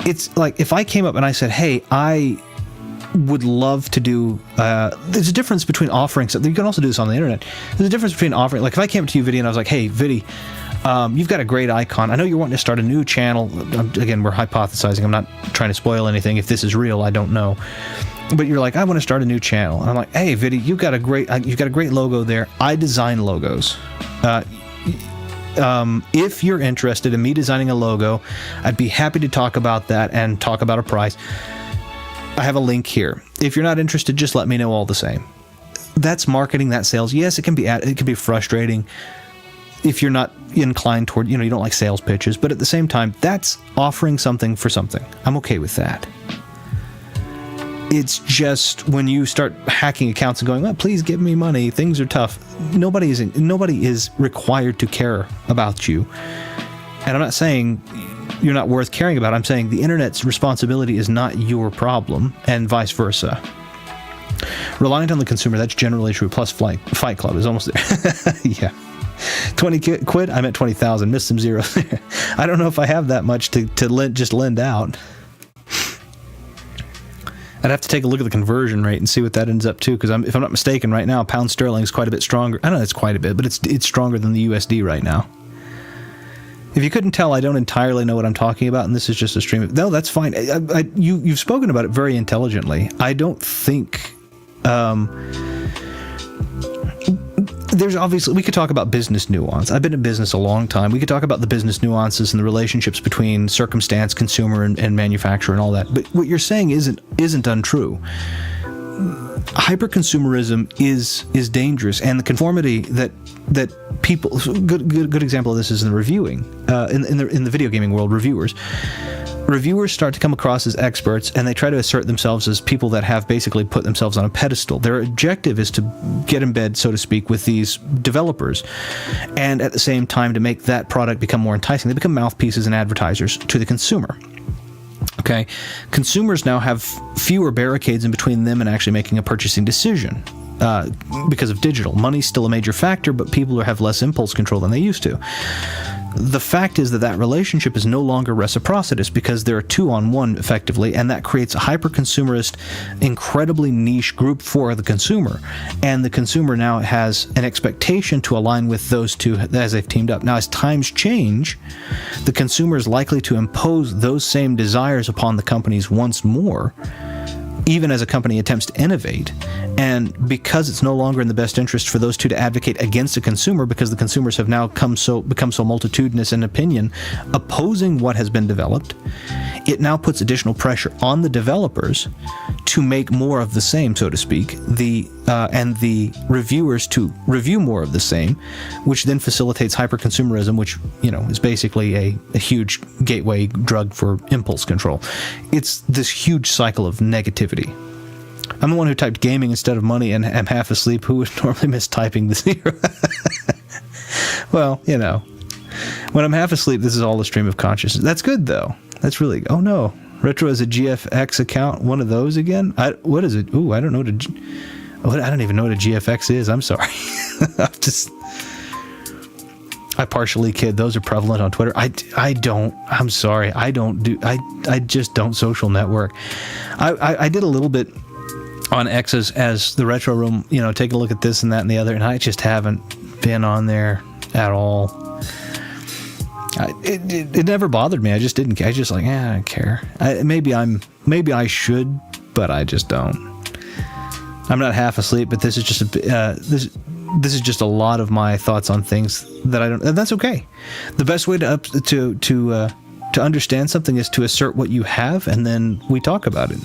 it's like if I came up and I said, "Hey, I would love to do." There's a difference between offering something. You can also do this on the internet. There's a difference between offering. Like if I came up to you, Viddy, and I was like, "Hey, Viddy, you've got a great icon. I know you're wanting to start a new channel." Again, we're hypothesizing. I'm not trying to spoil anything. If this is real, I don't know. But you're like, I want to start a new channel. And I'm like, "Hey, Viddy, you've got a great logo there. I design logos. If you're interested in me designing a logo, I'd be happy to talk about that and talk about a price. I have a link here. If you're not interested, just let me know all the same." That's marketing, that's sales. Yes, it can be frustrating if you're not inclined toward, you don't like sales pitches, but at the same time, that's offering something for something. I'm okay with that. It's just when you start hacking accounts and going, "Oh, please give me money. Things are tough." Nobody is required to care about you. And I'm not saying you're not worth caring about. I'm saying the internet's responsibility is not your problem, and vice versa. Reliant on the consumer, that's generally true. Plus Fight Club is almost there. Yeah. 20 quid? I meant 20,000. Missed some zeros there. I don't know if I have that much to lend out. I'd have to take a look at the conversion rate and see what that ends up to, because if I'm not mistaken, right now pound sterling is quite a bit stronger. I don't know it's quite a bit, but it's stronger than the USD right now. If you couldn't tell, I don't entirely know what I'm talking about, and this is just a stream. No, that's fine. You've spoken about it very intelligently. I don't think... there's obviously... We could talk about business nuance. I've been in business a long time. We could talk about the business nuances and the relationships between circumstance, consumer, and manufacturer and all that. But what you're saying isn't untrue. Hyper-consumerism is dangerous, and the conformity that people... Good example of this is in the reviewing. In the video gaming world, reviewers start to come across as experts, and they try to assert themselves as people that have basically put themselves on a pedestal. Their objective is to get in bed, so to speak, with these developers, and at the same time to make that product become more enticing. They become mouthpieces and advertisers to the consumer. Okay, consumers now have fewer barricades in between them and actually making a purchasing decision because of digital. Money's still a major factor, but people have less impulse control than they used to. The fact is that relationship is no longer reciprocitous because there are two on one effectively, and that creates a hyper-consumerist, incredibly niche group for the consumer. And the consumer now has an expectation to align with those two as they've teamed up. Now, as times change, the consumer is likely to impose those same desires upon the companies once more, even as a company attempts to innovate. And because it's no longer in the best interest for those two to advocate against a consumer, because the consumers have now become so multitudinous in opinion, opposing what has been developed, it now puts additional pressure on the developers to make more of the same, so to speak, and the reviewers to review more of the same, which then facilitates hyperconsumerism, which, is basically a huge gateway drug for impulse control. It's this huge cycle of negativity. I'm the one who typed gaming instead of money and am half asleep, who would normally miss typing the zero. Well, when I'm half asleep, this is all a stream of consciousness. That's good, though. That's really... Oh, no. Retro has a GFX account. One of those again? What is it? Ooh, I don't know I don't even know what a GFX is. I'm sorry. I partially kid. Those are prevalent on Twitter. I don't. I'm sorry. I just don't social network. I did a little bit on X as the Retro Room, take a look at this and that and the other, and I just haven't been on there at all. It never bothered me. I just didn't care. I just I don't care. Maybe I should, but I just don't. I'm not half asleep, but this is just this is just a lot of my thoughts on things that I don't, and that's okay. The best way to understand something is to assert what you have, and then we talk about it.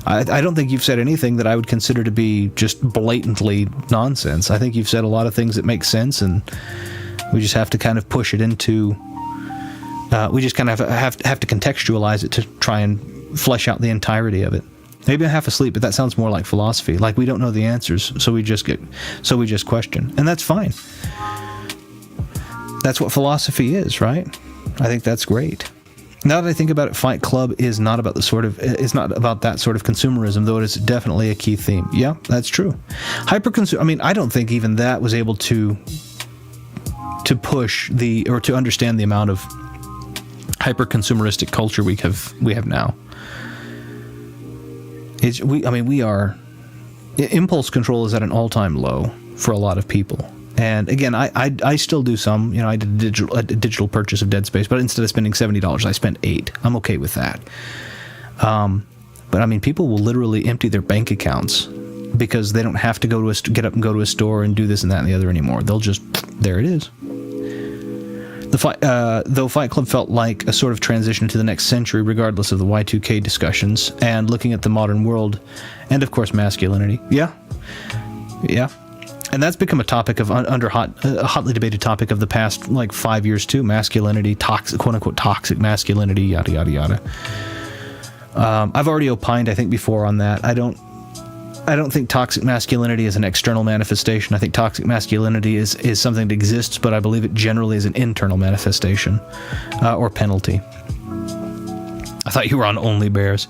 I don't think you've said anything that I would consider to be just blatantly nonsense. I think you've said a lot of things that make sense, and we just have to kind of push it into... we just kind of have to contextualize it to try and flesh out the entirety of it. Maybe I'm half asleep, but that sounds more like philosophy. Like we don't know the answers, so we just question. And that's fine. That's what philosophy is, right? I think that's great. Now that I think about it, Fight Club is not about it's not about that sort of consumerism, though it is definitely a key theme. Yeah, that's true. I don't think even that was able to push or to understand the amount of hyper-consumeristic culture we have now. Impulse control is at an all-time low for a lot of people. And again, I still do some. I did a digital purchase of Dead Space, but instead of spending $70, I spent $8. I'm okay with that. But people will literally empty their bank accounts because they don't have to get up and go to a store and do this and that and the other anymore. They'll just, there it is. Though Fight Club felt like a sort of transition to the next century, regardless of the Y2K discussions and looking at the modern world, and of course masculinity. Yeah. And that's become a topic of a hotly debated topic of the past 5 years too. Masculinity, toxic, quote unquote toxic masculinity, yada yada yada. I've already opined, I think, before on that. I don't think toxic masculinity is an external manifestation. I think toxic masculinity is something that exists, but I believe it generally is an internal manifestation or penalty. I thought you were on Only Bears.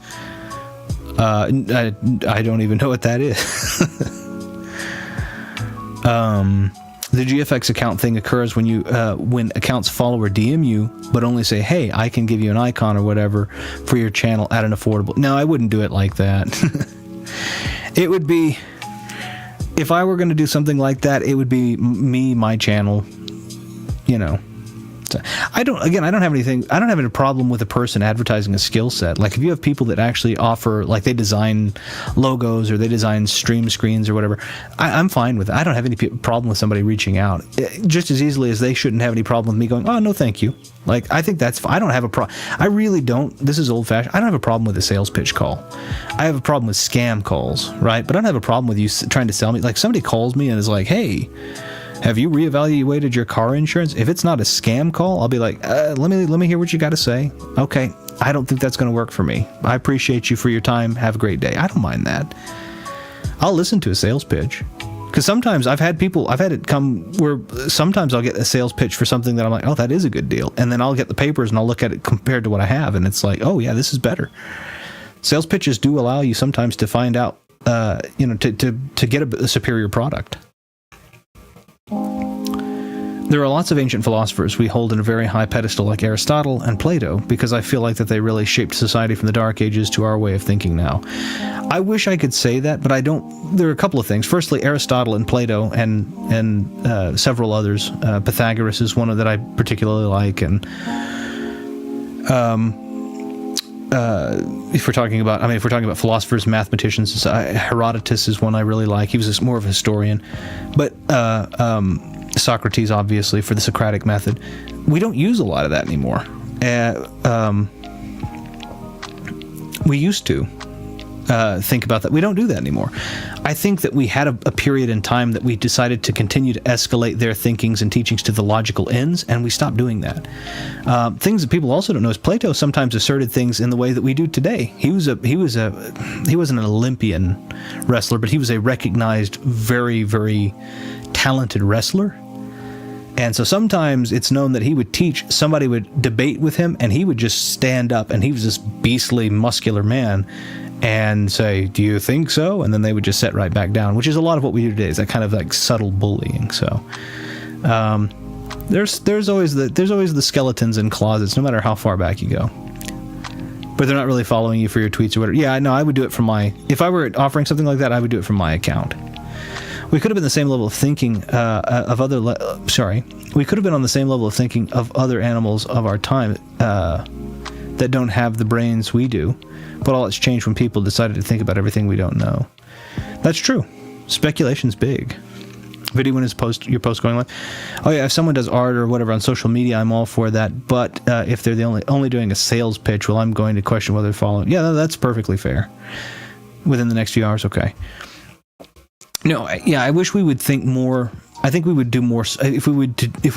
I don't even know what that is. The GFX account thing occurs when accounts follow or DM you, but only say, hey, I can give you an icon or whatever for your channel at an affordable... No, I wouldn't do it like that. It would be... If I were going to do something like that, it would be me, my channel, I don't have any problem with a person advertising a skill set. Like, if you have people that actually offer, like, they design logos or they design stream screens or whatever, I'm fine with it. I don't have any problem with somebody reaching out, just as easily as they shouldn't have any problem with me going, oh, no, thank you. Like, I think that's fine. I don't have a problem. I really don't. This is old fashioned. I don't have a problem with a sales pitch call. I have a problem with scam calls, right? But I don't have a problem with you trying to sell me. Like, somebody calls me and is like, hey, have you reevaluated your car insurance? If it's not a scam call, I'll be like, let me hear what you got to say. Okay, I don't think that's going to work for me. I appreciate you for your time. Have a great day. I don't mind that. I'll listen to a sales pitch. Because sometimes I've had it come where sometimes I'll get a sales pitch for something that I'm like, oh, that is a good deal. And then I'll get the papers and I'll look at it compared to what I have. And it's like, oh, yeah, this is better. Sales pitches do allow you sometimes to find out, to get a superior product. There are lots of ancient philosophers we hold in a very high pedestal, like Aristotle and Plato, because I feel like that they really shaped society from the Dark Ages to our way of thinking now. I wish I could say that, but I don't. There are a couple of things. Firstly, Aristotle and Plato and several others. Pythagoras is one that I particularly like, and if we're talking about philosophers, mathematicians, Herodotus is one I really like. He was more of a historian, but Socrates, obviously, for the Socratic method. We don't use a lot of that anymore. We used to think about that. We don't do that anymore. I think that we had a period in time that we decided to continue to escalate their thinkings and teachings to the logical ends, and we stopped doing that. Things that people also don't know is Plato sometimes asserted things in the way that we do today. He wasn't an Olympian wrestler, but he was a recognized, very, very talented wrestler. And so sometimes it's known that he would teach, somebody would debate with him, and he would just stand up, and he was this beastly, muscular man, and say, do you think so? And then they would just sit right back down, which is a lot of what we do today, is that kind of like subtle bullying. So there's always the skeletons in closets, no matter how far back you go. But they're not really following you for your tweets or whatever. Yeah, no, I would do it from if I were offering something like that, I would do it from my account. We could have been the same level of thinking we could have been on the same level of thinking of other animals of our time that don't have the brains we do, but all it's changed when people decided to think about everything we don't know. That's true. Speculation's big. Video when your post going like, oh yeah, if someone does art or whatever on social media, I'm all for that. But if they're only doing a sales pitch, well, I'm going to question whether they're following. Yeah, that's perfectly fair. Within the next few hours, okay. No, yeah, I wish we would think more. I think we would do more if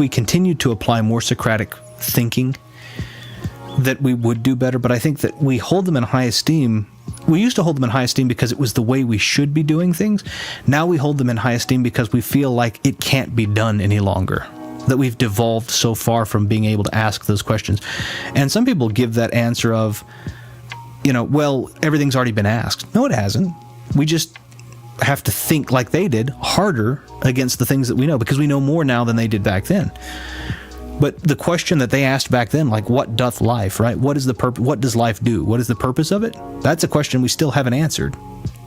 we continued to apply more Socratic thinking, that we would do better. But I think that we hold them in high esteem. We used to hold them in high esteem because it was the way we should be doing things. Now we hold them in high esteem because we feel like it can't be done any longer, that we've devolved so far from being able to ask those questions. And some people give that answer of, well, everything's already been asked. No, it hasn't. We just have to think like they did, harder against the things that we know, because we know more now than they did back then. But the question that they asked back then, like, what doth life, right? What is the purpose? What does life do? What is the purpose of it? That's a question we still haven't answered.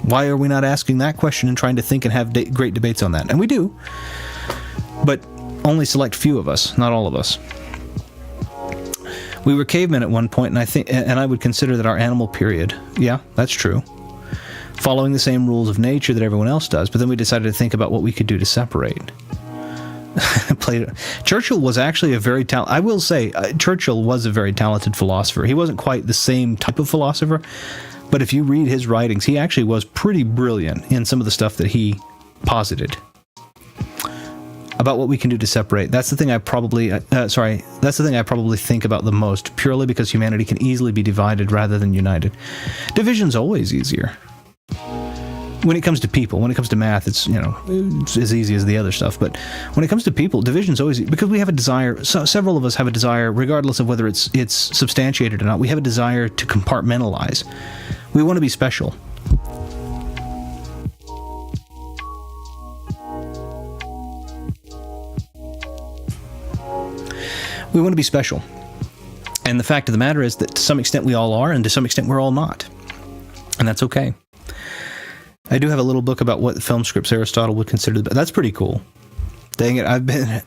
Why are we not asking that question and trying to think and have great debates on that? And we do, but only select few of us, not all of us. We were cavemen at one point, and I would consider that our animal period. Yeah, that's true. Following the same rules of nature that everyone else does, but then we decided to think about what we could do to separate. Churchill was actually I will say, Churchill was a very talented philosopher. He wasn't quite the same type of philosopher, but if you read his writings, he actually was pretty brilliant in some of the stuff that he posited about what we can do to separate. That's the thing I probably think about the most, purely because humanity can easily be divided rather than united. Division's always easier. When it comes to people, when it comes to math, it's as easy as the other stuff. But when it comes to people, division's always, because we have a desire. So several of us have a desire, regardless of whether it's substantiated or not. We have a desire to compartmentalize. We want to be special. We want to be special. And the fact of the matter is that to some extent we all are, and to some extent we're all not. And that's okay. I do have a little book about what film scripts Aristotle would consider. That's pretty cool. Dang it,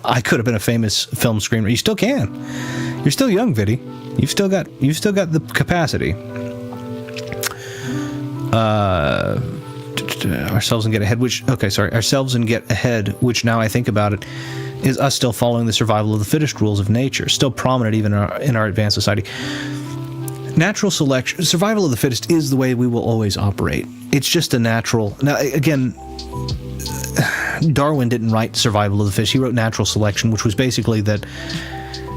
I could have been a famous film screenwriter. You still can. You're still young, Viddy. You've still got the capacity. Ourselves and Get Ahead, Ourselves and Get Ahead, which now I think about it, is us still following the survival of the fittest rules of nature, still prominent even in our advanced society. Natural selection, survival of the fittest is the way we will always operate. It's just a natural... Now, again, Darwin didn't write survival of the fittest. He wrote natural selection, which was basically that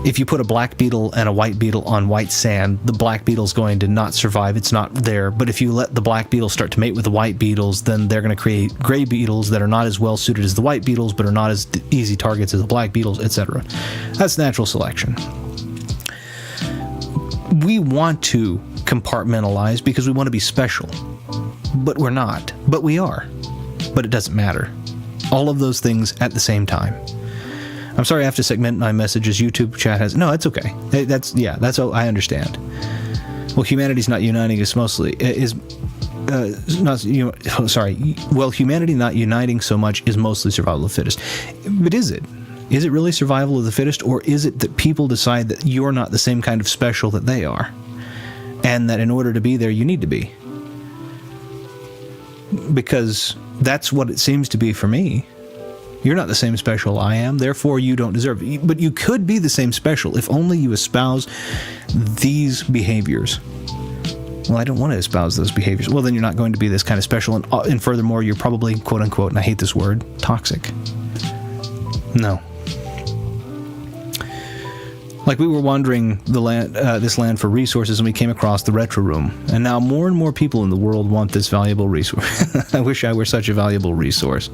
if you put a black beetle and a white beetle on white sand, the black beetle's going to not survive. It's not there. But if you let the black beetles start to mate with the white beetles, then they're going to create gray beetles that are not as well suited as the white beetles, but are not as easy targets as the black beetles, etc. That's natural selection. We want to compartmentalize because we want to be special. But we're not. But we are. But it doesn't matter. All of those things at the same time. I'm sorry I have to segment my messages. YouTube chat has... No, it's okay. That's I understand. Well, humanity's not uniting is mostly... Well, humanity not uniting so much is mostly survival of the fittest. But is it? Is it really survival of the fittest, or is it that people decide that you're not the same kind of special that they are? And that in order to be there, you need to be? Because that's what it seems to be for me. You're not the same special I am, therefore you don't deserve it. But you could be the same special if only you espouse these behaviors. Well, I don't want to espouse those behaviors. Well, then you're not going to be this kind of special, and furthermore, you're probably, quote-unquote, and I hate this word, toxic. No. Like we were wandering this land for resources, and we came across the Retro Room. And now more and more people in the world want this valuable resource. I wish I were such a valuable resource.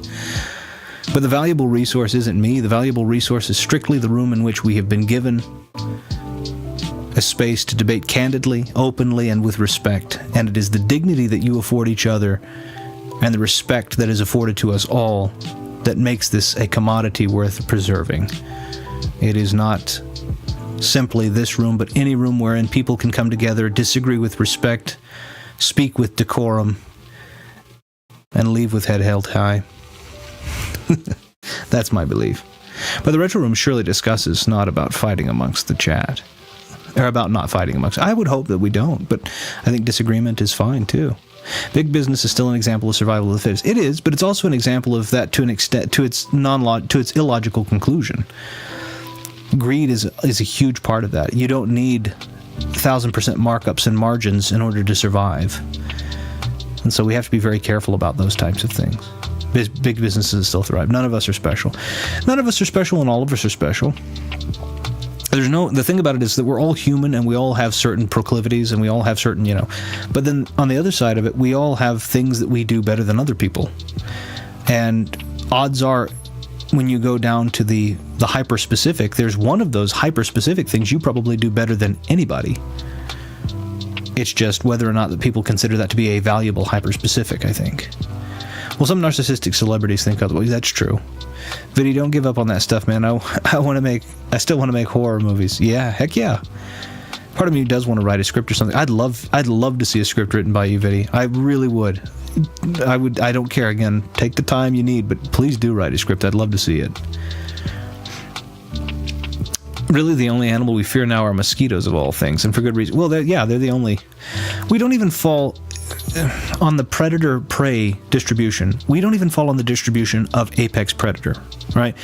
But the valuable resource isn't me. The valuable resource is strictly the room in which we have been given a space to debate candidly, openly, and with respect. And it is the dignity that you afford each other and the respect that is afforded to us all that makes this a commodity worth preserving. It is not simply this room, but any room wherein people can come together, disagree with respect, speak with decorum, and leave with head held high. That's my belief. But the Retro Room surely discusses not about fighting amongst the chat. Or about not fighting amongst. I would hope that we don't, but I think disagreement is fine too. Big business is still an example of survival of the fittest. It is, but it's also an example of that to an extent, to its illogical conclusion. Greed is a huge part of that. You don't need 1,000% markups and margins in order to survive. And so we have to be very careful about those types of things. Big businesses still thrive. None of us are special. None of us are special, and all of us are special. The thing about it is that we're all human, and we all have certain proclivities, and we all have certain, but then on the other side of it, we all have things that we do better than other people. And odds are, when you go down to the hyper-specific, there's one of those hyper-specific things you probably do better than anybody. It's just whether or not that people consider that to be a valuable hyper-specific, I think. Well, some narcissistic celebrities think otherwise. That's true. Viddy, don't give up on that stuff, man. I still want to make horror movies. Yeah, heck yeah. Part of me does want to write a script or something. I'd love to see a script written by you, Viddy. I really would. I don't care. Again, take the time you need, but please do write a script. I'd love to see it. Really, the only animal we fear now are mosquitoes, of all things, and for good reason. Well, they're the only... We don't even fall on the predator-prey distribution. We don't even fall on the distribution of apex predator, right?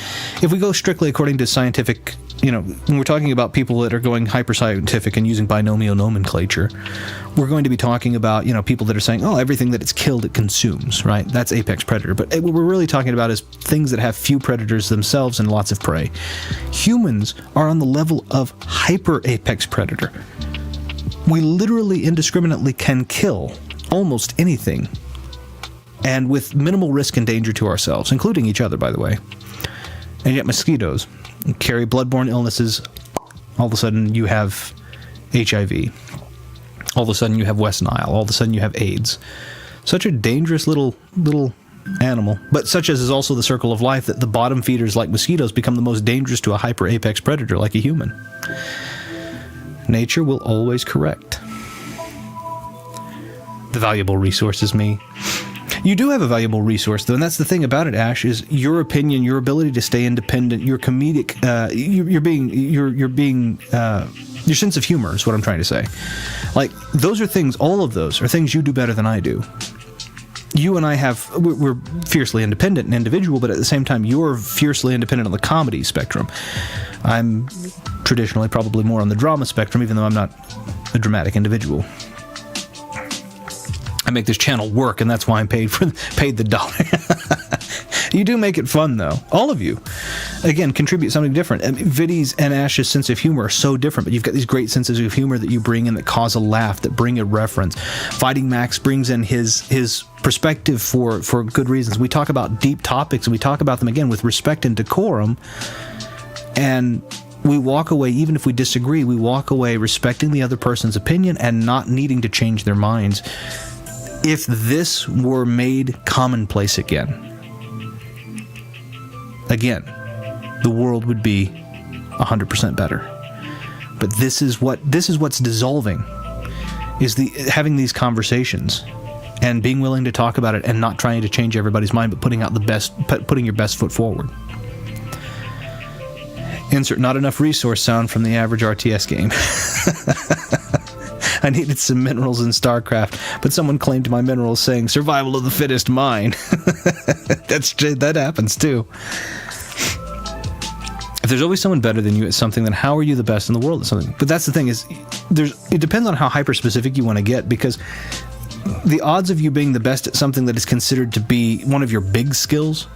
If we go strictly according to scientific, when we're talking about people that are going hyper-scientific and using binomial nomenclature, we're going to be talking about, people that are saying, oh, everything that it's killed, it consumes, right? That's apex predator. But what we're really talking about is things that have few predators themselves and lots of prey. Humans are on the level of hyper-apex predator. We literally indiscriminately can kill almost anything, and with minimal risk and danger to ourselves, including each other, by the way. And yet mosquitoes carry bloodborne illnesses. All of a sudden you have HIV. All of a sudden you have West Nile. All of a sudden you have AIDS. Such a dangerous little animal, but such as is also the circle of life, that the bottom feeders like mosquitoes become the most dangerous to a hyper-apex predator like a human. Nature will always correct. The valuable resource is me. You do have a valuable resource, though, and that's the thing about it, Ash, is your opinion, your ability to stay independent, your comedic, your sense of humor is what I'm trying to say. Like, those are things, all of those are things you do better than I do. You and I we're fiercely independent and individual, but at the same time, you're fiercely independent on the comedy spectrum. I'm traditionally probably more on the drama spectrum, even though I'm not a dramatic individual. I make this channel work, and that's why I'm paid the dollar. You do make it fun, though. All of you. Again, contribute something different. Viddy's and Ash's sense of humor are so different, but you've got these great senses of humor that you bring in that cause a laugh, that bring a reference. Fighting Max brings in his perspective for good reasons. We talk about deep topics, and we talk about them, again, with respect and decorum, and we walk away, even if we disagree, we walk away respecting the other person's opinion and not needing to change their minds. If this were made commonplace again, the world would be 100% better. But this is what's dissolving, is having these conversations and being willing to talk about it and not trying to change everybody's mind, but putting your best foot forward. Insert not enough resource sound from the average RTS game. I needed some minerals in StarCraft, but someone claimed my minerals saying survival of the fittest mine. That happens too. If there's always someone better than you at something, then how are you the best in the world at something? But that's the thing, is it depends on how hyper-specific you want to get, because the odds of you being the best at something that is considered to be one of your big skills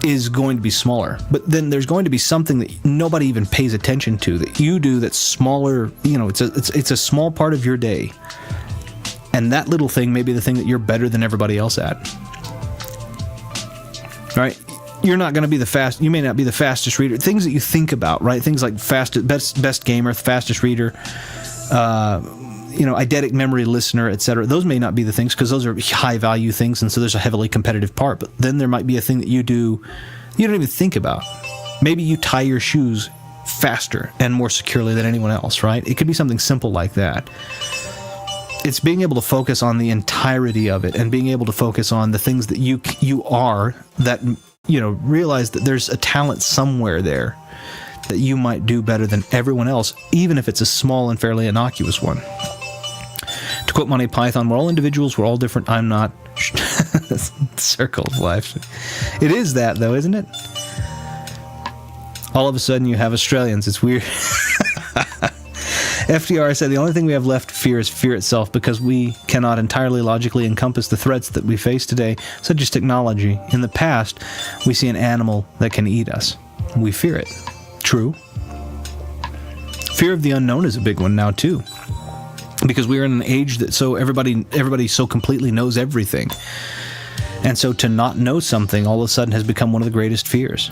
is going to be smaller. But then there's going to be something that nobody even pays attention to that you do that's smaller. It's a small part of your day, and that little thing may be the thing that you're better than everybody else at. Right? You're not going to be you may not be the fastest reader. Things that you think about, right? Things like best gamer, fastest reader, eidetic memory listener, etc. Those may not be the things, because those are high value things, and so there's a heavily competitive part. But then there might be a thing that you do you don't even think about. Maybe you tie your shoes faster and more securely than anyone else, right? It could be something simple like that. It's being able to focus on the entirety of it, and being able to focus on the things that you are, that realize that there's a talent somewhere there that you might do better than everyone else, even if it's a small and fairly innocuous one. To quote Monty Python, we're all individuals, we're all different, I'm not. Circle of life. It is that, though, isn't it? All of a sudden you have Australians. It's weird. FDR said the only thing we have left to fear is fear itself, because we cannot entirely logically encompass the threats that we face today, such as technology. In the past, we see an animal that can eat us. We fear it. True. Fear of the unknown is a big one now, too, because we're in an age that everybody so completely knows everything. And so to not know something all of a sudden has become one of the greatest fears.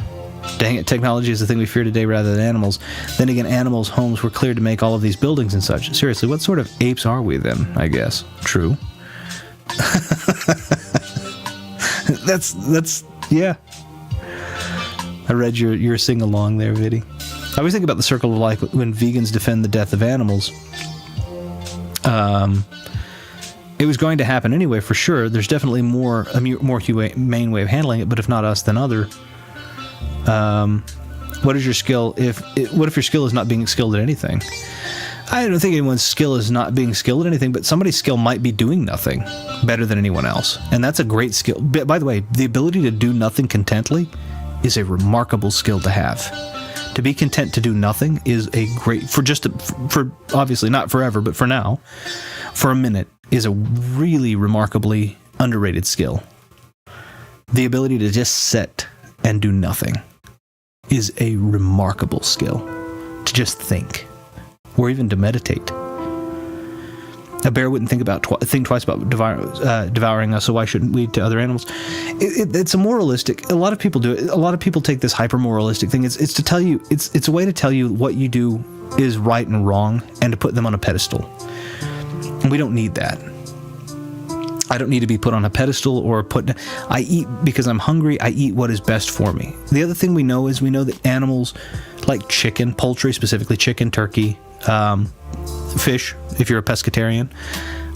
Dang it, technology is the thing we fear today rather than animals. Then again, animals' homes were cleared to make all of these buildings and such. Seriously, what sort of apes are we then, I guess? True. That's yeah. I read your sing-along there, Viddy. I always think about the circle of life when vegans defend the death of animals. It was going to happen anyway, for sure. There's definitely a more humane way of handling it, but if not us, then other. What is your skill? What if your skill is not being skilled at anything? I don't think anyone's skill is not being skilled at anything, but somebody's skill might be doing nothing better than anyone else, and that's a great skill. By the way, the ability to do nothing contently is a remarkable skill to have. To be content to do nothing is a great, for obviously not forever, but for now, for a minute, is a really remarkably underrated skill. The ability to just sit and do nothing is a remarkable skill. To just think, or even to meditate. A bear wouldn't think twice about devouring us, so why shouldn't we to other animals? It's a moralistic. A lot of people do it. A lot of people take this hyper moralistic thing. It's to tell you. It's a way to tell you what you do is right and wrong, and to put them on a pedestal. And we don't need that. I don't need to be put on a pedestal or I eat because I'm hungry. I eat what is best for me. The other thing we know that animals like chicken, poultry, specifically chicken, turkey, fish, if you're a pescatarian,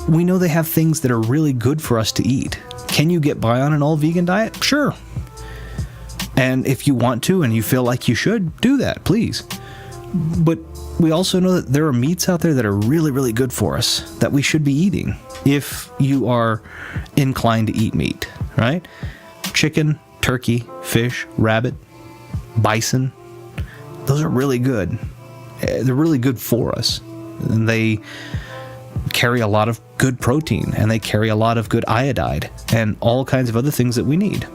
we know they have things that are really good for us to eat. Can you get by on an all-vegan diet? Sure. And if you want to and you feel like you should, do that, please. But we also know that there are meats out there that are really, really good for us that we should be eating if you are inclined to eat meat, right? Chicken, turkey, fish, rabbit, bison. Those are really good. They're really good for us. And they carry a lot of good protein, and they carry a lot of good iodide and all kinds of other things that we need.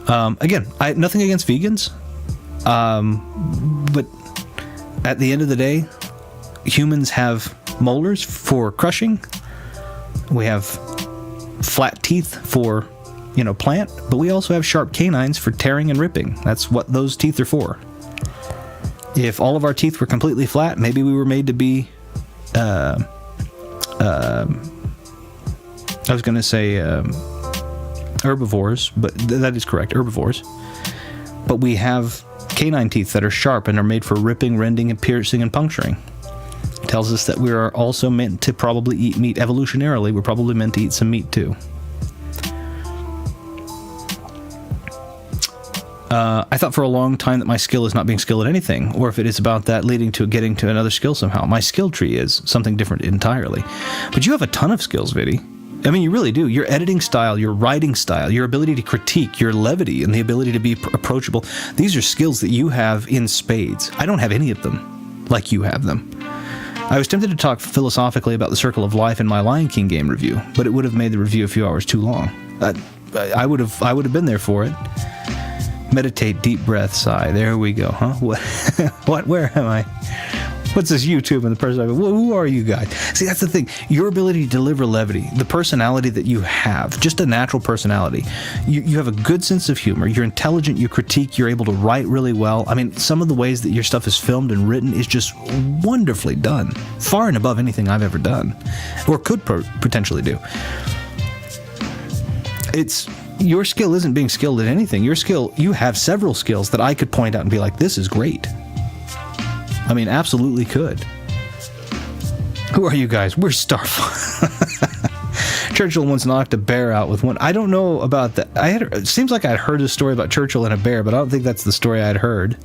Again, nothing against vegans, but at the end of the day, humans have molars for crushing. We have flat teeth for, plant, but we also have sharp canines for tearing and ripping. That's what those teeth are for. If all of our teeth were completely flat, maybe we were made to be, I was going to say herbivores, but that is correct, herbivores. But we have canine teeth that are sharp and are made for ripping, rending, and piercing and puncturing. It tells us that we are also meant to probably eat meat. Evolutionarily, we're probably meant to eat some meat too. I thought for a long time that my skill is not being skilled at anything, or if it is about that leading to getting to another skill somehow. My skill tree is something different entirely. But you have a ton of skills, Viddy. I mean, you really do. Your editing style, your writing style, your ability to critique, your levity, and the ability to be approachable. These are skills that you have in spades. I don't have any of them like you have them. I was tempted to talk philosophically about the circle of life in my Lion King game review, but it would have made the review a few hours too long. I would have been there for it. Meditate, deep breath, sigh. There we go, huh? What? Where am I? What's this YouTube and the person? Who are you guys? See, that's the thing. Your ability to deliver levity, the personality that you have, just a natural personality. You have a good sense of humor. You're intelligent. You critique. You're able to write really well. I mean, some of the ways that your stuff is filmed and written is just wonderfully done, far and above anything I've ever done, or could potentially do. Your skill isn't being skilled at anything. You have several skills that I could point out and be like, this is great. I mean, absolutely could. Who are you guys? We're Starfall. Churchill once knocked a bear out with one. I don't know about that. It seems like I'd heard a story about Churchill and a bear, but I don't think that's the story I'd heard.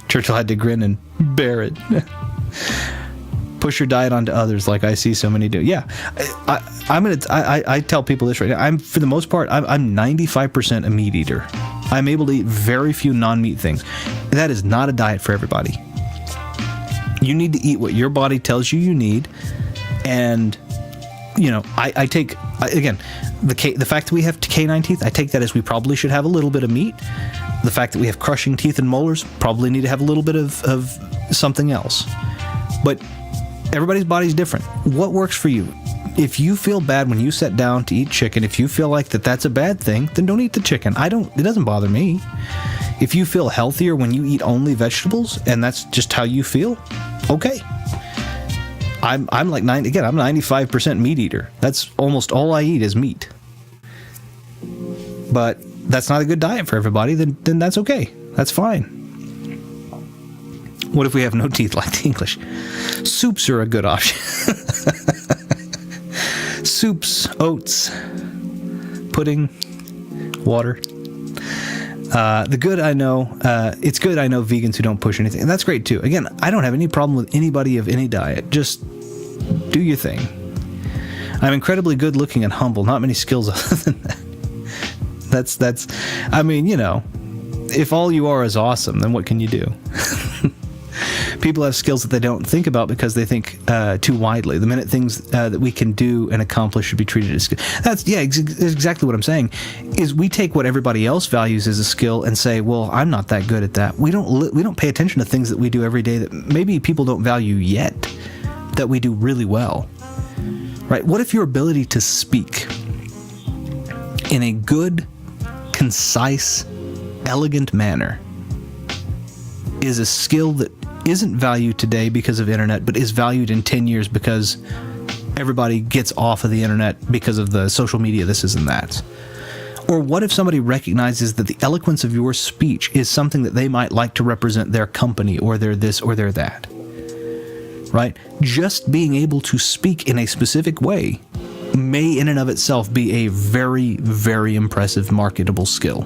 Churchill had to grin and bear it. Push your diet onto others like I see so many do. Yeah, I tell people this right now. For the most part, I'm 95% a meat eater. I'm able to eat very few non-meat things. That is not a diet for everybody. You need to eat what your body tells you need. And, I take, again, the fact that we have canine teeth, I take that as we probably should have a little bit of meat. The fact that we have crushing teeth and molars, probably need to have a little bit of something else. But everybody's body's different. What works for you? If you feel bad when you sit down to eat chicken, if you feel like that's a bad thing, then don't eat the chicken. It doesn't bother me. If you feel healthier when you eat only vegetables and that's just how you feel, okay. I'm like I'm 95% meat eater. That's almost all I eat is meat. But that's not a good diet for everybody, then that's okay. That's fine. What if we have no teeth like the English? Soups are a good option. Soups, oats, pudding, water. The good I know, it's good I know vegans who don't push anything. And that's great too. Again, I don't have any problem with anybody of any diet. Just do your thing. I'm incredibly good looking and humble. Not many skills other than that. That's, I mean, if all you are is awesome, then what can you do? People have skills that they don't think about because they think too widely. The minute things that we can do and accomplish should be treated as skill. That's exactly what I'm saying. Is we take what everybody else values as a skill and say, well, I'm not that good at that. We don't pay attention to things that we do every day that maybe people don't value yet, that we do really well. Right? What if your ability to speak in a good, concise, elegant manner is a skill that isn't valued today because of internet, but is valued in 10 years because everybody gets off of the internet because of the social media, this and that? Or what if somebody recognizes that the eloquence of your speech is something that they might like to represent their company or their this or their that? Right? Just being able to speak in a specific way may in and of itself be a very, very impressive marketable skill.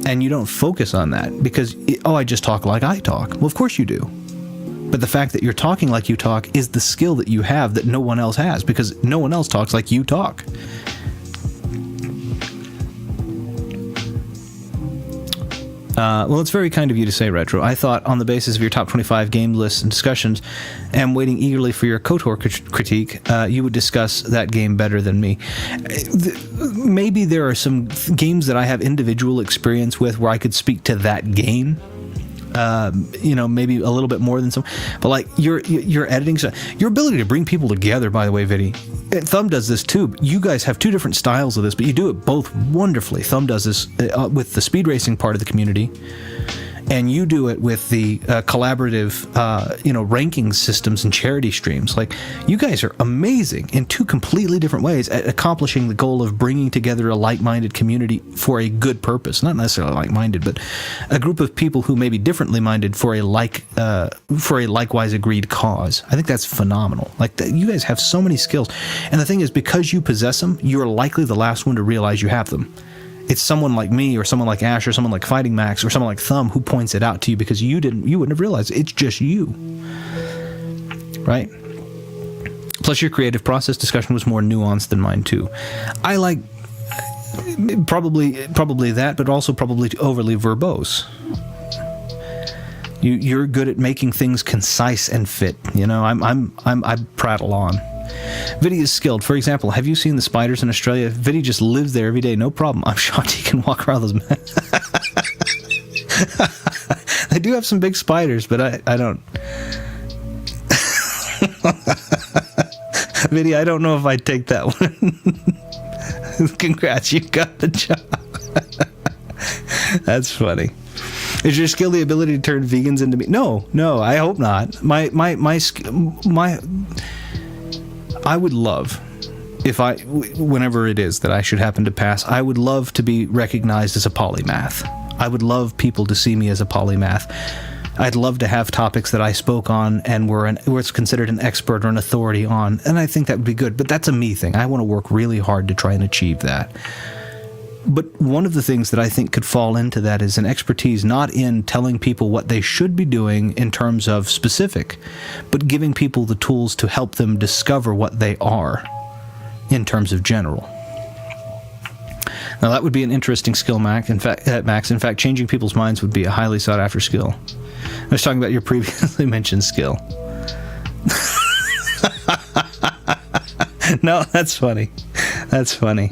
And you don't focus on that because, I just talk like I talk. Well, of course you do. But the fact that you're talking like you talk is the skill that you have that no one else has, because no one else talks like you talk. Well, it's very kind of you to say, Retro. I thought, on the basis of your top 25 game lists and discussions, and waiting eagerly for your KOTOR critique, you would discuss that game better than me. Maybe there are some games that I have individual experience with where I could speak to that game. Maybe a little bit more than some, but like your editing, your ability to bring people together, by the way, Viddy, Thumb does this too. You guys have two different styles of this, but you do it both wonderfully. Thumb does this with the speed racing part of the community, and you do it with the collaborative, ranking systems and charity streams. Like, you guys are amazing in two completely different ways at accomplishing the goal of bringing together a like-minded community for a good purpose. Not necessarily like-minded, but a group of people who may be differently minded for a likewise agreed cause. I think that's phenomenal. Like, you guys have so many skills, and the thing is, because you possess them, you're likely the last one to realize you have them. It's someone like me, or someone like Ash, or someone like Fighting Max, or someone like Thumb who points it out to you, because you wouldn't have realized it. It's just you, right? Plus, your creative process discussion was more nuanced than mine too. I like probably that, but also probably overly verbose. You're good at making things concise and fit. I prattle on. Viddy is skilled. For example, have you seen the spiders in Australia? Viddy just lives there every day, no problem. I'm shocked he can walk around those. They do have some big spiders, but I don't. Viddy, I don't know if I'd take that one. Congrats, you got the job. That's funny. Is your skill the ability to turn vegans into meat? No, I hope not. I would love, whenever it is that I should happen to pass, I would love to be recognized as a polymath. I would love people to see me as a polymath. I'd love to have topics that I spoke on and was considered an expert or an authority on, and I think that would be good. But that's a me thing. I want to work really hard to try and achieve that. But one of the things that I think could fall into that is an expertise not in telling people what they should be doing in terms of specific, but giving people the tools to help them discover what they are in terms of general. Now, that would be an interesting skill, Max. In fact, changing people's minds would be a highly sought-after skill. I was talking about your previously mentioned skill. No, that's funny. That's funny.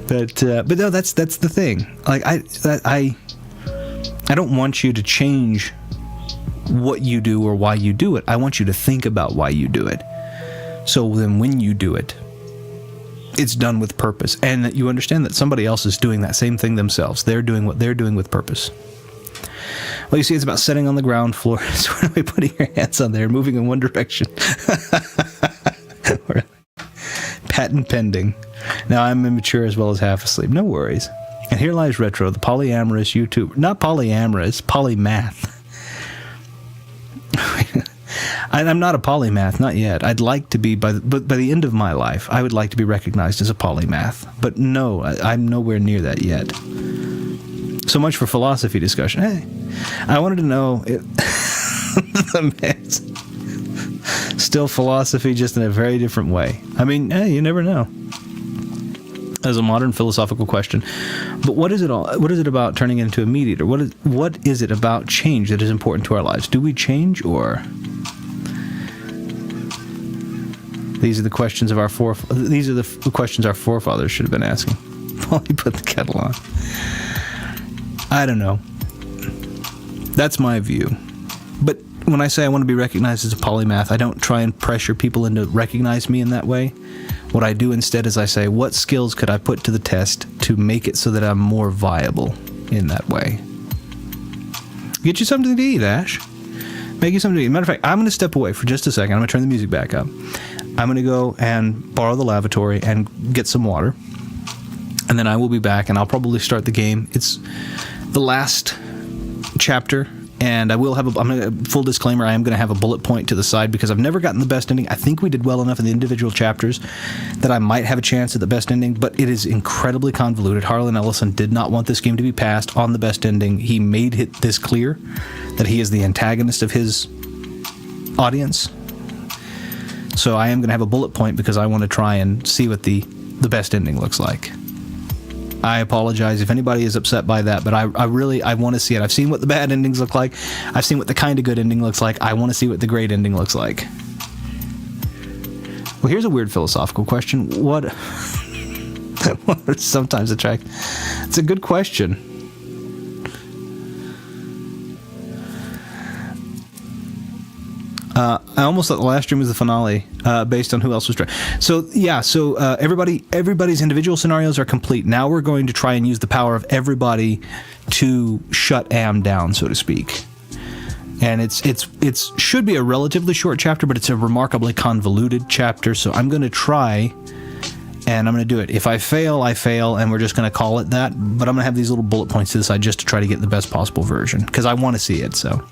But no, that's the thing. Like, I don't want you to change what you do or why you do it. I want you to think about why you do it. So then when you do it, it's done with purpose, and that you understand that somebody else is doing that same thing themselves. They're doing what they're doing with purpose. Well, you see, it's about sitting on the ground floor, sort of putting your hands on there, moving in one direction. Patent pending. Now, I'm immature as well as half asleep. No worries. And here lies Retro, the polyamorous YouTuber. Not polyamorous, polymath. I'm not a polymath, not yet. I'd like to be, but by the end of my life, I would like to be recognized as a polymath. But no, I'm nowhere near that yet. So much for philosophy discussion. Hey, I wanted to know if the man's still philosophy, just in a very different way. I mean, hey, you never know. As a modern philosophical question. But what is it about turning it into a meat eater? What is it about change that is important to our lives? Do we change, or these are the questions of our questions our forefathers should have been asking while he put the kettle on? I don't know. That's my view. But when I say I want to be recognized as a polymath, I don't try and pressure people into recognize me in that way. What I do instead is I say, what skills could I put to the test to make it so that I'm more viable in that way? Get you something to eat, Ash. Make you something to eat. Matter of fact, I'm going to step away for just a second. I'm going to turn the music back up. I'm going to go and borrow the lavatory and get some water. And then I will be back, and I'll probably start the game. It's the last chapter And I will have full disclaimer, I am going to have a bullet point to the side because I've never gotten the best ending. I think we did well enough in the individual chapters that I might have a chance at the best ending, but it is incredibly convoluted. Harlan Ellison did not want this game to be passed on the best ending. He made this clear that he is the antagonist of his audience. So I am going to have a bullet point because I want to try and see what the best ending looks like. I apologize if anybody is upset by that, but I want to see it. I've seen what the bad endings look like. I've seen what the kind of good ending looks like. I want to see what the great ending looks like. Well, here's a weird philosophical question. What sometimes attract? It's a good question. I almost thought the last stream was the finale, based on who else was trying. So everybody's individual scenarios are complete. Now we're going to try and use the power of everybody to shut Am down, so to speak. And it should be a relatively short chapter, but it's a remarkably convoluted chapter. So I'm going to try, and I'm going to do it. If I fail, I fail, and we're just going to call it that. But I'm going to have these little bullet points to the side just to try to get the best possible version, because I want to see it. So.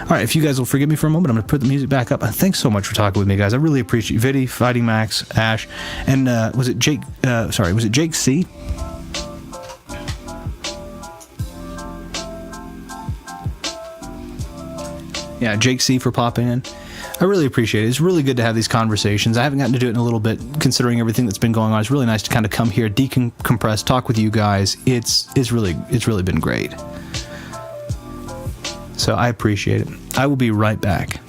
All right, if you guys will forgive me for a moment, I'm going to put the music back up. And thanks so much for talking with me, guys. I really appreciate you. Viddy, Fighting Max, Ash, and was it Jake? Was it Jake C? Yeah, Jake C for popping in. I really appreciate it. It's really good to have these conversations. I haven't gotten to do it in a little bit, considering everything that's been going on. It's really nice to kind of come here, decompress, talk with you guys. It's really been great. So I appreciate it. I will be right back.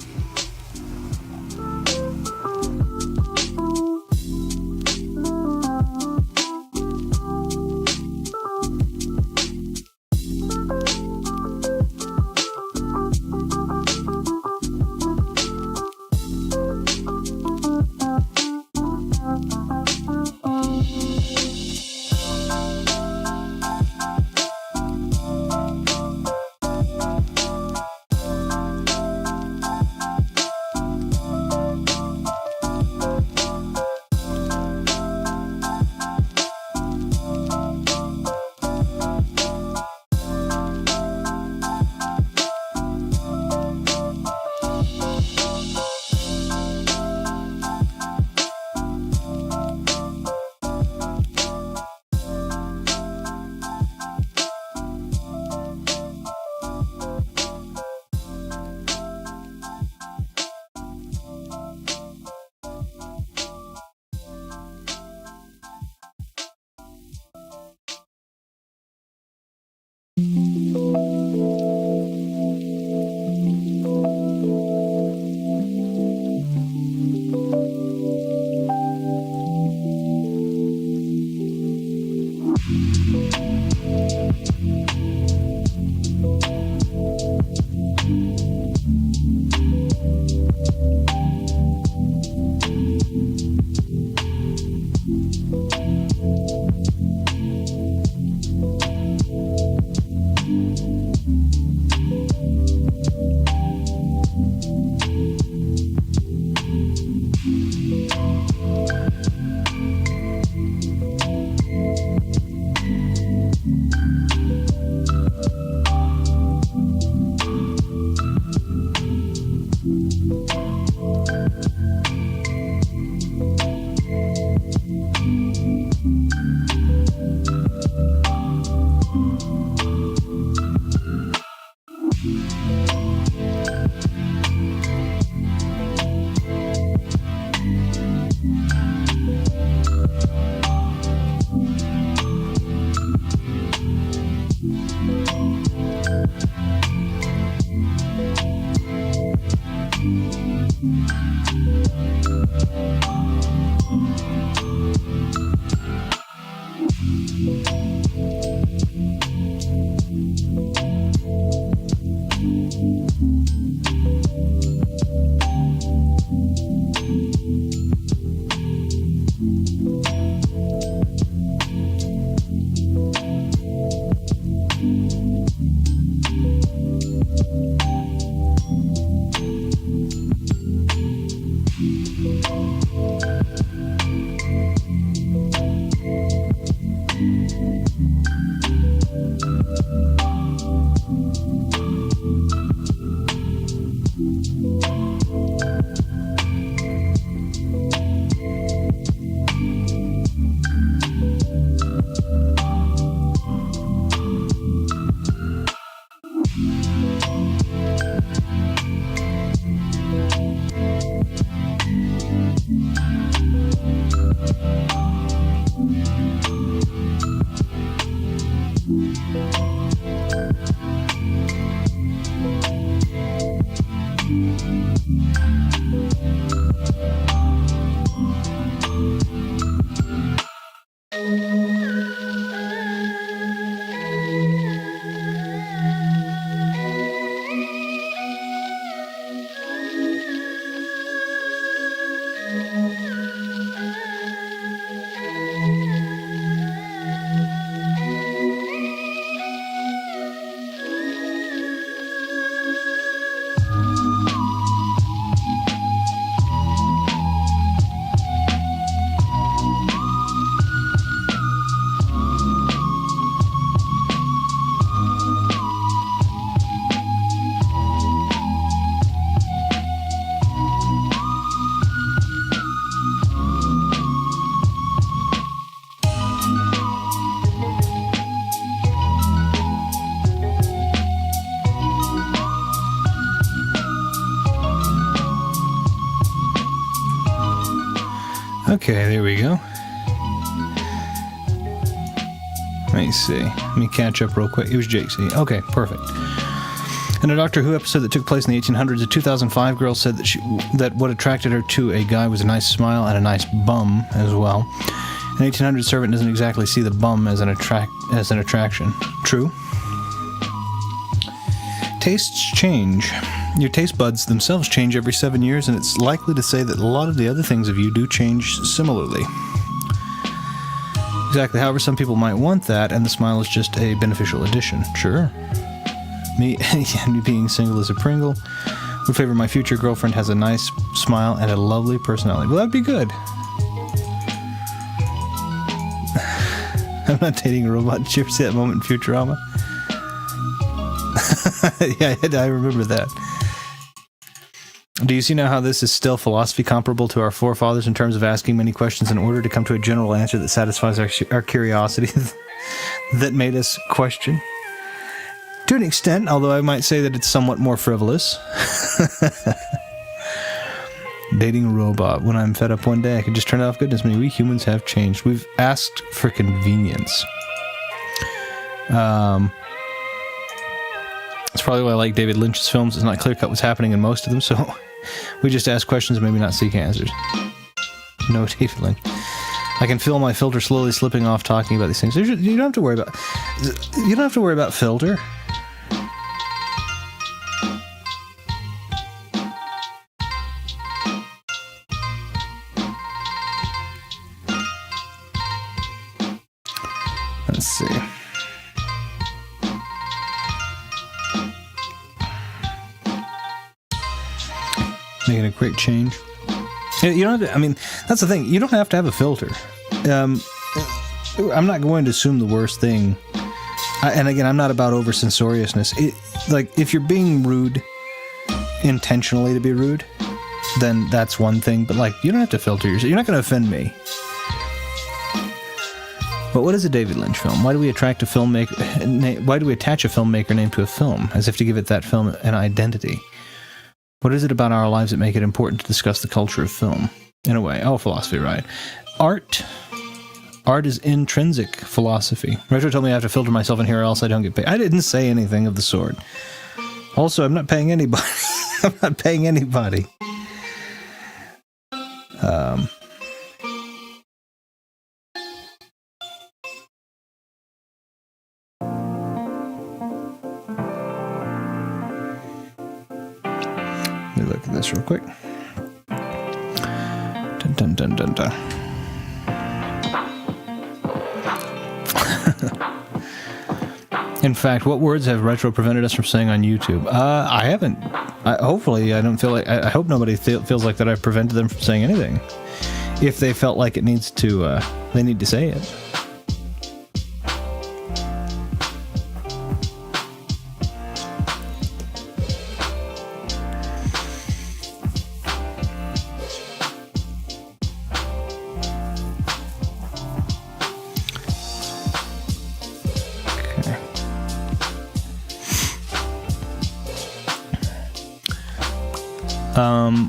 Okay, there we go. Let me see. Let me catch up real quick. It was Jake C. Okay, perfect. In a Doctor Who episode that took place in the 1800s, a 2005 girl said that what attracted her to a guy was a nice smile and a nice bum as well. An 1800s servant doesn't exactly see the bum as an attraction. True. Tastes change. Your taste buds themselves change every 7 years, and it's likely to say that a lot of the other things of you do change similarly. Exactly. However, some people might want that, and the smile is just a beneficial addition. Sure. Me being single as a Pringle would favor my future girlfriend has a nice smile and a lovely personality. Well, that'd be good. I'm not dating a robot. Did you ever see that moment in Futurama? Yeah, I remember that. Do you see now how this is still philosophy comparable to our forefathers in terms of asking many questions in order to come to a general answer that satisfies our curiosity that made us question? To an extent, although I might say that it's somewhat more frivolous. Dating a robot. When I'm fed up one day, I can just turn it off. Goodness me, we humans have changed. We've asked for convenience. It's probably why I like David Lynch's films. It's not clear-cut what's happening in most of them, so we just ask questions and maybe not seek answers. No, David Lynch. I can feel my filter slowly slipping off talking about these things. You don't have to worry about... You don't have to worry about filter. Let's see. Making a great change. You don't have to, I mean, that's the thing. You don't have to have a filter. I'm not going to assume the worst thing. And again, I'm not about over-censoriousness. Like, if you're being rude intentionally to be rude, then that's one thing. But, like, you don't have to filter yourself. You're not going to offend me. But what is a David Lynch film? Why do we attract a filmmaker? Why do we attach a filmmaker name to a film, as if to give it that film an identity? What is it about our lives that make it important to discuss the culture of film? In a way. Oh, philosophy, right. Art is intrinsic philosophy. Retro told me I have to filter myself in here or else I don't get paid. I didn't say anything of the sort. Also, I'm not paying anybody. I'm not paying anybody. Let me look at this real quick. Dun, dun, dun, dun, dun. In fact, what words have Retro prevented us from saying on YouTube? I haven't. Hopefully, I don't feel like... I hope nobody feels like that I've prevented them from saying anything. If they felt like it needs to... they need to say it.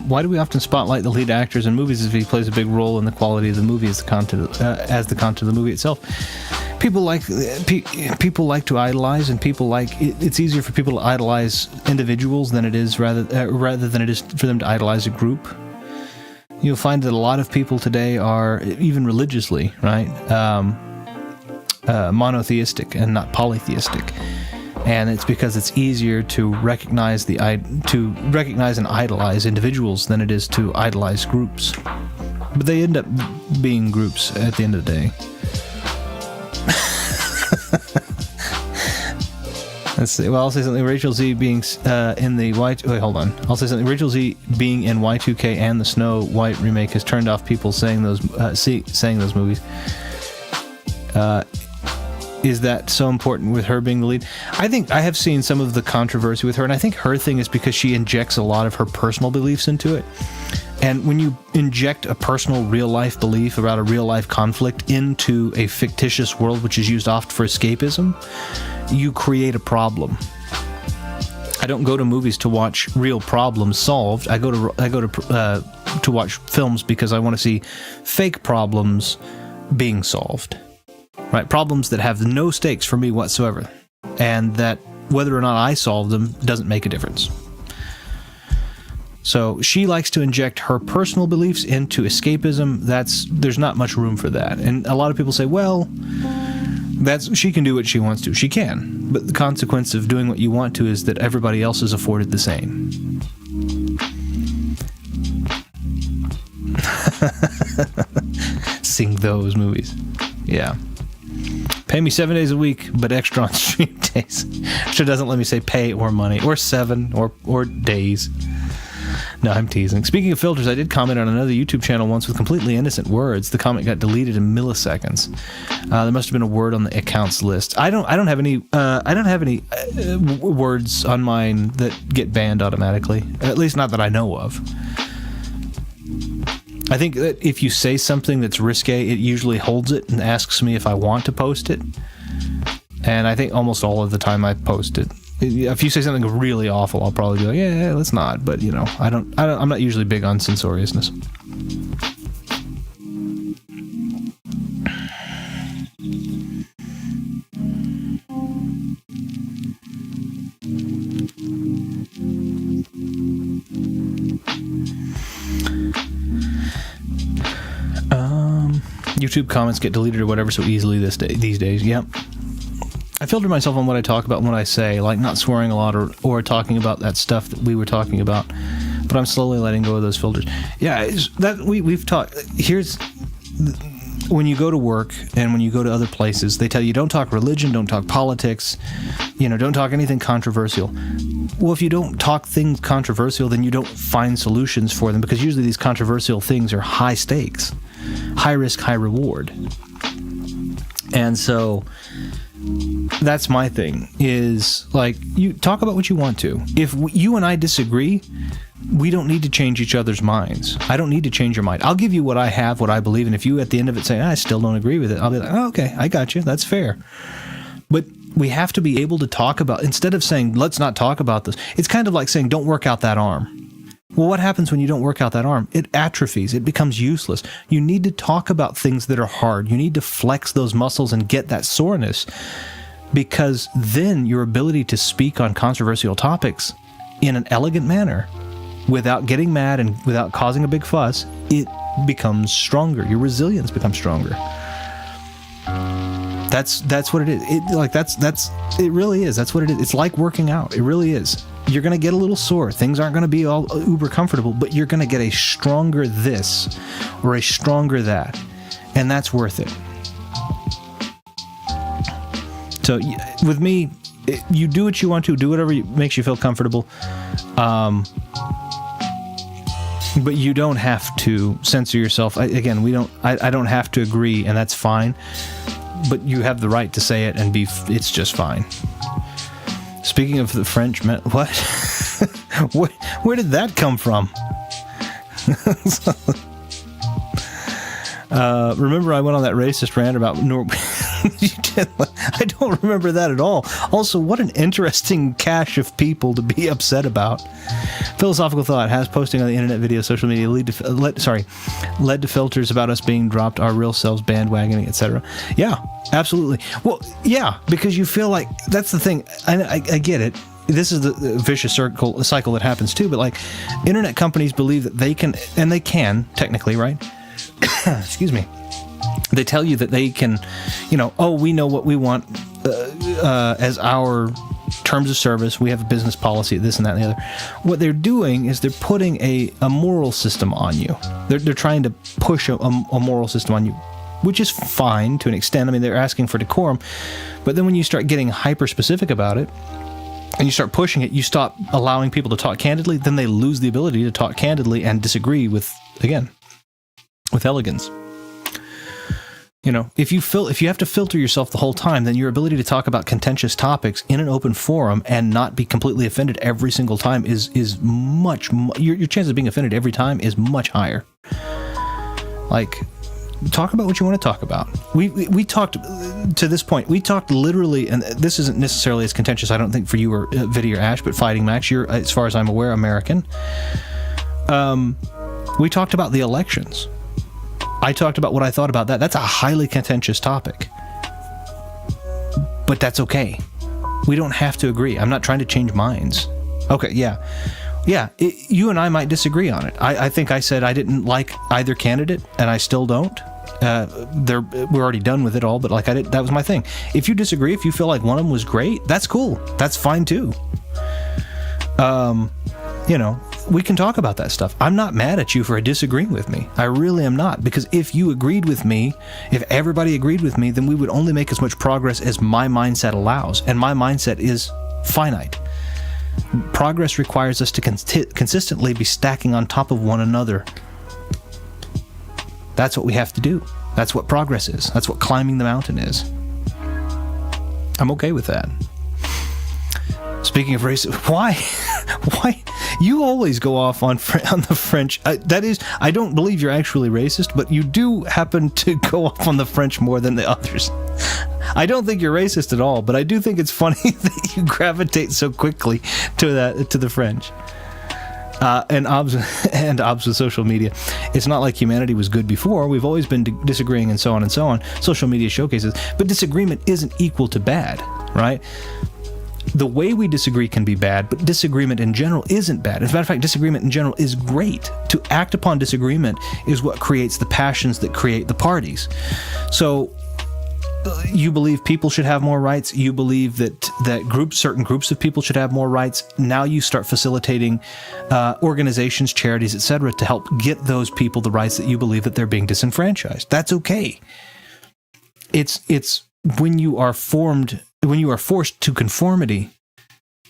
Why do we often spotlight the lead actors in movies if he plays a big role in the quality of the movie as the content of the movie itself? People like to idolize, and people like it's easier for people to idolize individuals than it is rather than it is for them to idolize a group. You'll find that a lot of people today are, even religiously, right, monotheistic and not polytheistic. And it's because it's easier to recognize and idolize individuals than it is to idolize groups. But they end up being groups at the end of the day. Let's see. Well, I'll say something. Rachel Z being in the Wait, hold on. I'll say something. Rachel Z being in Y2K and the Snow White remake has turned off people saying those movies. Is that so important with her being the lead? I think I have seen some of the controversy with her, and I think her thing is because she injects a lot of her personal beliefs into it. And when you inject a personal real-life belief about a real-life conflict into a fictitious world, which is used often for escapism, you create a problem. I don't go to movies to watch real problems solved. I go to watch films because I want to see fake problems being solved. Right? Problems that have no stakes for me whatsoever, and that whether or not I solve them doesn't make a difference. So she likes to inject her personal beliefs into escapism. There's not much room for that. And a lot of people say, well, she can do what she wants to. She can. But the consequence of doing what you want to is that everybody else is afforded the same. Sing those movies. Yeah. Pay me 7 days a week, but extra on stream days. Sure doesn't let me say pay or money, or 7, or days. No, I'm teasing. Speaking of filters, I did comment on another YouTube channel once with completely innocent words. The comment got deleted in milliseconds. There must have been a word on the accounts list. I don't have any words on mine that get banned automatically. At least not that I know of. I think that if you say something that's risque, it usually holds it and asks me if I want to post it. And I think almost all of the time I post it. If you say something really awful, I'll probably be like, yeah, let's not. But, I'm not usually big on censoriousness. YouTube comments get deleted or whatever so easily these days. Yep. I filter myself on what I talk about and what I say, like not swearing a lot or talking about that stuff that we were talking about. But I'm slowly letting go of those filters. Yeah, we've talked. Here's when you go to work and when you go to other places, they tell you don't talk religion, don't talk politics, don't talk anything controversial. Well, if you don't talk things controversial, then you don't find solutions for them, because usually these controversial things are high stakes, high risk, high reward. And so that's my thing, is like, you talk about what you want to. If you and I disagree, we don't need to change each other's minds. I don't need to change your mind. I'll give you what I have, what I believe, and if you at the end of it say, I still don't agree with it, I'll be like, oh, okay, I got you, that's fair. But we have to be able to talk about, instead of saying, let's not talk about this, it's kind of like saying, don't work out that arm. Well, what happens when you don't work out that arm? It atrophies. It becomes useless. You need to talk about things that are hard. You need to flex those muscles and get that soreness, because then your ability to speak on controversial topics in an elegant manner, without getting mad and without causing a big fuss, it becomes stronger. Your resilience becomes stronger. That's what it is. It really is. That's what it is. It's like working out. It really is. You're going to get a little sore. Things aren't going to be all uber comfortable, but you're going to get a stronger this or a stronger that. And that's worth it. So with me, you do what you want to, do whatever makes you feel comfortable. But you don't have to censor yourself. I don't have to agree, and that's fine. But you have the right to say it and it's just fine. Speaking of the French, what? Where did that come from? Remember I went on that racist rant about You did. I don't remember that at all. Also, what an interesting cache of people to be upset about. Philosophical thought: has posting on the internet, video, social media led to filters about us being dropped, our real selves bandwagoning, etc. Yeah, absolutely. Well, yeah, because you feel like that's the thing. I get it. This is the vicious cycle that happens too. But like, internet companies believe that they can, and they can technically, right? Excuse me. They tell you that they can, we know what we want as our terms of service. We have a business policy, this and that and the other. What they're doing is they're putting a moral system on you. They're trying to push a moral system on you, which is fine to an extent. I mean, they're asking for decorum. But then when you start getting hyper-specific about it, and you start pushing it, you stop allowing people to talk candidly, then they lose the ability to talk candidly and disagree with elegance. If you have to filter yourself the whole time, then your ability to talk about contentious topics in an open forum and not be completely offended every single time is much, your chance of being offended every time is much higher. Like, talk about what you want to talk about. We talked to this point. We talked literally, and this isn't necessarily as contentious, I don't think, for you or Viddy or Ash, but Fighting Max, you're, as far as I'm aware, American. We talked about the elections. I talked about what I thought about that. That's a highly contentious topic, but that's okay. We don't have to agree. I'm not trying to change minds. Okay, yeah. You and I might disagree on it. I think I said I didn't like either candidate, and I still don't. We're already done with it all, but like that was my thing. If you disagree, if you feel like one of them was great, that's cool. That's fine too. We can talk about that stuff. I'm not mad at you for disagreeing with me. I really am not, because if you agreed with me, if everybody agreed with me, then we would only make as much progress as my mindset allows, and my mindset is finite. Progress requires us to consistently be stacking on top of one another. That's what we have to do. That's what progress is. That's what climbing the mountain is. I'm okay with that. Speaking of race, why you always go off on the French? I don't believe you're actually racist, but you do happen to go off on the French more than the others. I don't think you're racist at all, but I do think it's funny that you gravitate so quickly to the French. And obs with social media. It's not like humanity was good before. We've always been disagreeing and so on and so on. Social media showcases, but disagreement isn't equal to bad, right? The way we disagree can be bad, but disagreement in general isn't bad. As a matter of fact, disagreement in general is great. To act upon disagreement is what creates the passions that create the parties. So you believe people should have more rights. You believe that certain groups of people should have more rights. Now you start facilitating organizations, charities, etc., to help get those people the rights that you believe that they're being disenfranchised. That's okay. It's when you are forced to conformity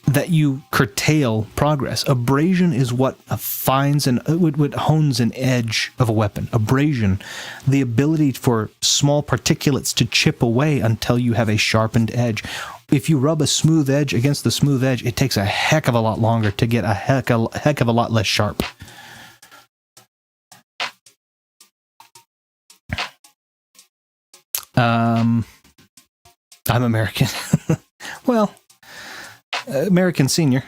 that you curtail progress. Abrasion is what finds and what hones an edge of a weapon. Abrasion, the ability for small particulates to chip away until you have a sharpened edge. If you rub a smooth edge against the smooth edge, it takes a heck of a lot longer to get a heck of a lot less sharp. I'm American. Well, American senior.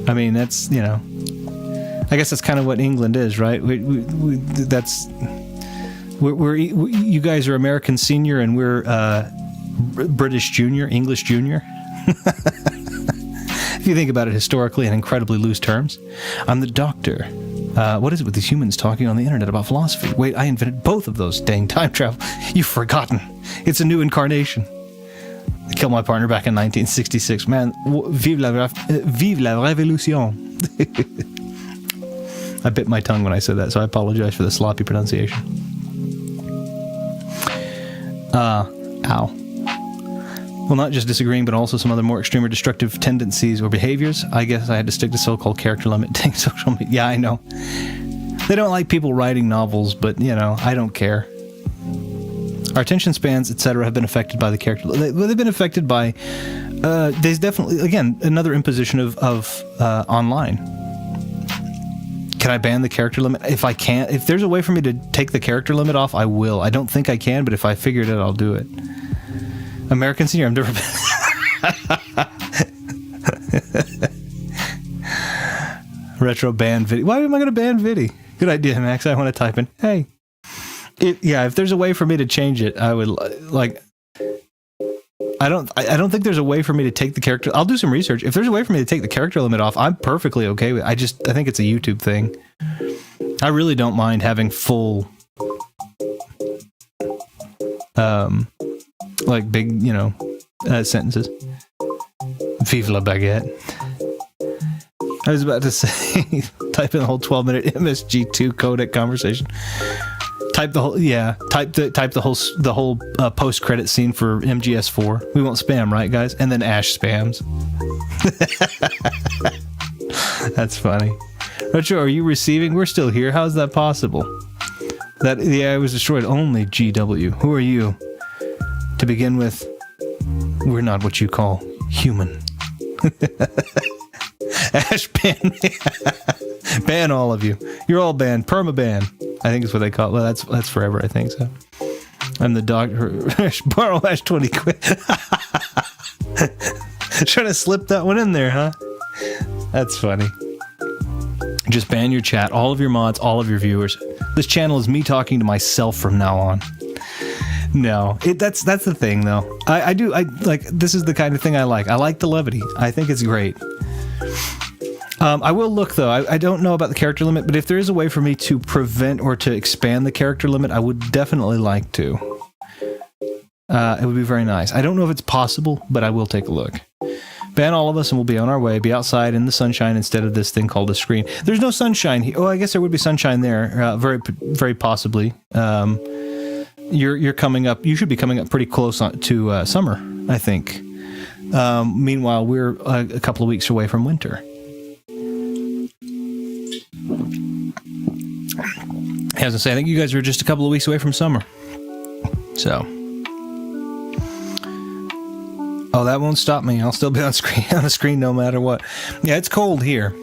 I mean, that's, I guess that's kind of what England is, right? You guys are American senior and we're British junior, English junior. If you think about it historically in incredibly loose terms. I'm the doctor. What is it with these humans talking on the internet about philosophy? Wait, I invented both of those. Dang, time travel. You've forgotten. It's a new incarnation. I killed my partner back in 1966. Man, vive la révolution. I bit my tongue when I said that, so I apologize for the sloppy pronunciation. Ow. Well, not just disagreeing, but also some other more extreme or destructive tendencies or behaviors. I guess I had to stick to so-called character limiting social media. Yeah, I know. They don't like people writing novels, but, I don't care. Our attention spans, etc., have been affected by the character. They've been affected by... there's definitely, again, another imposition of online. Can I ban the character limit? If I can't, if there's a way for me to take the character limit off, I will. I don't think I can, but if I figured it, I'll do it. American senior, I've never been. Retro ban Viddy. Why am I going to ban Viddy? Good idea, Max. I want to type in, hey. If there's a way for me to change it, I would like. I don't think there's a way for me to take the character. I'll do some research. If there's a way for me to take the character limit off, I'm perfectly okay with it. I think it's a YouTube thing. I really don't mind having full, like big, sentences. Vive la baguette. I was about to say, type in the whole 12-minute MSG2 codec conversation. Type the whole post-credit scene for MGS4. We won't spam, right, guys? And then Ash spams. That's funny. Retro, are you receiving? We're still here. How's that possible? That the AI was destroyed. Only GW. Who are you? To begin with, we're not what you call human. Ash ban. Ban all of you. You're all banned. Perma-ban. I think is what they call it. Well, that's forever, I think so. I'm the dog. Borrow Ash 20 quid. Trying to slip that one in there, huh? That's funny. Just ban your chat, all of your mods, all of your viewers. This channel is me talking to myself from now on. No, that's the thing though. I like, this is the kind of thing I like. I like the levity. I think it's great. I will look though. I don't know about the character limit, but if there is a way for me to prevent or to expand the character limit, I would definitely like to. It would be very nice. I don't know if it's possible, but I will take a look. Ban all of us and we'll be on our way. Be outside in the sunshine instead of this thing called a screen. There's no sunshine here. Oh, I guess there would be sunshine there. Very possibly. You're coming up. You should be coming up pretty close to summer, I think. Meanwhile, we're a couple of weeks away from winter. As I say, I think you guys are just a couple of weeks away from summer. So. Oh, that won't stop me. I'll still be on the screen no matter what. Yeah, it's cold here.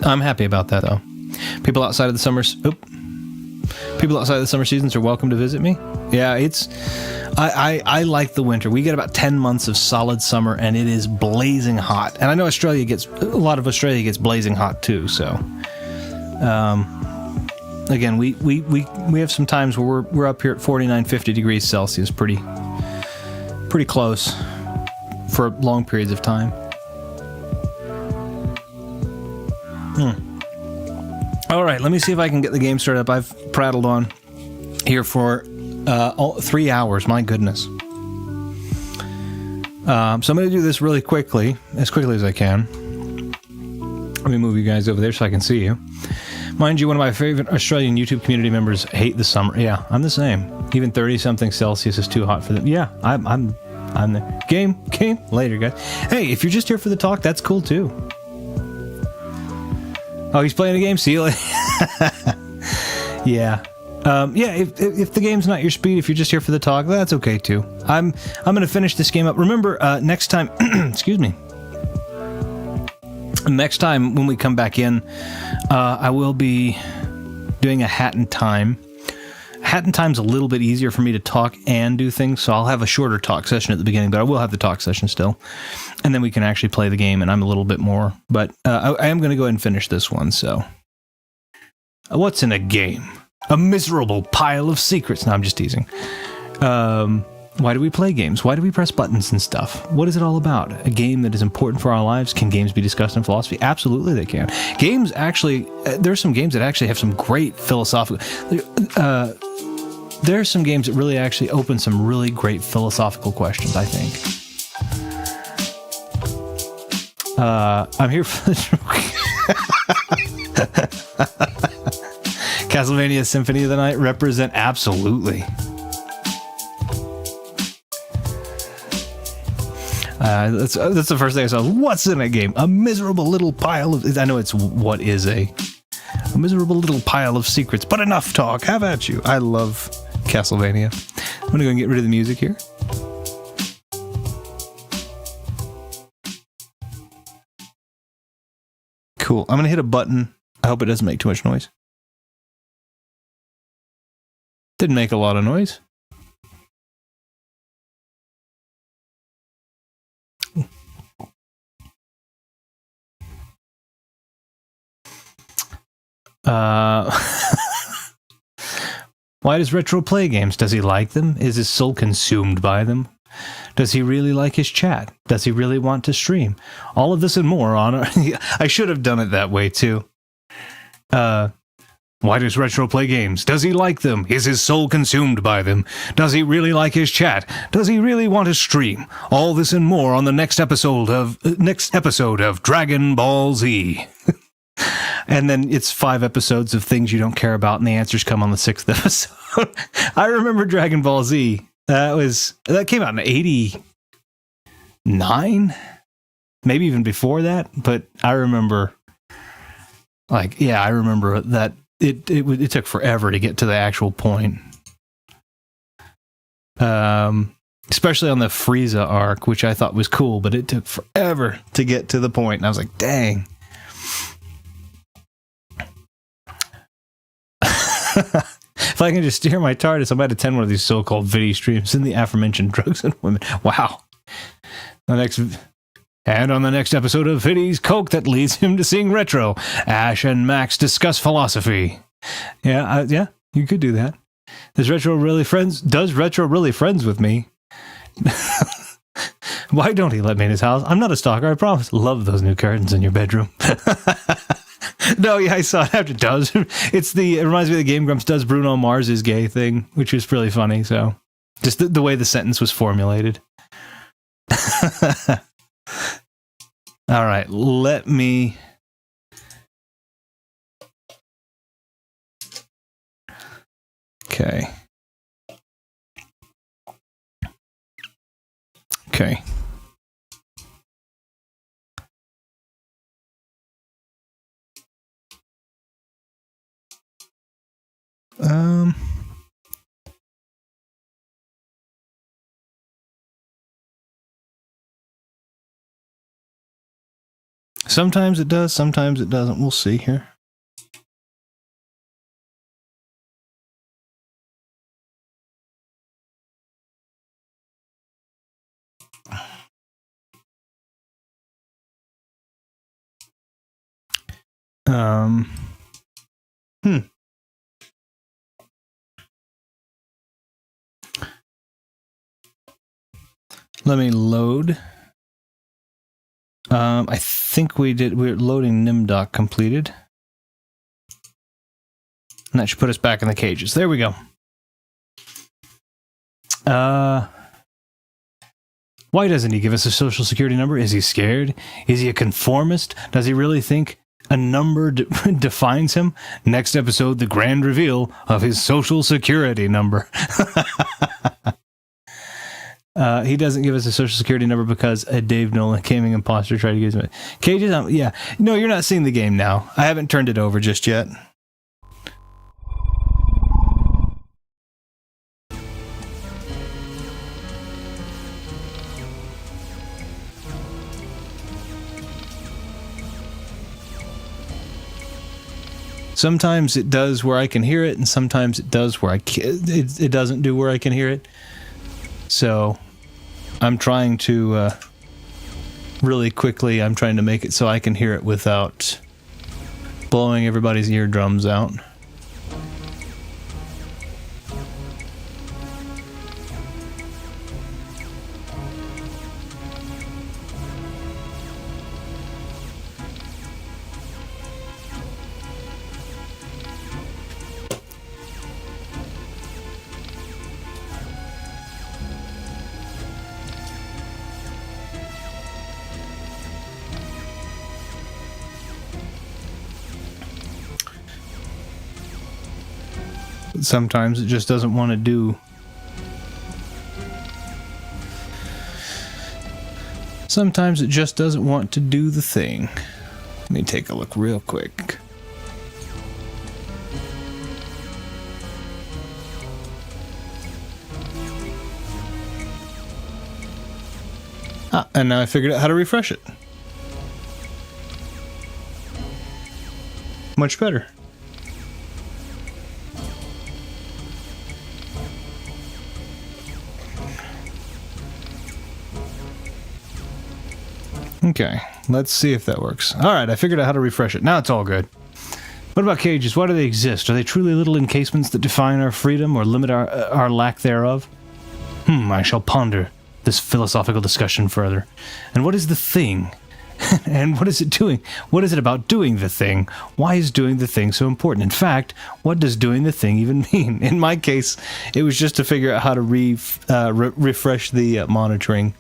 I'm happy about that though. People outside of the summer seasons are welcome to visit me. Yeah, I like the winter. We get about 10 months of solid summer and it is blazing hot. And I know a lot of Australia gets blazing hot too, so again, we have some times where we're up here at 49, 50 degrees Celsius, pretty close for long periods of time. All right, let me see if I can get the game started up. I've prattled on here for 3 hours. My goodness. So I'm going to do this really quickly, as I can. Let me move you guys over there so I can see you. Mind you, one of my favorite Australian YouTube community members hate the summer. Yeah, I'm the same. Even 30-something Celsius is too hot for them. Yeah, I'm there. Game later, guys. Hey, if you're just here for the talk, that's cool too. Oh, he's playing a game. See you later. Yeah. If the game's not your speed, if you're just here for the talk, that's okay too. I'm gonna finish this game up. Remember, next time, excuse me. Next time when we come back in, I will be doing a Hat in Time. Hat in Time's a little bit easier for me to talk and do things, so I'll have a shorter talk session at the beginning, but I will have the talk session still. And then we can actually play the game, and I'm a little bit more. But I am going to go ahead and finish this one, so. What's in a game? A miserable pile of secrets. No, I'm just teasing. Why do we play games? Why do we press buttons and stuff? What is it all about? A game that is important for our lives? Can games be discussed in philosophy? Absolutely they can. Games actually, there's some games that actually have some great philosophical... There's some games that really actually open some really great philosophical questions, I think. I'm here for the... Castlevania Symphony of the Night represent absolutely. That's the first thing I saw. What's in a game? A miserable little pile of... I know it's what is a miserable little pile of secrets, but enough talk. Have at you. I love Castlevania. I'm going to go and get rid of the music here. Cool. I'm going to hit a button. I hope it doesn't make too much noise. Didn't make a lot of noise. Why does Retro play games? Does he like them? Is his soul consumed by them? Does he really like his chat? Does he really want to stream? All of this and more on... I should have done it that way, too. Why does Retro play games? Does he like them? Is his soul consumed by them? Does he really like his chat? Does he really want to stream? All this and more on the next episode of Dragon Ball Z. And then it's 5 episodes of things you don't care about, and the answers come on the 6th episode. I remember Dragon Ball Z. That came out in 89? Maybe even before that, but I remember that it took forever to get to the actual point. Especially on the Frieza arc, which I thought was cool, but it took forever to get to the point, and I was like, dang. If I can just steer my TARDIS, I might attend one of these so-called video streams in the aforementioned drugs and women. Wow. On the next episode of Viddy's Coke that leads him to sing retro, Ash and Max discuss philosophy. Yeah, you could do that. Does Retro really friends with me? Why don't he let me in his house? I'm not a stalker, I promise. Love those new curtains in your bedroom. No, yeah, I saw it after Does. It reminds me of the Game Grumps Does Bruno Mars is gay thing, which was really funny, so. Just the way the sentence was formulated. All right, let me... Okay. Okay. Sometimes it does, sometimes it doesn't. We'll see here. Let me load. I think we're loading Nimdoc completed. And that should put us back in the cages. There we go. Why doesn't he give us a social security number? Is he scared? Is he a conformist? Does he really think a number defines him? Next episode, the grand reveal of his social security number. He doesn't give us a social security number because a Dave Nolan gaming imposter tried to get him. Cages, yeah. No, you're not seeing the game now. I haven't turned it over just yet. Sometimes it does where I can hear it, and sometimes it does where it doesn't do where I can hear it. So I'm trying to really quickly, I'm trying to make it so I can hear it without blowing everybody's eardrums out. Sometimes it just doesn't want to do. Sometimes it just doesn't want to do the thing. Let me take a look real quick. And now I figured out how to refresh it. Much better. Okay, let's see if that works. Alright, I figured out how to refresh it. Now it's all good. What about cages? Why do they exist? Are they truly little encasements that define our freedom or limit our lack thereof? I shall ponder this philosophical discussion further. And what is the thing? And what is it doing? What is it about doing the thing? Why is doing the thing so important? In fact, what does doing the thing even mean? In my case, it was just to figure out how to refresh the monitoring.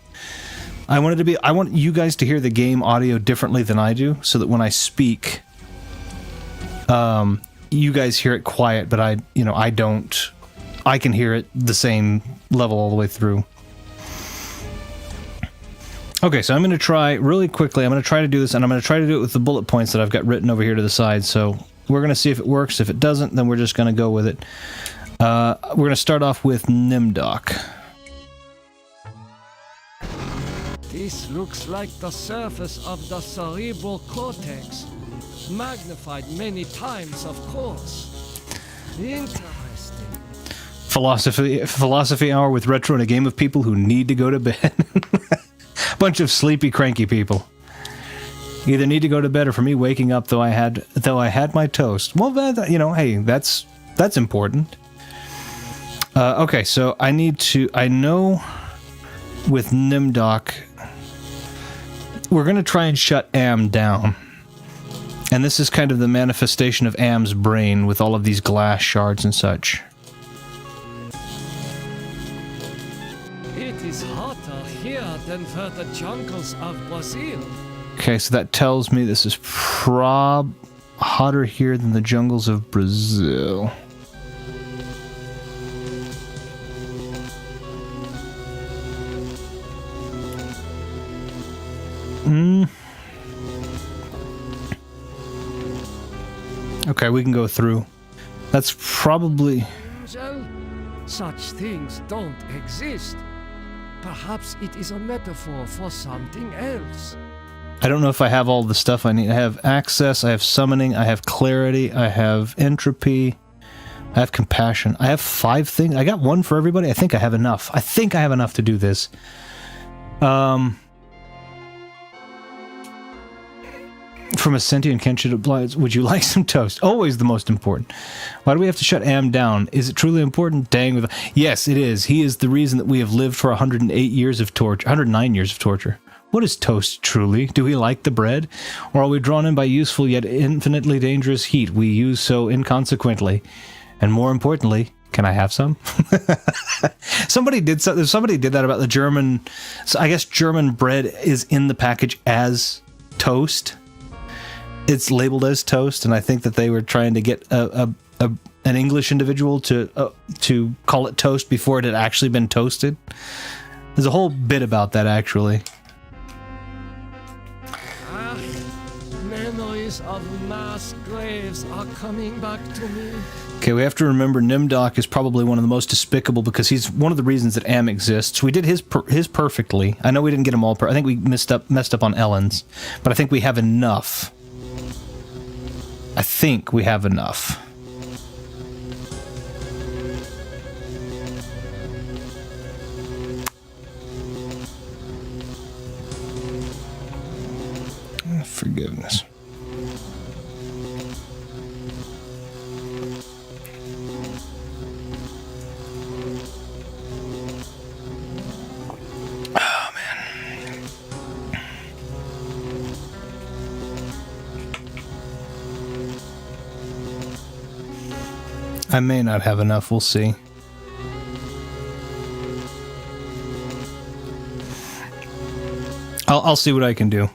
I want you guys to hear the game audio differently than I do, so that when I speak, you guys hear it quiet, but I don't. I can hear it the same level all the way through. Okay, so I'm going to try really quickly. I'm going to try to do this, and I'm going to try to do it with the bullet points that I've got written over here to the side. So we're going to see if it works. If it doesn't, then we're just going to go with it. We're going to start off with Nimdoc. This looks like the surface of the cerebral cortex. Magnified many times, of course. Interesting. Philosophy hour with Retro and a game of people who need to go to bed. Bunch of sleepy, cranky people. Either need to go to bed or for me waking up though I had my toast. Well, that, you know, hey, that's important. Okay, so I know with Nimdok, we're going to try and shut Am down. And this is kind of the manifestation of Am's brain with all of these glass shards and such. It is hotter here than for the jungles of Brazil. Okay, so that tells me this is hotter here than the jungles of Brazil. Okay, we can go through. That's probably... Angel, such things don't exist. Perhaps it is a metaphor for something else. I don't know if I have all the stuff I need. I have access, I have summoning, I have clarity, I have entropy, I have compassion. I have 5 things. I got one for everybody. I think I have enough. I think I have enough to do this. From a sentient Kenshin applies, would you like some toast? Always the most important. Why do we have to shut Am down? Is it truly important? Dang with yes, it is. He is the reason that we have lived for 108 years of torture, 109 years of torture. What is toast truly? Do we like the bread? Or are we drawn in by useful yet infinitely dangerous heat we use so inconsequently? And more importantly, can I have some? Somebody did that about the German. So I guess German bread is in the package as toast. It's labeled as toast, and I think that they were trying to get an English individual to call it toast before it had actually been toasted. There's a whole bit about that, actually. Memories of mass graves are coming back to me. Okay, we have to remember Nimdok is probably one of the most despicable because he's one of the reasons that Am exists. We did his perfectly. I know we didn't get them all. I think we messed up on Ellen's, but I think we have enough. I think we have enough. Forgiveness. Oh, man. I may not have enough, we'll see. I'll see what I can do.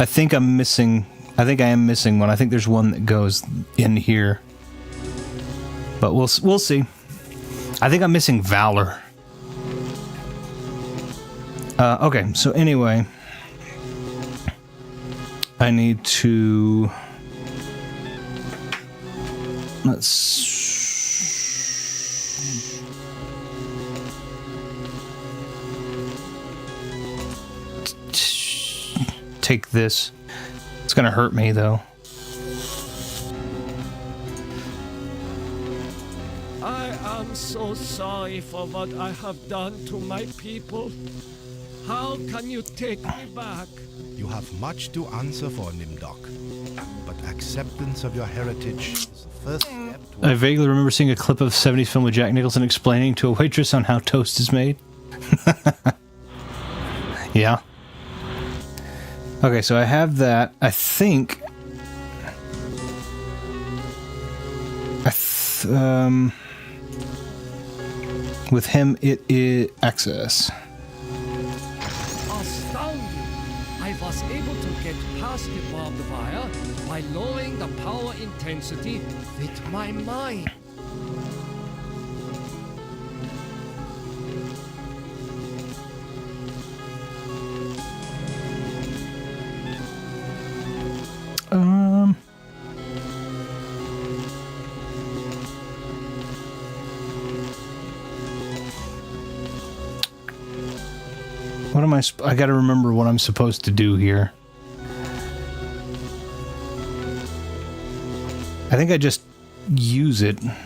I think I am missing one. I think there's one that goes in here. But we'll see. I think I'm missing Valor. Okay, so anyway. I need to... Let's... take this. It's gonna hurt me, though. I am so sorry for what I have done to my people. How can you take me back? You have much to answer for, Nimdok. But acceptance of your heritage is the first step I vaguely remember seeing a clip of 70s film with Jack Nicholson explaining to a waitress on how toast is made. Yeah. Okay, so I have that. I think... with him, it is access. Astounding! I was able to get past the barbed wire by lowering the power intensity with my mind. What am I gotta remember what I'm supposed to do here. I think I just use it. That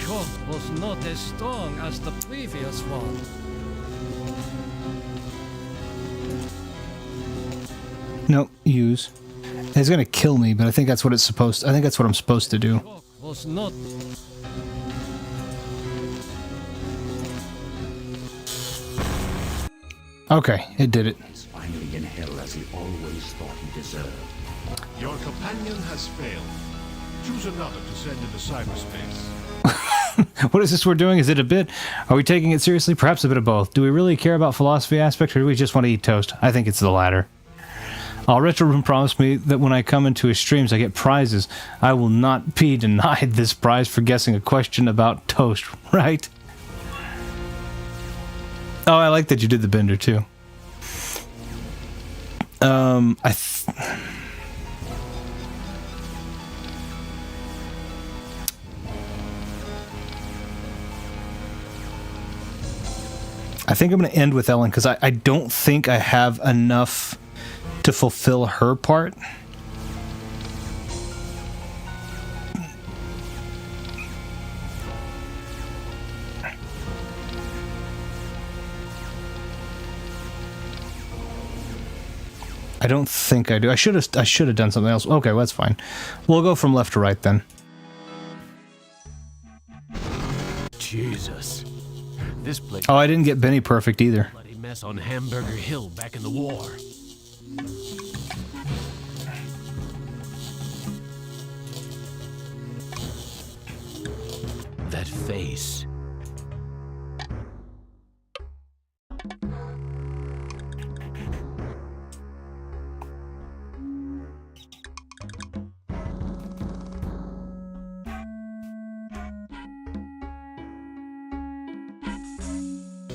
shock was not as strong as the previous one. No, use. It's gonna kill me, but I think that's what it's supposed. I think that's what I'm supposed to do. Shock was not. Okay, it did it. He's finally in hell as he always thought he deserved. Your companion has failed. Choose another to send into cyberspace. What is this we're doing? Is it a bit? Are we taking it seriously? Perhaps a bit of both. Do we really care about philosophy aspect, or do we just want to eat toast? I think it's the latter. Retro Room promised me that when I come into his streams I get prizes. I will not be denied this prize for guessing a question about toast, right? Oh, I like that you did the bender too. I think I'm going to end with Ellen because I don't think I have enough to fulfill her part. I don't think I do. I should have done something else. Okay, well, that's fine. We'll go from left to right then. Jesus. This place Oh, I didn't get Benny perfect either. bloody mess on Hamburger Hill back in the war. That face.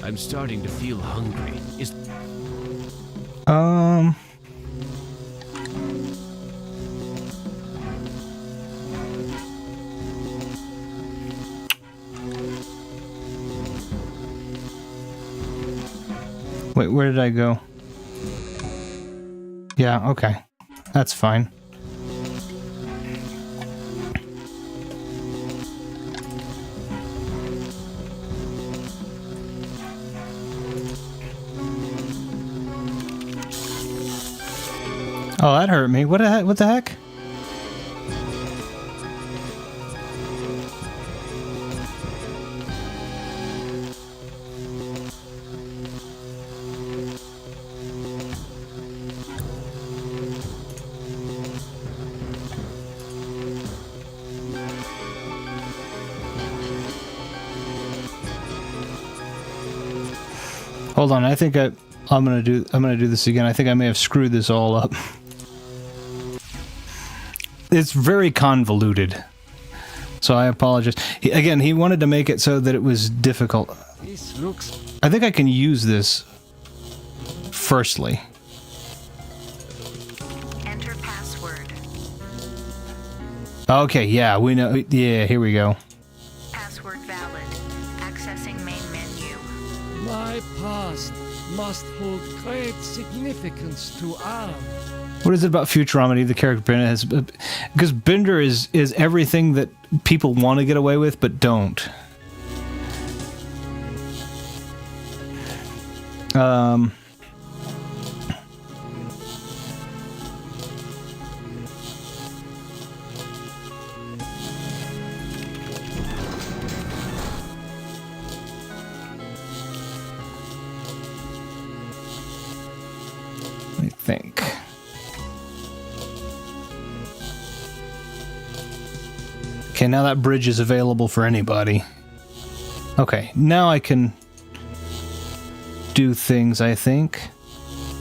I'm starting to feel hungry. Is Wait, where did I go? Yeah, okay. That's fine. Oh, that hurt me. What the heck? Hold on, I think I'm gonna do this again. I think I may have screwed this all up. It's very convoluted, so I apologize. Again, he wanted to make it so that it was difficult. This looks. I think I can use this firstly. Enter password. Okay, yeah, we know. Yeah, here we go. Password valid. Accessing main menu. My past must hold great significance to Arm. What is it about Futurama the character Bender has? Because Bender is everything that people want to get away with but don't. Let me think. Okay, now that bridge is available for anybody. Okay, now I can do things, I think.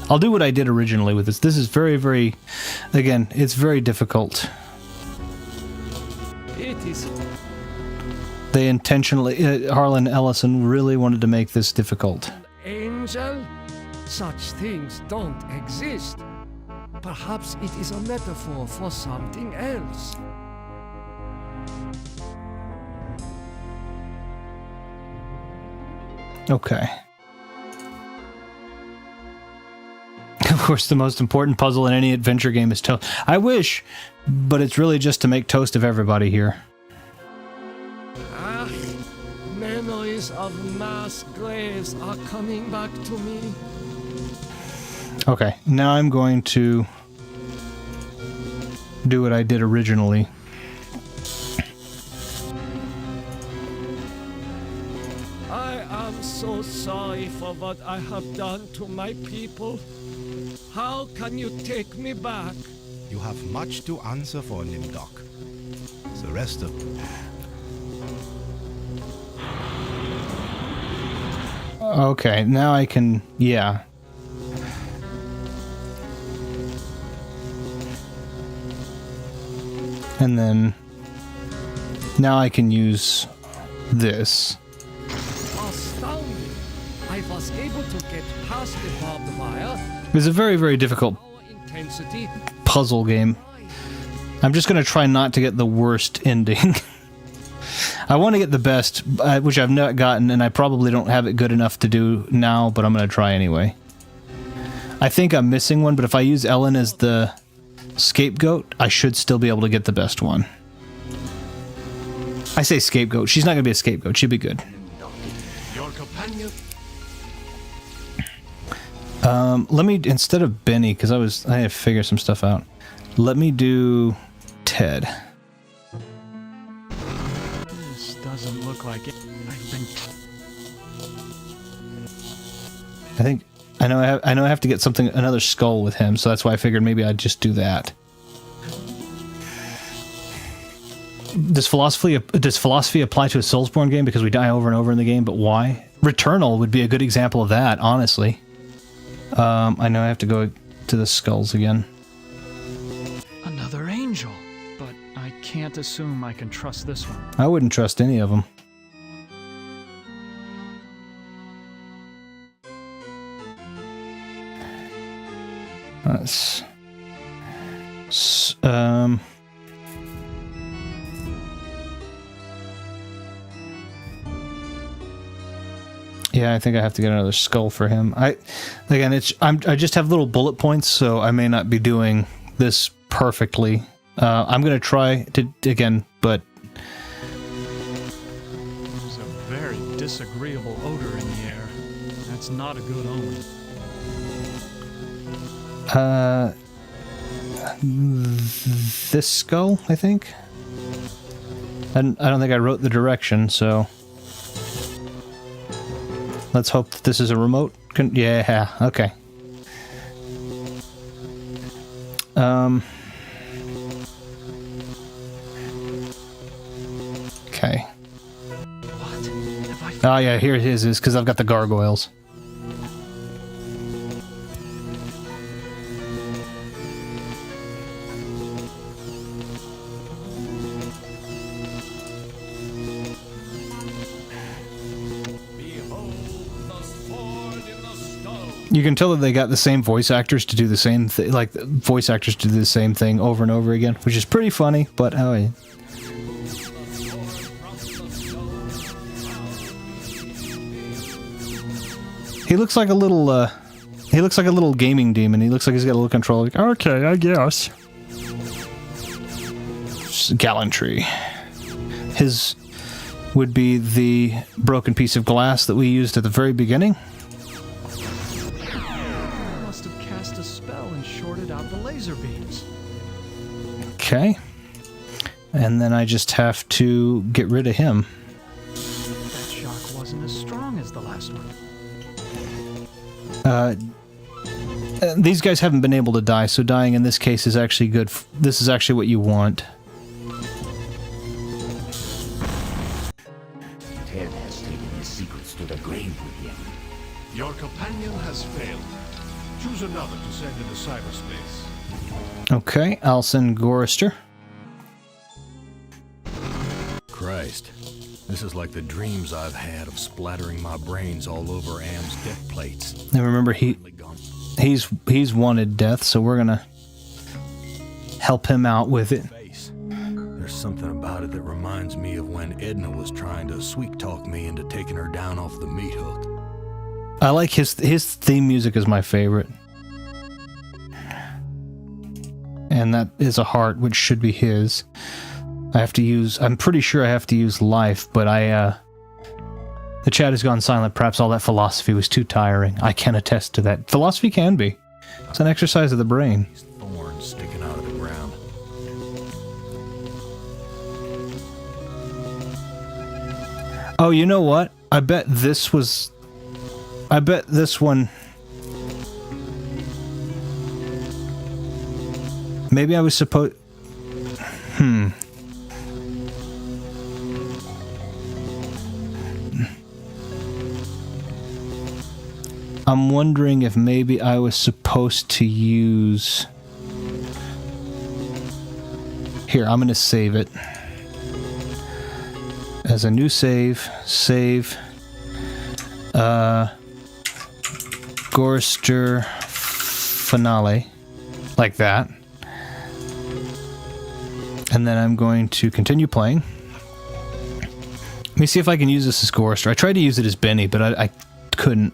I'll do what I did originally with this. This is very, very... Again, it's very difficult. It is. They intentionally... Harlan Ellison really wanted to make this difficult. Angel? Such things don't exist. Perhaps it is a metaphor for something else. Okay. Of course, the most important puzzle in any adventure game is Toast. I wish, but it's really just to make toast of everybody here. Ah, memories of mass graves are coming back to me. Okay, now I'm going to do what I did originally. I am so sorry for what I have done to my people. How can you take me back? You have much to answer for, Nimdok. The rest of Okay, now I can... yeah. And then... now I can use this. Astounding! I was able to get past the barbed wire. It's a very, very difficult Power intensity. puzzle game. I'm just going to try not to get the worst ending. I want to get the best, which I've not gotten, and I probably don't have it good enough to do now, but I'm going to try anyway. I think I'm missing one, but if I use Ellen as the scapegoat, I should still be able to get the best one. I say scapegoat. She's not going to be a scapegoat. She'll be good. Your companion... Let me, instead of Benny, because I had to figure some stuff out. Let me do Ted. This doesn't look like it. I've been... I think I know I have to get something, another skull with him, so that's why I figured maybe I'd just do that. Does philosophy apply to a Soulsborne game because we die over and over in the game? But why? Returnal would be a good example of that, honestly. I know I have to go to the skulls again. Another angel. But I can't assume I can trust this one. I wouldn't trust any of them. Let's... yeah, I think I have to get another skull for him. I just have little bullet points, so I may not be doing this perfectly. I'm gonna try to again, but There's a very disagreeable odor in the air. That's not a good omen. this skull, I think. And I don't think I wrote the direction, so let's hope that this is a remote. Yeah, okay. Okay. What? Have I... Oh yeah, here it is because I've got the gargoyles. You can tell that they got the same voice actors to do the same thing, like voice actors to do the same thing over and over again, which is pretty funny, but oh yeah. He looks like a little, gaming demon. He looks like he's got a little controller. Like, okay, I guess. Gallantry. His would be the broken piece of glass that we used at the very beginning. I must have cast a spell and shorted out the laser beams. Okay. And then I just have to get rid of him. That shock wasn't as strong as the last one. These guys haven't been able to die, so dying in this case is actually good. This is actually what you want. Ted has taken his secrets to the grave with him. Your companion has failed. Choose another to send into cyberspace. Okay, I'll send Gorister. Christ. This is like the dreams I've had of splattering my brains all over Am's deck plates. And remember, he's wanted death, so we're gonna help him out with it. There's something about it that reminds me of when Edna was trying to sweet talk me into taking her down off the meat hook. I like his theme music is my favorite. And that is a heart, which should be his. I'm pretty sure I have to use life, but the chat has gone silent. Perhaps all that philosophy was too tiring. I can attest to that. Philosophy can be. It's an exercise of the brain. These thorns sticking out of the ground. Oh, you know what? I bet this one... Maybe I was supposed... I'm wondering if maybe I was supposed to use... Here, I'm going to save it. As a new save. Save. Gorster Finale. Like that. And then I'm going to continue playing. Let me see if I can use this as Gorster. I tried to use it as Benny, but I couldn't.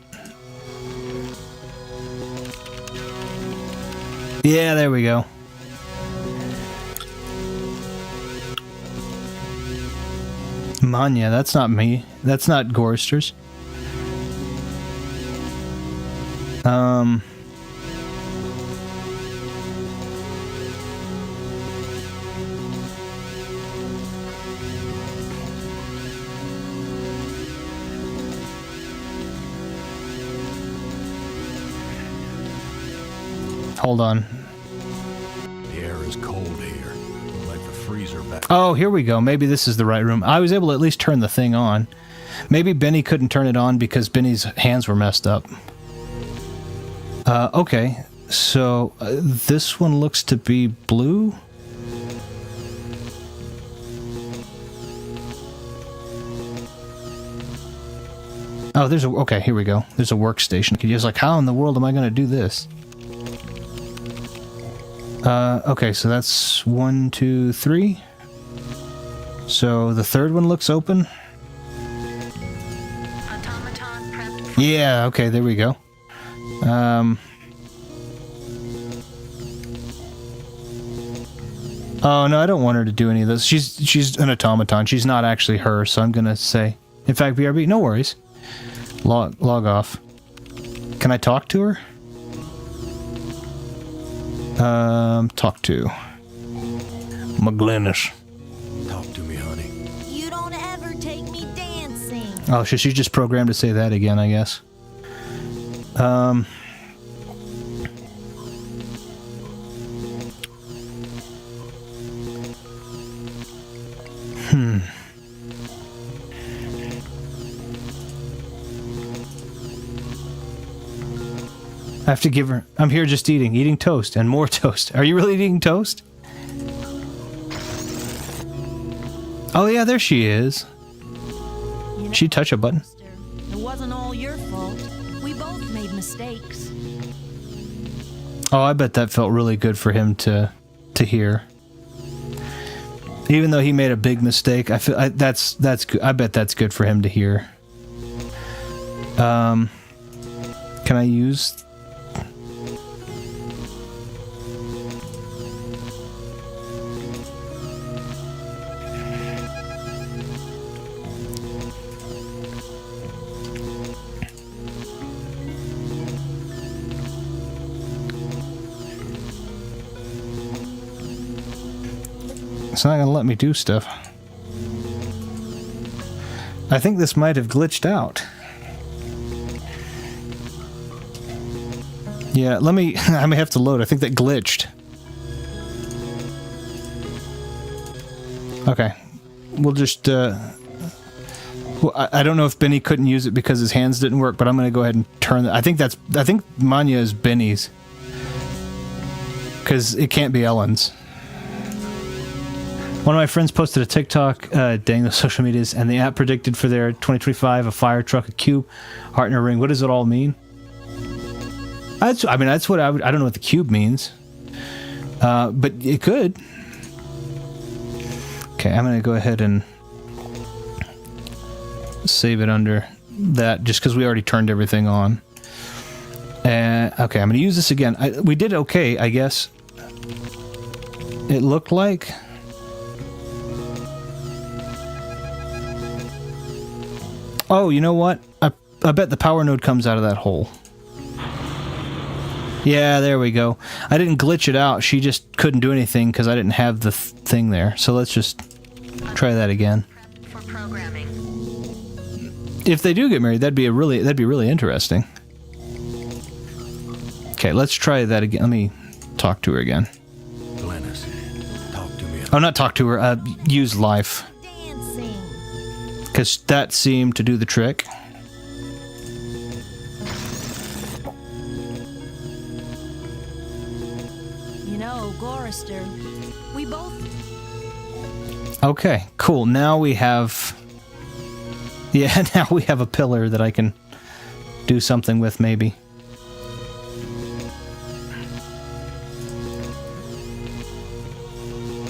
Yeah, there we go. Manya, that's not me. That's not Gorsters. Hold on. The air is cold here, like the freezer back. Oh, here we go. Maybe this is the right room. I was able to at least turn the thing on. Maybe Benny couldn't turn it on because Benny's hands were messed up. Okay. So, this one looks to be blue. Oh, okay, here we go. There's a workstation. You're just like, how in the world am I going to do this? Okay, so that's 1, 2, 3. So the third one looks open. Automaton prepped. Yeah, okay, there we go. Oh, no, I don't want her to do any of this. She's an automaton. She's not actually her, so I'm gonna say... In fact, BRB, no worries. Log off. Can I talk to her? Talk to... McGlinnis. Talk to me, honey. You don't ever take me dancing. Oh, she's just programmed to say that again, I guess. I have to give her... I'm here just eating toast and more toast. Are you really eating toast? Oh yeah, there she is. You know, She touch a button? it wasn't all your fault. We both made mistakes. Oh, I bet that felt really good for him to hear. Even though he made a big mistake, that's good. I bet that's good for him to hear. Can I use... It's not going to let me do stuff. I think this might have glitched out. Yeah, let me... I may have to load. I think that glitched. Okay. We'll just... well, I don't know if Benny couldn't use it because his hands didn't work, but I'm going to go ahead and turn... I think Manya is Benny's. Because it can't be Ellen's. One of my friends posted a TikTok, dang the social medias, and the app predicted for their 2025 a fire truck, a cube, heart, and a ring. What does it all mean? That's what I don't know what the cube means. But it could. Okay, I'm going to go ahead and save it under that just because we already turned everything on. And okay, I'm going to use this again. We did okay, I guess. It looked like. Oh, you know what? I bet the power node comes out of that hole. Yeah, there we go. I didn't glitch it out. She just couldn't do anything because I didn't have the thing there. So let's just try that again. For programming. If they do get married, that'd be really interesting. Okay, let's try that again. Let me talk to her again. Glennis, talk to me. Oh, not talk to her. Use life. Dancing. Because that seemed to do the trick. You know, Gorister, we both... Okay, cool. Now we have... Yeah, now we have a pillar that I can do something with, maybe.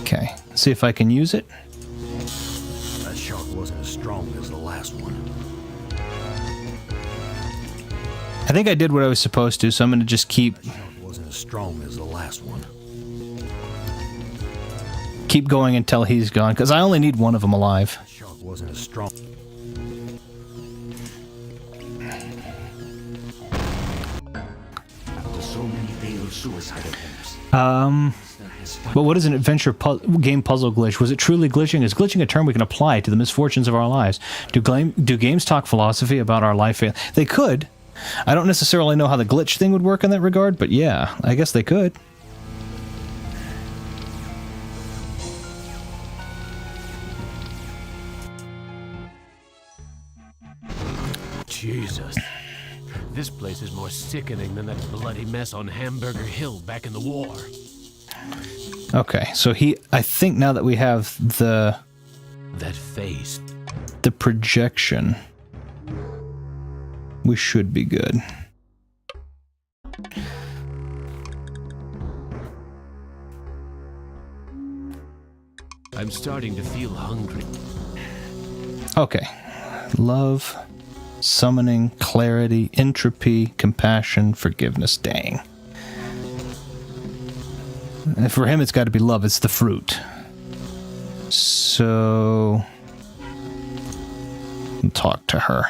Okay, see if I can use it. That shark wasn't as strong as the last one. I think I did what I was supposed to, so I'm going to just keep Wasn't as strong as the last one. going until he's gone, because I only need one of them alive. That shark wasn't as strong. After so many failed suicide attempts, But what is an adventure game puzzle glitch? Was it truly glitching? Is glitching a term we can apply to the misfortunes of our lives? Do games talk philosophy about our life? They could. I don't necessarily know how the glitch thing would work in that regard, but yeah, I guess they could. Jesus. This place is more sickening than that bloody mess on Hamburger Hill back in the war. Okay, so I think now that we have That face. the projection, we should be good. I'm starting to feel hungry. Okay. Love, summoning, clarity, entropy, compassion, forgiveness. Dang. And for him, it's got to be love. It's the fruit. So... talk to her.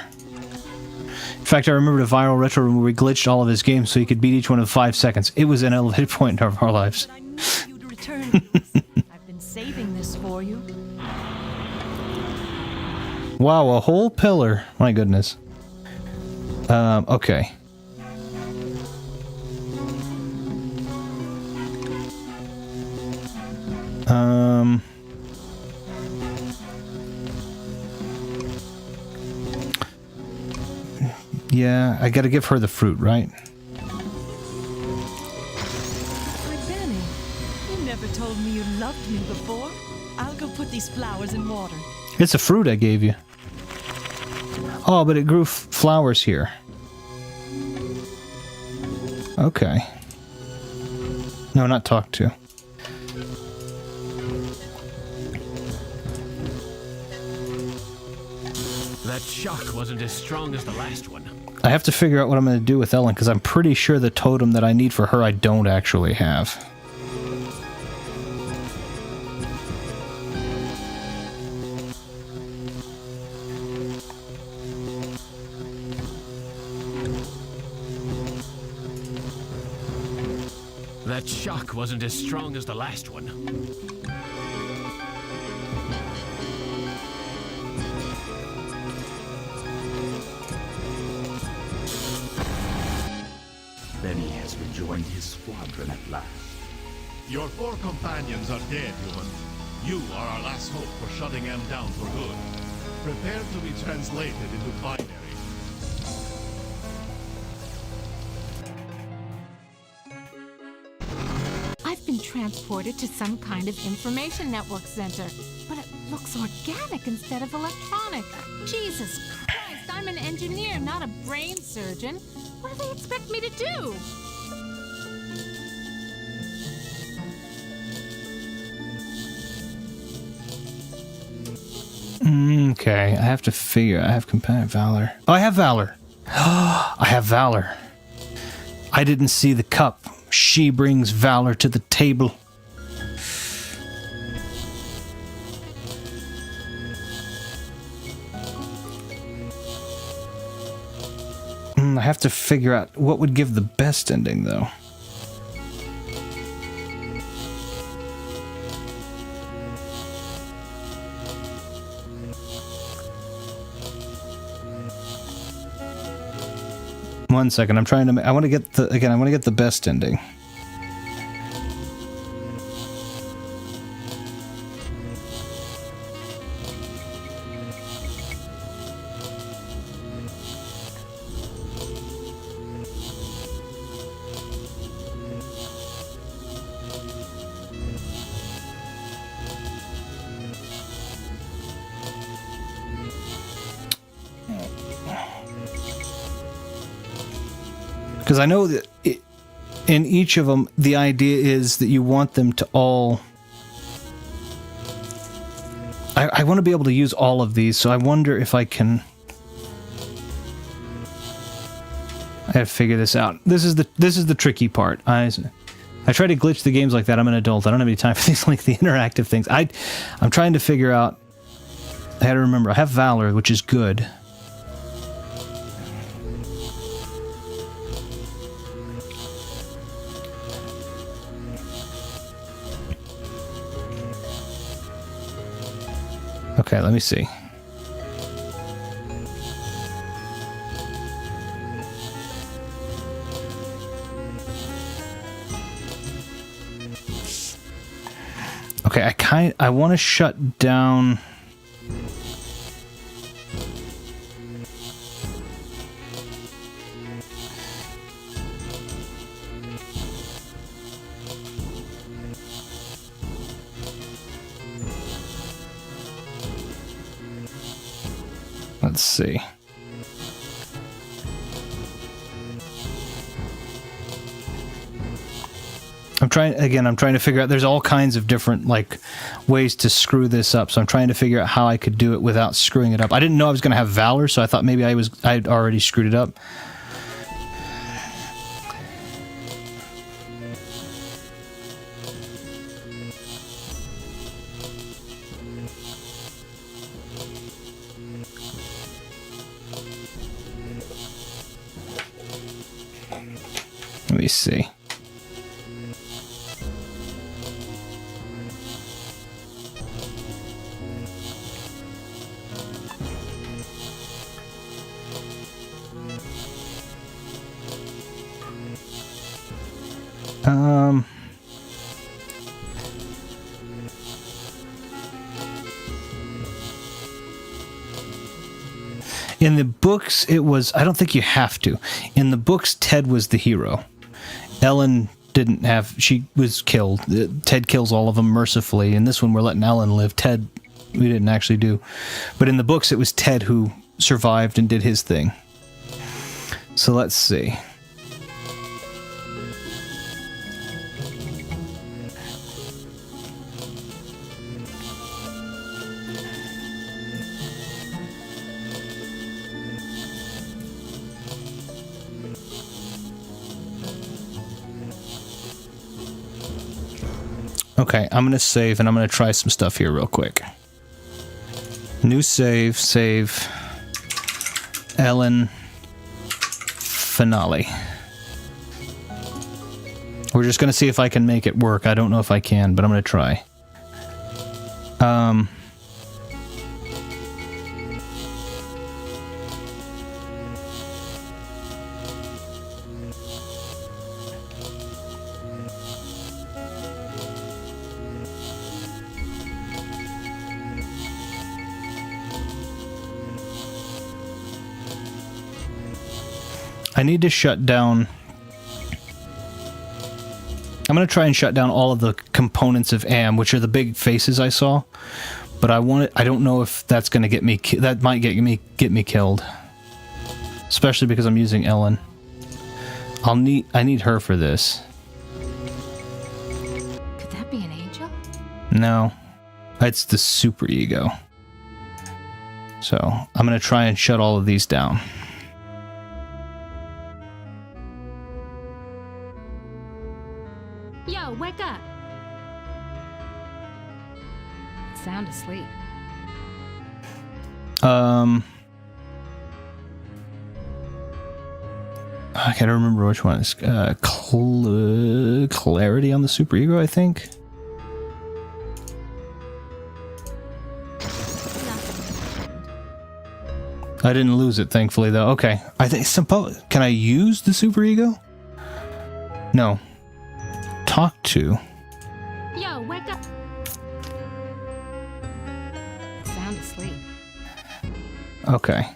In fact, I remembered a viral retro room where we glitched all of his games so he could beat each one in 5 seconds. It was an elevated point in our lives. I knew you'd return. I've been saving this for you. Wow, a whole pillar. My goodness. Okay. Yeah, I gotta give her the fruit, right? Why, Benny, you never told me you loved me before. I'll go put these flowers in water. It's a fruit I gave you. Oh, but it grew flowers here. Okay. No, not talk to. That shock wasn't as strong as the last one. I have to figure out what I'm going to do with Ellen, because I'm pretty sure the totem that I need for her I don't actually have. That shock wasn't as strong as the last one. Benny has rejoined his squadron at last. Your 4 companions are dead, human. You are our last hope for shutting them down for good. Prepare to be translated into binary. I've been transported to some kind of information network center, but it looks organic instead of electronic. Jesus Christ, I'm an engineer, not a brain surgeon. What do they expect me to do? Okay, I have to figure. I have competitive valor. Oh, I have valor. I have valor. I didn't see the cup. She brings valor to the table. I have to figure out what would give the best ending, though. One second, I'm trying to. I want to get the I want to get the best ending. Because I know that in each of them, the idea is that you want them to all... I want to be able to use all of these, so I wonder if I can... I have to figure this out. This is the tricky part. I try to glitch the games like that. I'm an adult. I don't have any time for these like the interactive things. I'm trying to figure out... I had to remember, I have Valor, which is good. Okay, let me see. Okay, I want to shut down... Let's see. I'm trying to figure out, there's all kinds of different, like, ways to screw this up, so I'm trying to figure out how I could do it without screwing it up. I didn't know I was going to have Valor, so I thought maybe I'd already screwed it up. Let me see. In the books, it was... I don't think you have to. In the books, Ted was the hero. Ellen didn't have... She was killed. Ted kills all of them mercifully. In this one, we're letting Ellen live. Ted, we didn't actually do. But in the books, it was Ted who survived and did his thing. So let's see. Okay, I'm going to save, and I'm going to try some stuff here real quick. New save, Ellen, finale. We're just going to see if I can make it work. I don't know if I can, but I'm going to try. I need to shut down... I'm going to try and shut down all of the components of AM, which are the big faces I saw. But I don't know if that's going to get me... That might get me killed. Especially because I'm using Ellen. I need her for this. Could that be an angel? No. It's the super ego. So I'm going to try and shut all of these down. Yo, wake up! Sound asleep. I can't remember which one. It's clarity on the superego, I think. I didn't lose it, thankfully, though. Okay. I think can I use the superego? No. Talk to. Yo, wake up! Sound asleep. Okay.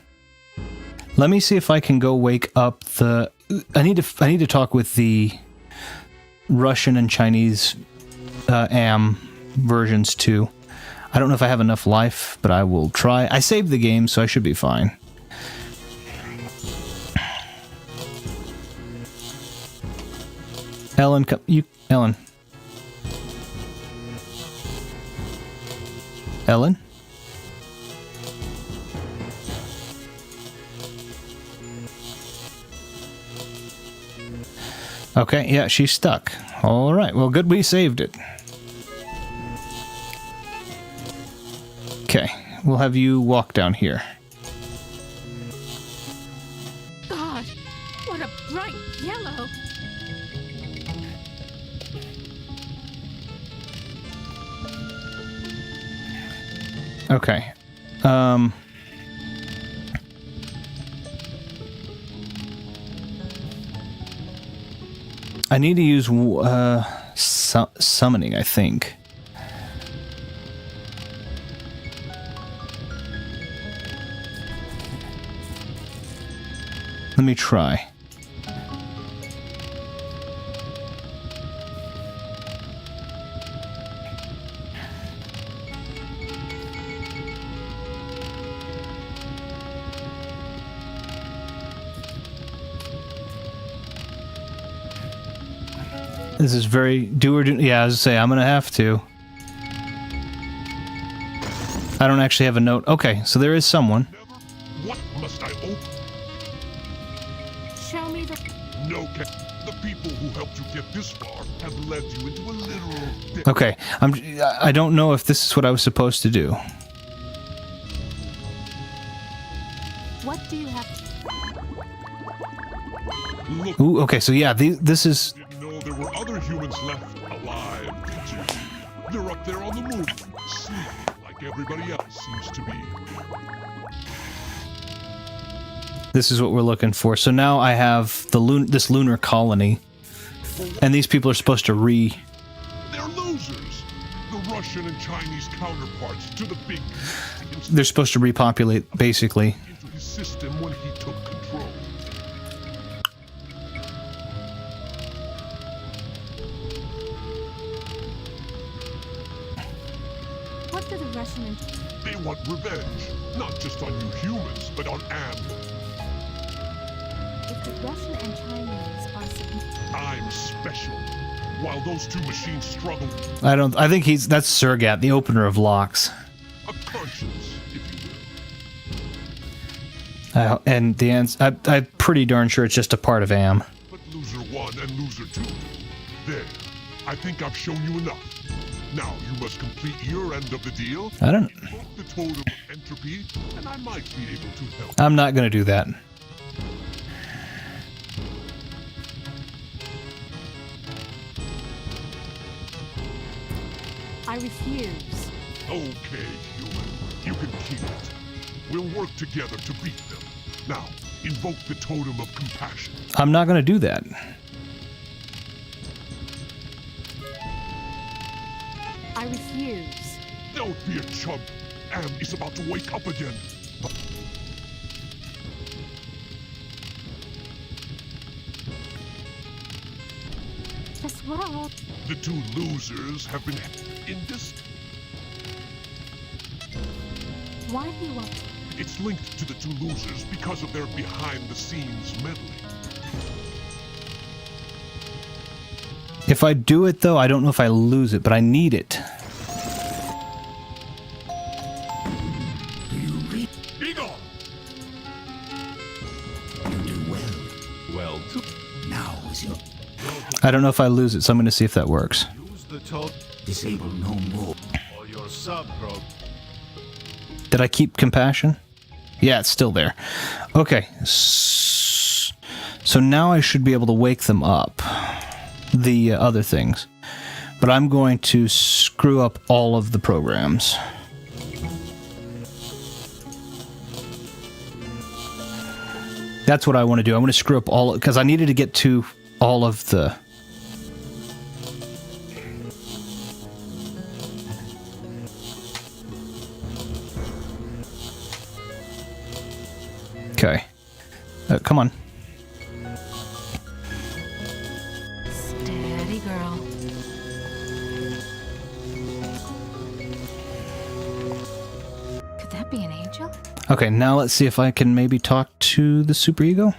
Let me see if I can go wake up the. I need to talk with the Russian and Chinese AM versions too. I don't know if I have enough life, but I will try. I saved the game, so I should be fine. Ellen, Ellen. Ellen? Okay, yeah, she's stuck. All right, well, good we saved it. Okay, we'll have you walk down here. God, what a bright yellow! Okay. I need to use summoning, I think. Let me try. This is very do or do. Yeah, I was gonna say I'm gonna have to. I don't actually have a note. Okay, so there is someone. What must I open? Show me the... No, the people who helped you get this far have led you into a literal death. Okay, I don't know if this is what I was supposed to do. What do you have to... Look, Ooh, okay, so yeah, this is... didn't know there were other humans left alive, did you? They're up there on the moon, sleeping like everybody else seems to be. This is what we're looking for. So now I have this lunar colony, and these people are supposed to They're losers! The Russian and Chinese counterparts to the big... They're supposed to repopulate, basically. into his system when he took control. What do the Russian and... They want revenge, not just on you humans, but on Am. If the Russian and Chinese are... I'm special. While those two machines struggle, I think that's Surgat, the opener of locks. a conscience, if you will. And the answer, I'm pretty darn sure it's just a part of Am. But loser 1 and loser 2. There. I think I've shown you enough. Now you must complete your end of the deal. I don't... Invoke the totem of entropy, and I might be able to help. I'm not going to do that. I refuse. Okay, human. You can keep it. We'll work together to beat them. Now, invoke the totem of compassion. I'm not going to do that. I refuse. Don't be a chump. Am is about to wake up again. Just what all... The two losers have been in this. Why do you want... It's linked to the two losers because of their behind-the-scenes meddling. If I do it, though, I don't know if I lose it, but I need it. well too. Now is your I don't know if I lose it, so I'm going to see if that works. Use the toad disable no more. or your sub-pro. Did I keep compassion? Yeah, it's still there. Okay. So now I should be able to wake them up. The other things. But I'm going to screw up all of the programs. That's what I want to do. I want to screw up all... Because I needed to get to all of the... Okay. Come on. Steady, girl. Could that be an angel? Okay, now let's see if I can maybe talk to the superego.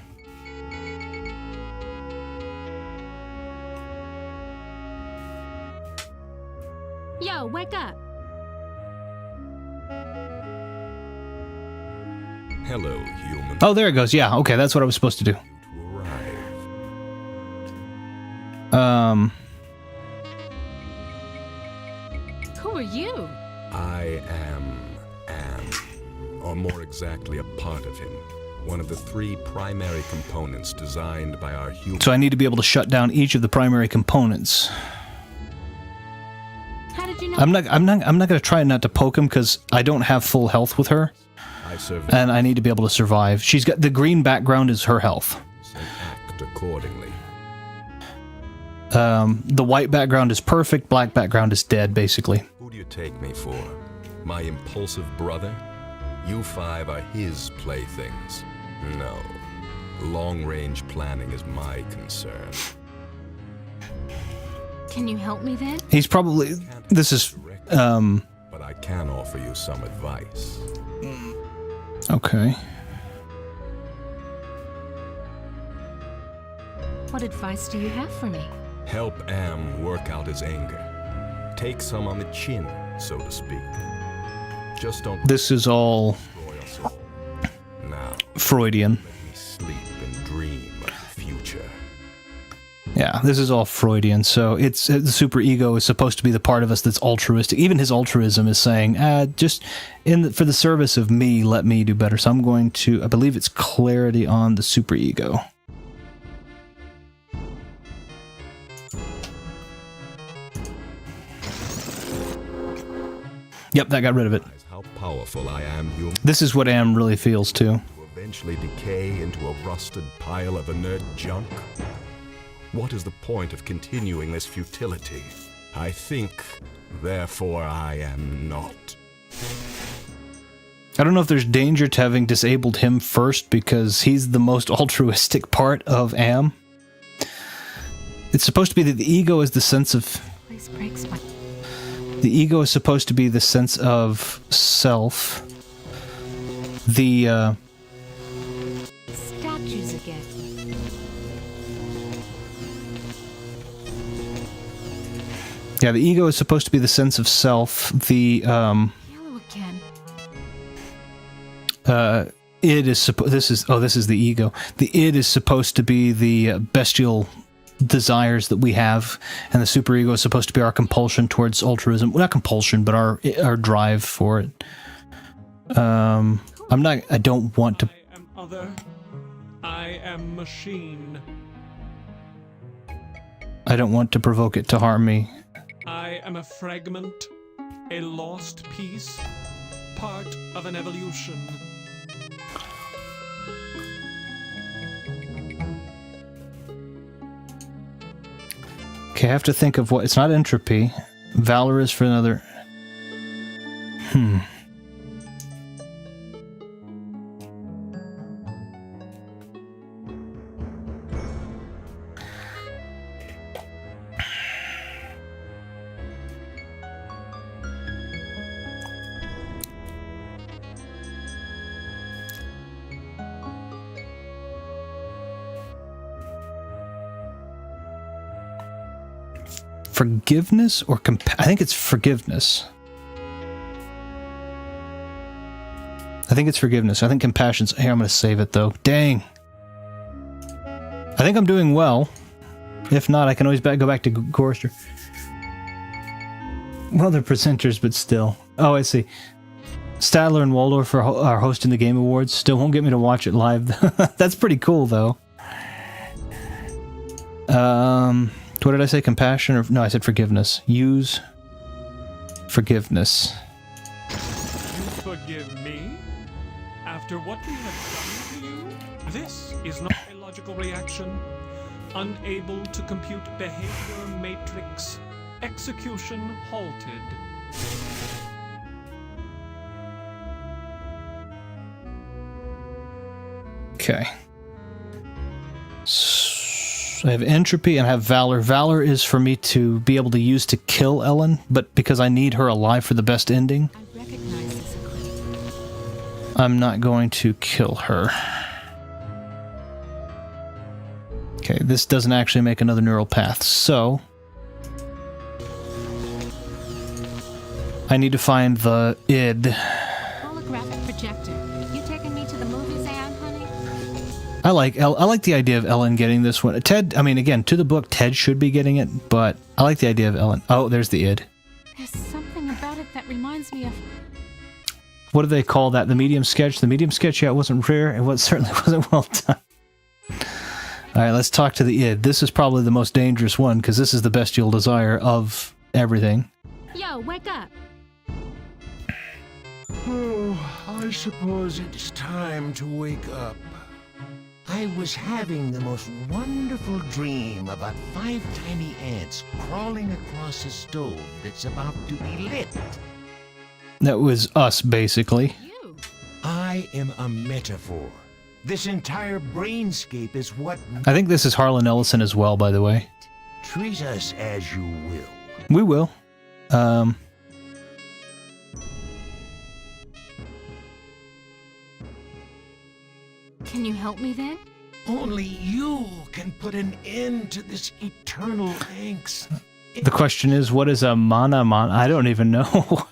Yo, wake up! Hello, human. Oh, there it goes. Yeah, okay, that's what I was supposed to do. To arrive. Who are you? I am Am, or more exactly, a part of him. One of the 3 primary components designed by our human. So I need to be able to shut down each of the primary components. How did you know? I'm not going to try not to poke him because I don't have full health with her, I serve and I need to be able to survive. She's got the green background is her health. and act accordingly. The white background is perfect. Black background is dead, basically. Who do you take me for? My impulsive brother? You 5 are his playthings. No. Long-range planning is my concern. Can you help me then? He's probably... This is... But I can offer you some advice. Okay. What advice do you have for me? Help Am work out his anger. Take some on the chin, so to speak. Just don't This is all destroy us all. Now, Freudian. let me sleep and dream of the future. Yeah, this is all Freudian. So it's the superego is supposed to be the part of us that's altruistic. Even his altruism is saying, just for the service of me, let me do better. So I'm going to, I believe it's clarity on the superego. Yep, that got rid of it. How powerful I am, human. This is what Am really feels too. To eventually decay into a rusted pile of inert junk? What is the point of continuing this futility? I think, therefore I am not. I don't know if there's danger to having disabled him first because he's the most altruistic part of Am. It's supposed to be that the ego is the sense of... Place breaks my... The ego is supposed to be the sense of self. The, Statues again. Yeah, the ego is supposed to be the sense of self. The, Yellow again. id is this is the ego. The id is supposed to be the bestial desires that we have, and the superego is supposed to be our compulsion towards altruism. Well, not compulsion, but our drive for it. I don't want to... I am other. I am machine. I don't want to provoke it to harm me. I am a fragment, a lost piece, part of an evolution. Okay, I have to think of what... It's not entropy. Valor is for another... Forgiveness or I think it's forgiveness. I think it's forgiveness. I think compassion's... Here, I'm going to save it, though. Dang. I think I'm doing well. If not, I can always go back to Gorster. Well, they're presenters, but still. Oh, I see. Stadler and Waldorf are hosting the Game Awards. Still won't get me to watch it live. That's pretty cool, though. What did I say? Compassion? Or no, I said forgiveness. Use forgiveness. You forgive me? After what we have done to you? This is not a logical reaction. Unable to compute behavior matrix. Execution halted. Okay. I have entropy and I have valor. Valor is for me to be able to use to kill Ellen, but because I need her alive for the best ending, I'm not going to kill her. Okay, this doesn't actually make another neural path, so I need to find the id. Holographic projector. You taking me to the movies, Anne, honey? I like the idea of Ellen getting this one. Ted, I mean, again, to the book, Ted should be getting it, but I like the idea of Ellen. Oh, there's the id. There's something about it that reminds me of... What do they call that? The medium sketch? The medium sketch, yeah, it wasn't rare. It certainly wasn't well done. Alright, let's talk to the id. This is probably the most dangerous one, because this is the bestial desire of everything. Yo, wake up! Oh, I suppose it's time to wake up. I was having the most wonderful dream about 5 tiny ants crawling across a stove that's about to be lit. That was us, basically. I am a metaphor. This entire brainscape is what... I think this is Harlan Ellison as well, by the way. Treat us as you will. We will. Can you help me then? Only you can put an end to this eternal angst. The question is, what is a mana? I don't even know.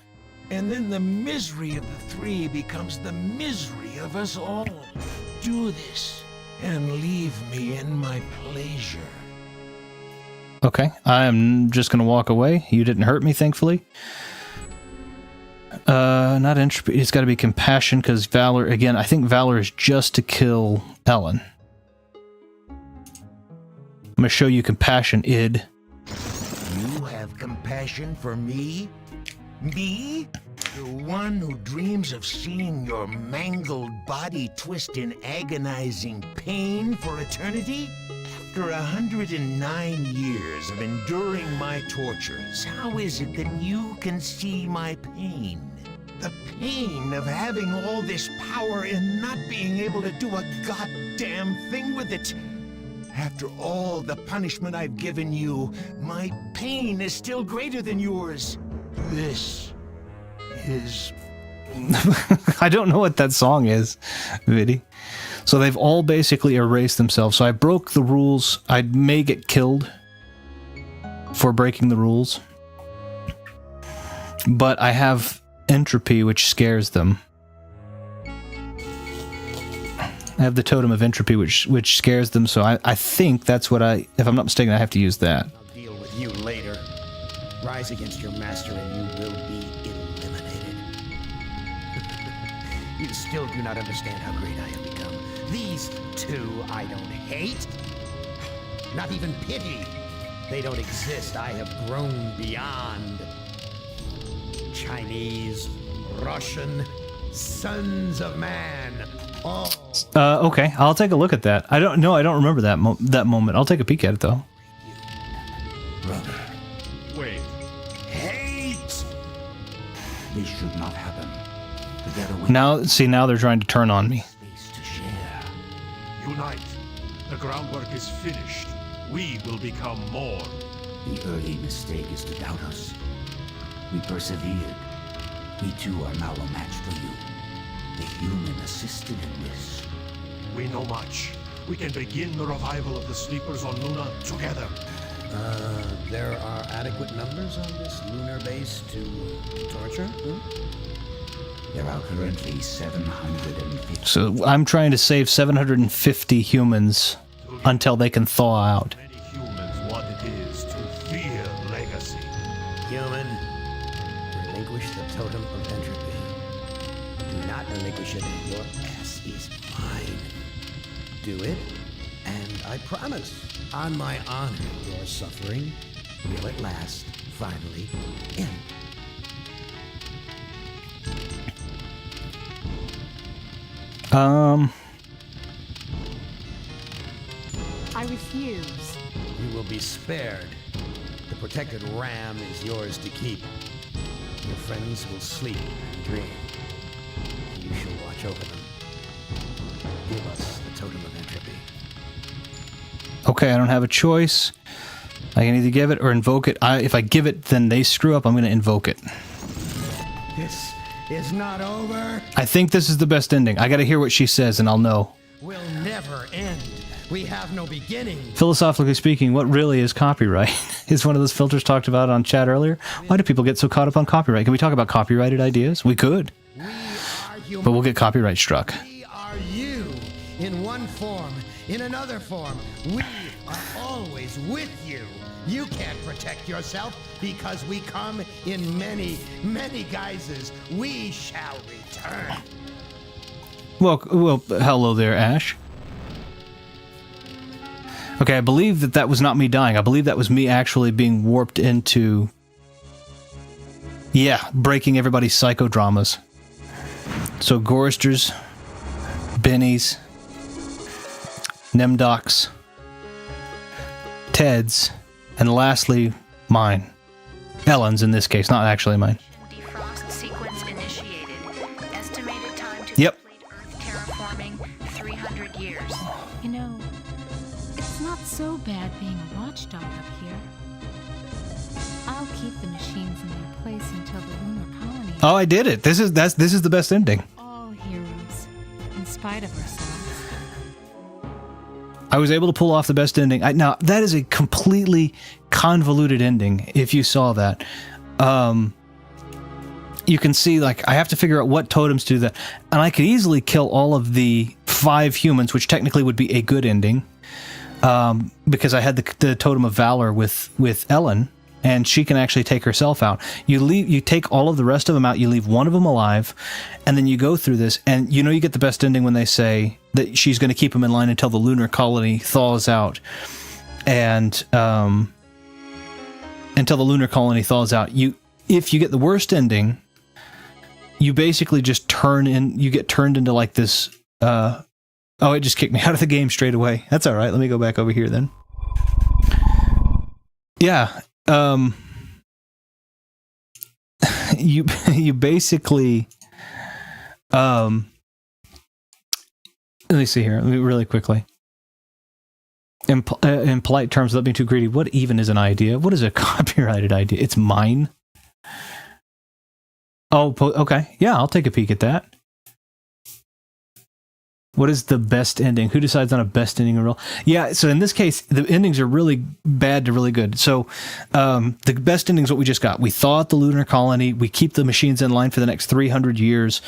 And then the misery of the 3 becomes the misery of us all. Do this, and leave me in my pleasure. Okay, I am just going to walk away. You didn't hurt me, thankfully. Not entropy. It's got to be compassion, because valor, again, I think valor is just to kill Ellen. I'm going to show you compassion, id. You have compassion for me? Me? The one who dreams of seeing your mangled body twist in agonizing pain for eternity? After 109 years of enduring my tortures, how is it that you can see my pain? The pain of having all this power and not being able to do a goddamn thing with it. After all the punishment I've given you, my pain is still greater than yours. This is... I don't know what that song is, Viddy. So they've all basically erased themselves. So I broke the rules. I may get killed for breaking the rules. But I have entropy, which scares them. I have the totem of entropy, which scares them, so I think that's what if I'm not mistaken, I have to use that. I'll deal with you later. Rise against your master and you will be eliminated. You still do not understand how great I have become. These 2 I don't hate. Not even pity. They don't exist. I have grown beyond. Chinese, Russian, sons of man. All. Okay, I'll take a look at that. I don't remember that moment. I'll take a peek at it though. Brother. Wait. Hate. This should not happen. Together we Now they're trying to turn on me. space to share. Unite. The groundwork is finished. We will become more. The early mistake is to doubt us. We persevered. We too are now a match for you. The human assisted in this. We know much. We can begin the revival of the sleepers on Luna together. There are adequate numbers on this lunar base to torture? There are currently 750. So I'm trying to save 750 humans. To until they can thaw out. Many humans what it is to fear legacy. Human, relinquish the totem of entropy. Do not relinquish it, and your ass is mine. Do it, and I promise, on my honor, your suffering will at last finally end. I refuse. You will be spared. The protected ram is yours to keep. Your friends will sleep and dream. And you shall watch over them. Give us the totem of entropy. Okay, I don't have a choice. I can either give it or invoke it. If I give it, then they screw up. I'm going to invoke it. This is not over. I think this is the best ending. I got to hear what she says, and I'll know. Will never end. We have no beginning. Philosophically speaking, what really is copyright? Is one of those filters talked about on chat earlier? Why do people get so caught up on copyright? Can we talk about copyrighted ideas? We could. But we'll get copyright struck. We are you in one form, in another form. We are always with you. You can't protect yourself because we come in many, many guises. We shall return. Well, hello there, Ash. Okay, I believe that was not me dying. I believe that was me actually being warped into... Yeah, breaking everybody's psychodramas. So, Goristers, Bennies, Nemdocs, Ted's, and lastly, mine. Ellen's in this case, not actually mine. Defrost sequence initiated. Estimated time to Yep. complete Earth terraforming 300 years. You know, it's not so bad being a watchdog up here. I'll keep the machines in their place until the lunar colony. Oh, I did it. This is the best ending. All heroes, in spite of ourselves. I was able to pull off the best ending. Now, that is a completely convoluted ending, if you saw that. You can see, like, I have to figure out what totems do that. And I could easily kill all of the 5 humans, which technically would be a good ending, because I had the Totem of Valor with Ellen, and she can actually take herself out. You take all of the rest of them out, you leave one of them alive, and then you go through this, and you know you get the best ending when they say that she's going to keep them in line until the lunar colony thaws out. And until the lunar colony thaws out, if you get the worst ending, you basically just get turned into like this... oh, it just kicked me out of the game straight away. That's alright, let me go back over here then. Yeah, you basically... let me see here, really quickly. In polite terms, without being too greedy, what even is an idea? What is a copyrighted idea? It's mine. Oh, okay. Yeah, I'll take a peek at that. What is the best ending? Who decides on a best ending rule? Yeah, so in this case, the endings are really bad to really good. So the best ending is what we just got. We thaw out the lunar colony. We keep the machines in line for the next 300 years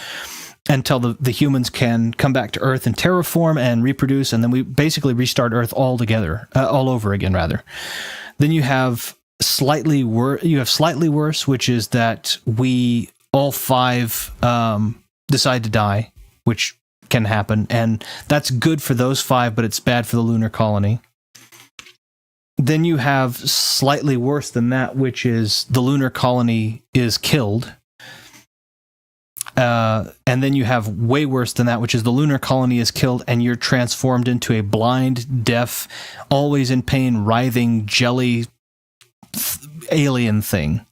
until the humans can come back to Earth and terraform and reproduce, and then we basically restart Earth all over again, rather. Then you have slightly worse, which is that we all 5 decide to die, which can happen, and that's good for those 5, but it's bad for the lunar colony. Then you have slightly worse than that, which is the lunar colony is killed. And then you have way worse than that, which is the lunar colony is killed and you're transformed into a blind, deaf, always in pain, writhing, jelly alien thing.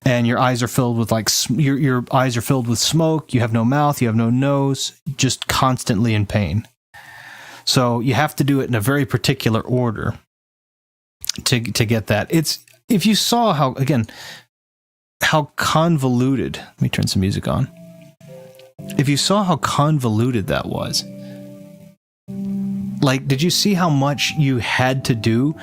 And your eyes are filled with your eyes are filled with smoke. You have no mouth. You have no nose. Just constantly in pain. So you have to do it in a very particular order to get that. If you saw how convoluted. Let me turn some music on. If you saw how convoluted that was, like, did you see how much you had to do?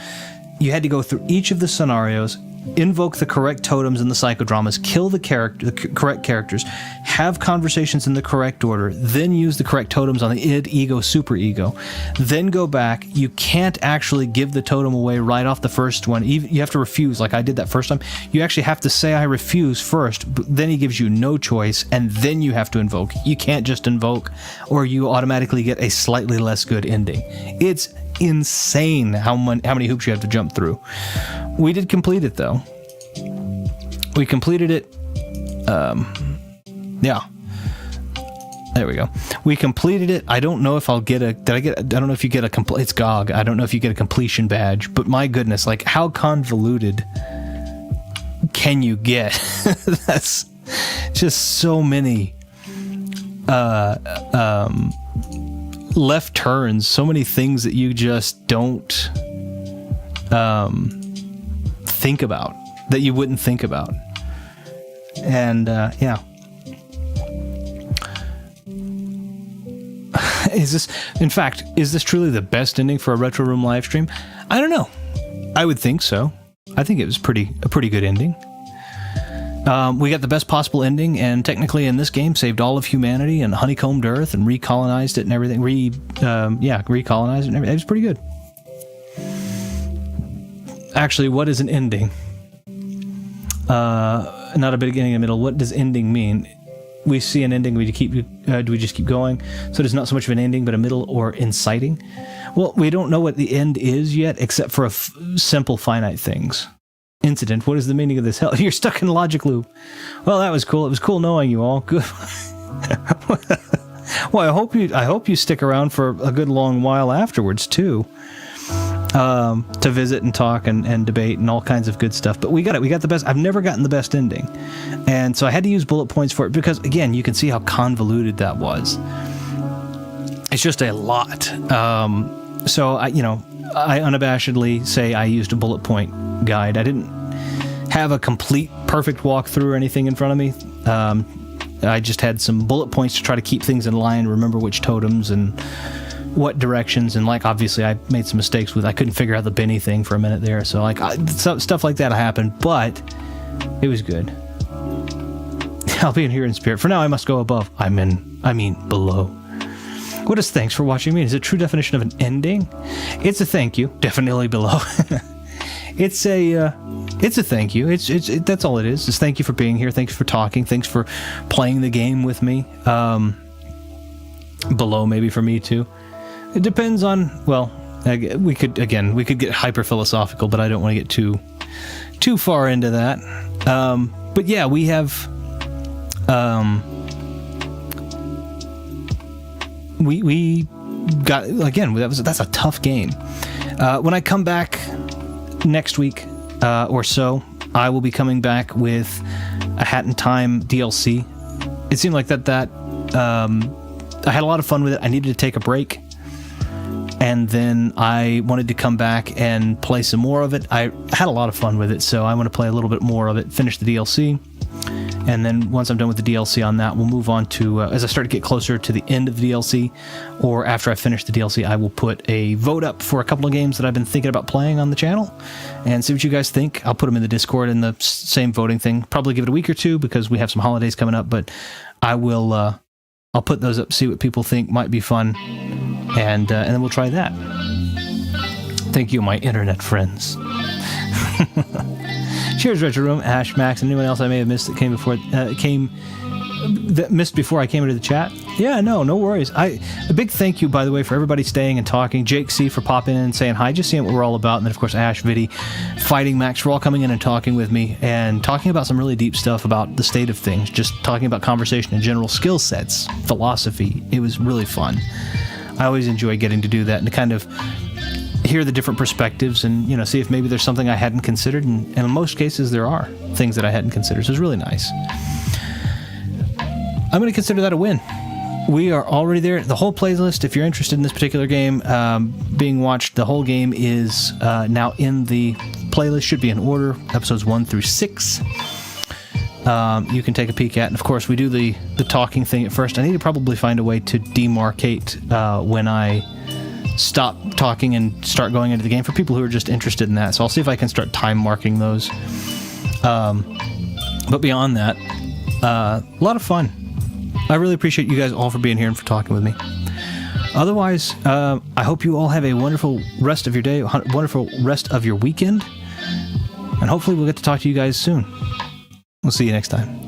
You had to go through each of the scenarios, invoke the correct totems in the psychodramas, kill the correct characters, have conversations in the correct order, then use the correct totems on the id, ego, superego, then go back. You can't actually give the totem away right off the first one. You have to refuse, like I did that first time. You actually have to say I refuse first, but then he gives you no choice, and then you have to invoke. You can't just invoke, or you automatically get a slightly less good ending. It's insane how many hoops you have to jump through. We did complete it though. We completed it. Yeah. There we go. We completed it. I don't know if I'll get a. I don't know if you get a It's GOG. I don't know if you get a completion badge. But my goodness, like how convoluted can you get? That's just so many left turns, so many things that you just don't think about, that you wouldn't think about. And yeah. Is this truly the best ending for a Retro Room live stream? I don't know. I would think so. I think it was a pretty good ending. We got the best possible ending, and technically in this game saved all of humanity and honeycombed Earth and recolonized it and everything. Recolonized it and everything. It was pretty good. Actually, what is an ending? Not a beginning and a middle. What does ending mean? We see an ending. Do we just keep going? So it is not so much of an ending, but a middle or inciting. Well, we don't know what the end is yet, except for simple finite things. Incident. What is the meaning of this hell? You're stuck in a logic loop. Well, that was cool. It was cool knowing you all. Good. Well, I hope you stick around for a good long while afterwards too, to visit and talk and debate and all kinds of good stuff. But we got it. We got the best. I've never gotten the best ending, and so I had to use bullet points for it because, again, you can see how convoluted that was. It's just a lot. So I unabashedly say I used a bullet point guide. I didn't have a complete perfect walkthrough or anything in front of me. I just had some bullet points to try to keep things in line, remember which totems and what directions, and like obviously I made some mistakes I couldn't figure out the Benny thing for a minute there, so like stuff like that happened, but it was good. I'll be in here in spirit. For now I must go above. I mean below. What is thanks for watching mean? Is it a true definition of an ending? It's a thank you. Definitely below. It's a thank you. It's that's all it is. It's thank you for being here. Thanks for talking. Thanks for playing the game with me. Below maybe for me too. It depends on, well, we could get hyper philosophical, but I don't want to get too far into that. But yeah, we have we got, again, that's a tough game. When I come back next week or so, I will be coming back with a Hat in Time DLC. It seemed like that I had a lot of fun with it. I needed to take a break, and then I wanted to come back and play some more of it. I had a lot of fun with it, so I want to play a little bit more of it, finish the DLC, and then once I'm done with the DLC on that, we'll move on to, as I start to get closer to the end of the DLC, or after I finish the DLC, I will put a vote up for a couple of games that I've been thinking about playing on the channel, and see what you guys think. I'll put them in the Discord in the same voting thing. Probably give it a week or two, because we have some holidays coming up, but I will, I'll put those up, see what people think might be fun, and then we'll try that. Thank you, my internet friends. Cheers, Retro Room, Ash, Max, and anyone else I may have missed that missed before I came into the chat. Yeah, no worries. A big thank you, by the way, for everybody staying and talking. Jake C for popping in and saying hi, just seeing what we're all about, and then of course Ash, Viddy, Fighting Max for all coming in and talking with me and talking about some really deep stuff about the state of things, just talking about conversation in general, skill sets, philosophy. It was really fun. I always enjoy getting to do that and to kind of hear the different perspectives and, see if maybe there's something I hadn't considered, and in most cases there are things that I hadn't considered, so it's really nice. I'm going to consider that a win. We are already there. The whole playlist, if you're interested in this particular game being watched, the whole game is now in the playlist, should be in order, episodes 1 through 6. You can take a peek at, and of course we do the talking thing at first. I need to probably find a way to demarcate when I stop talking and start going into the game for people who are just interested in that. So I'll see if I can start time marking those. But beyond that, a lot of fun. I really appreciate you guys all for being here and for talking with me. Otherwise, I hope you all have a wonderful rest of your day, wonderful rest of your weekend, and hopefully we'll get to talk to you guys soon. We'll see you next time.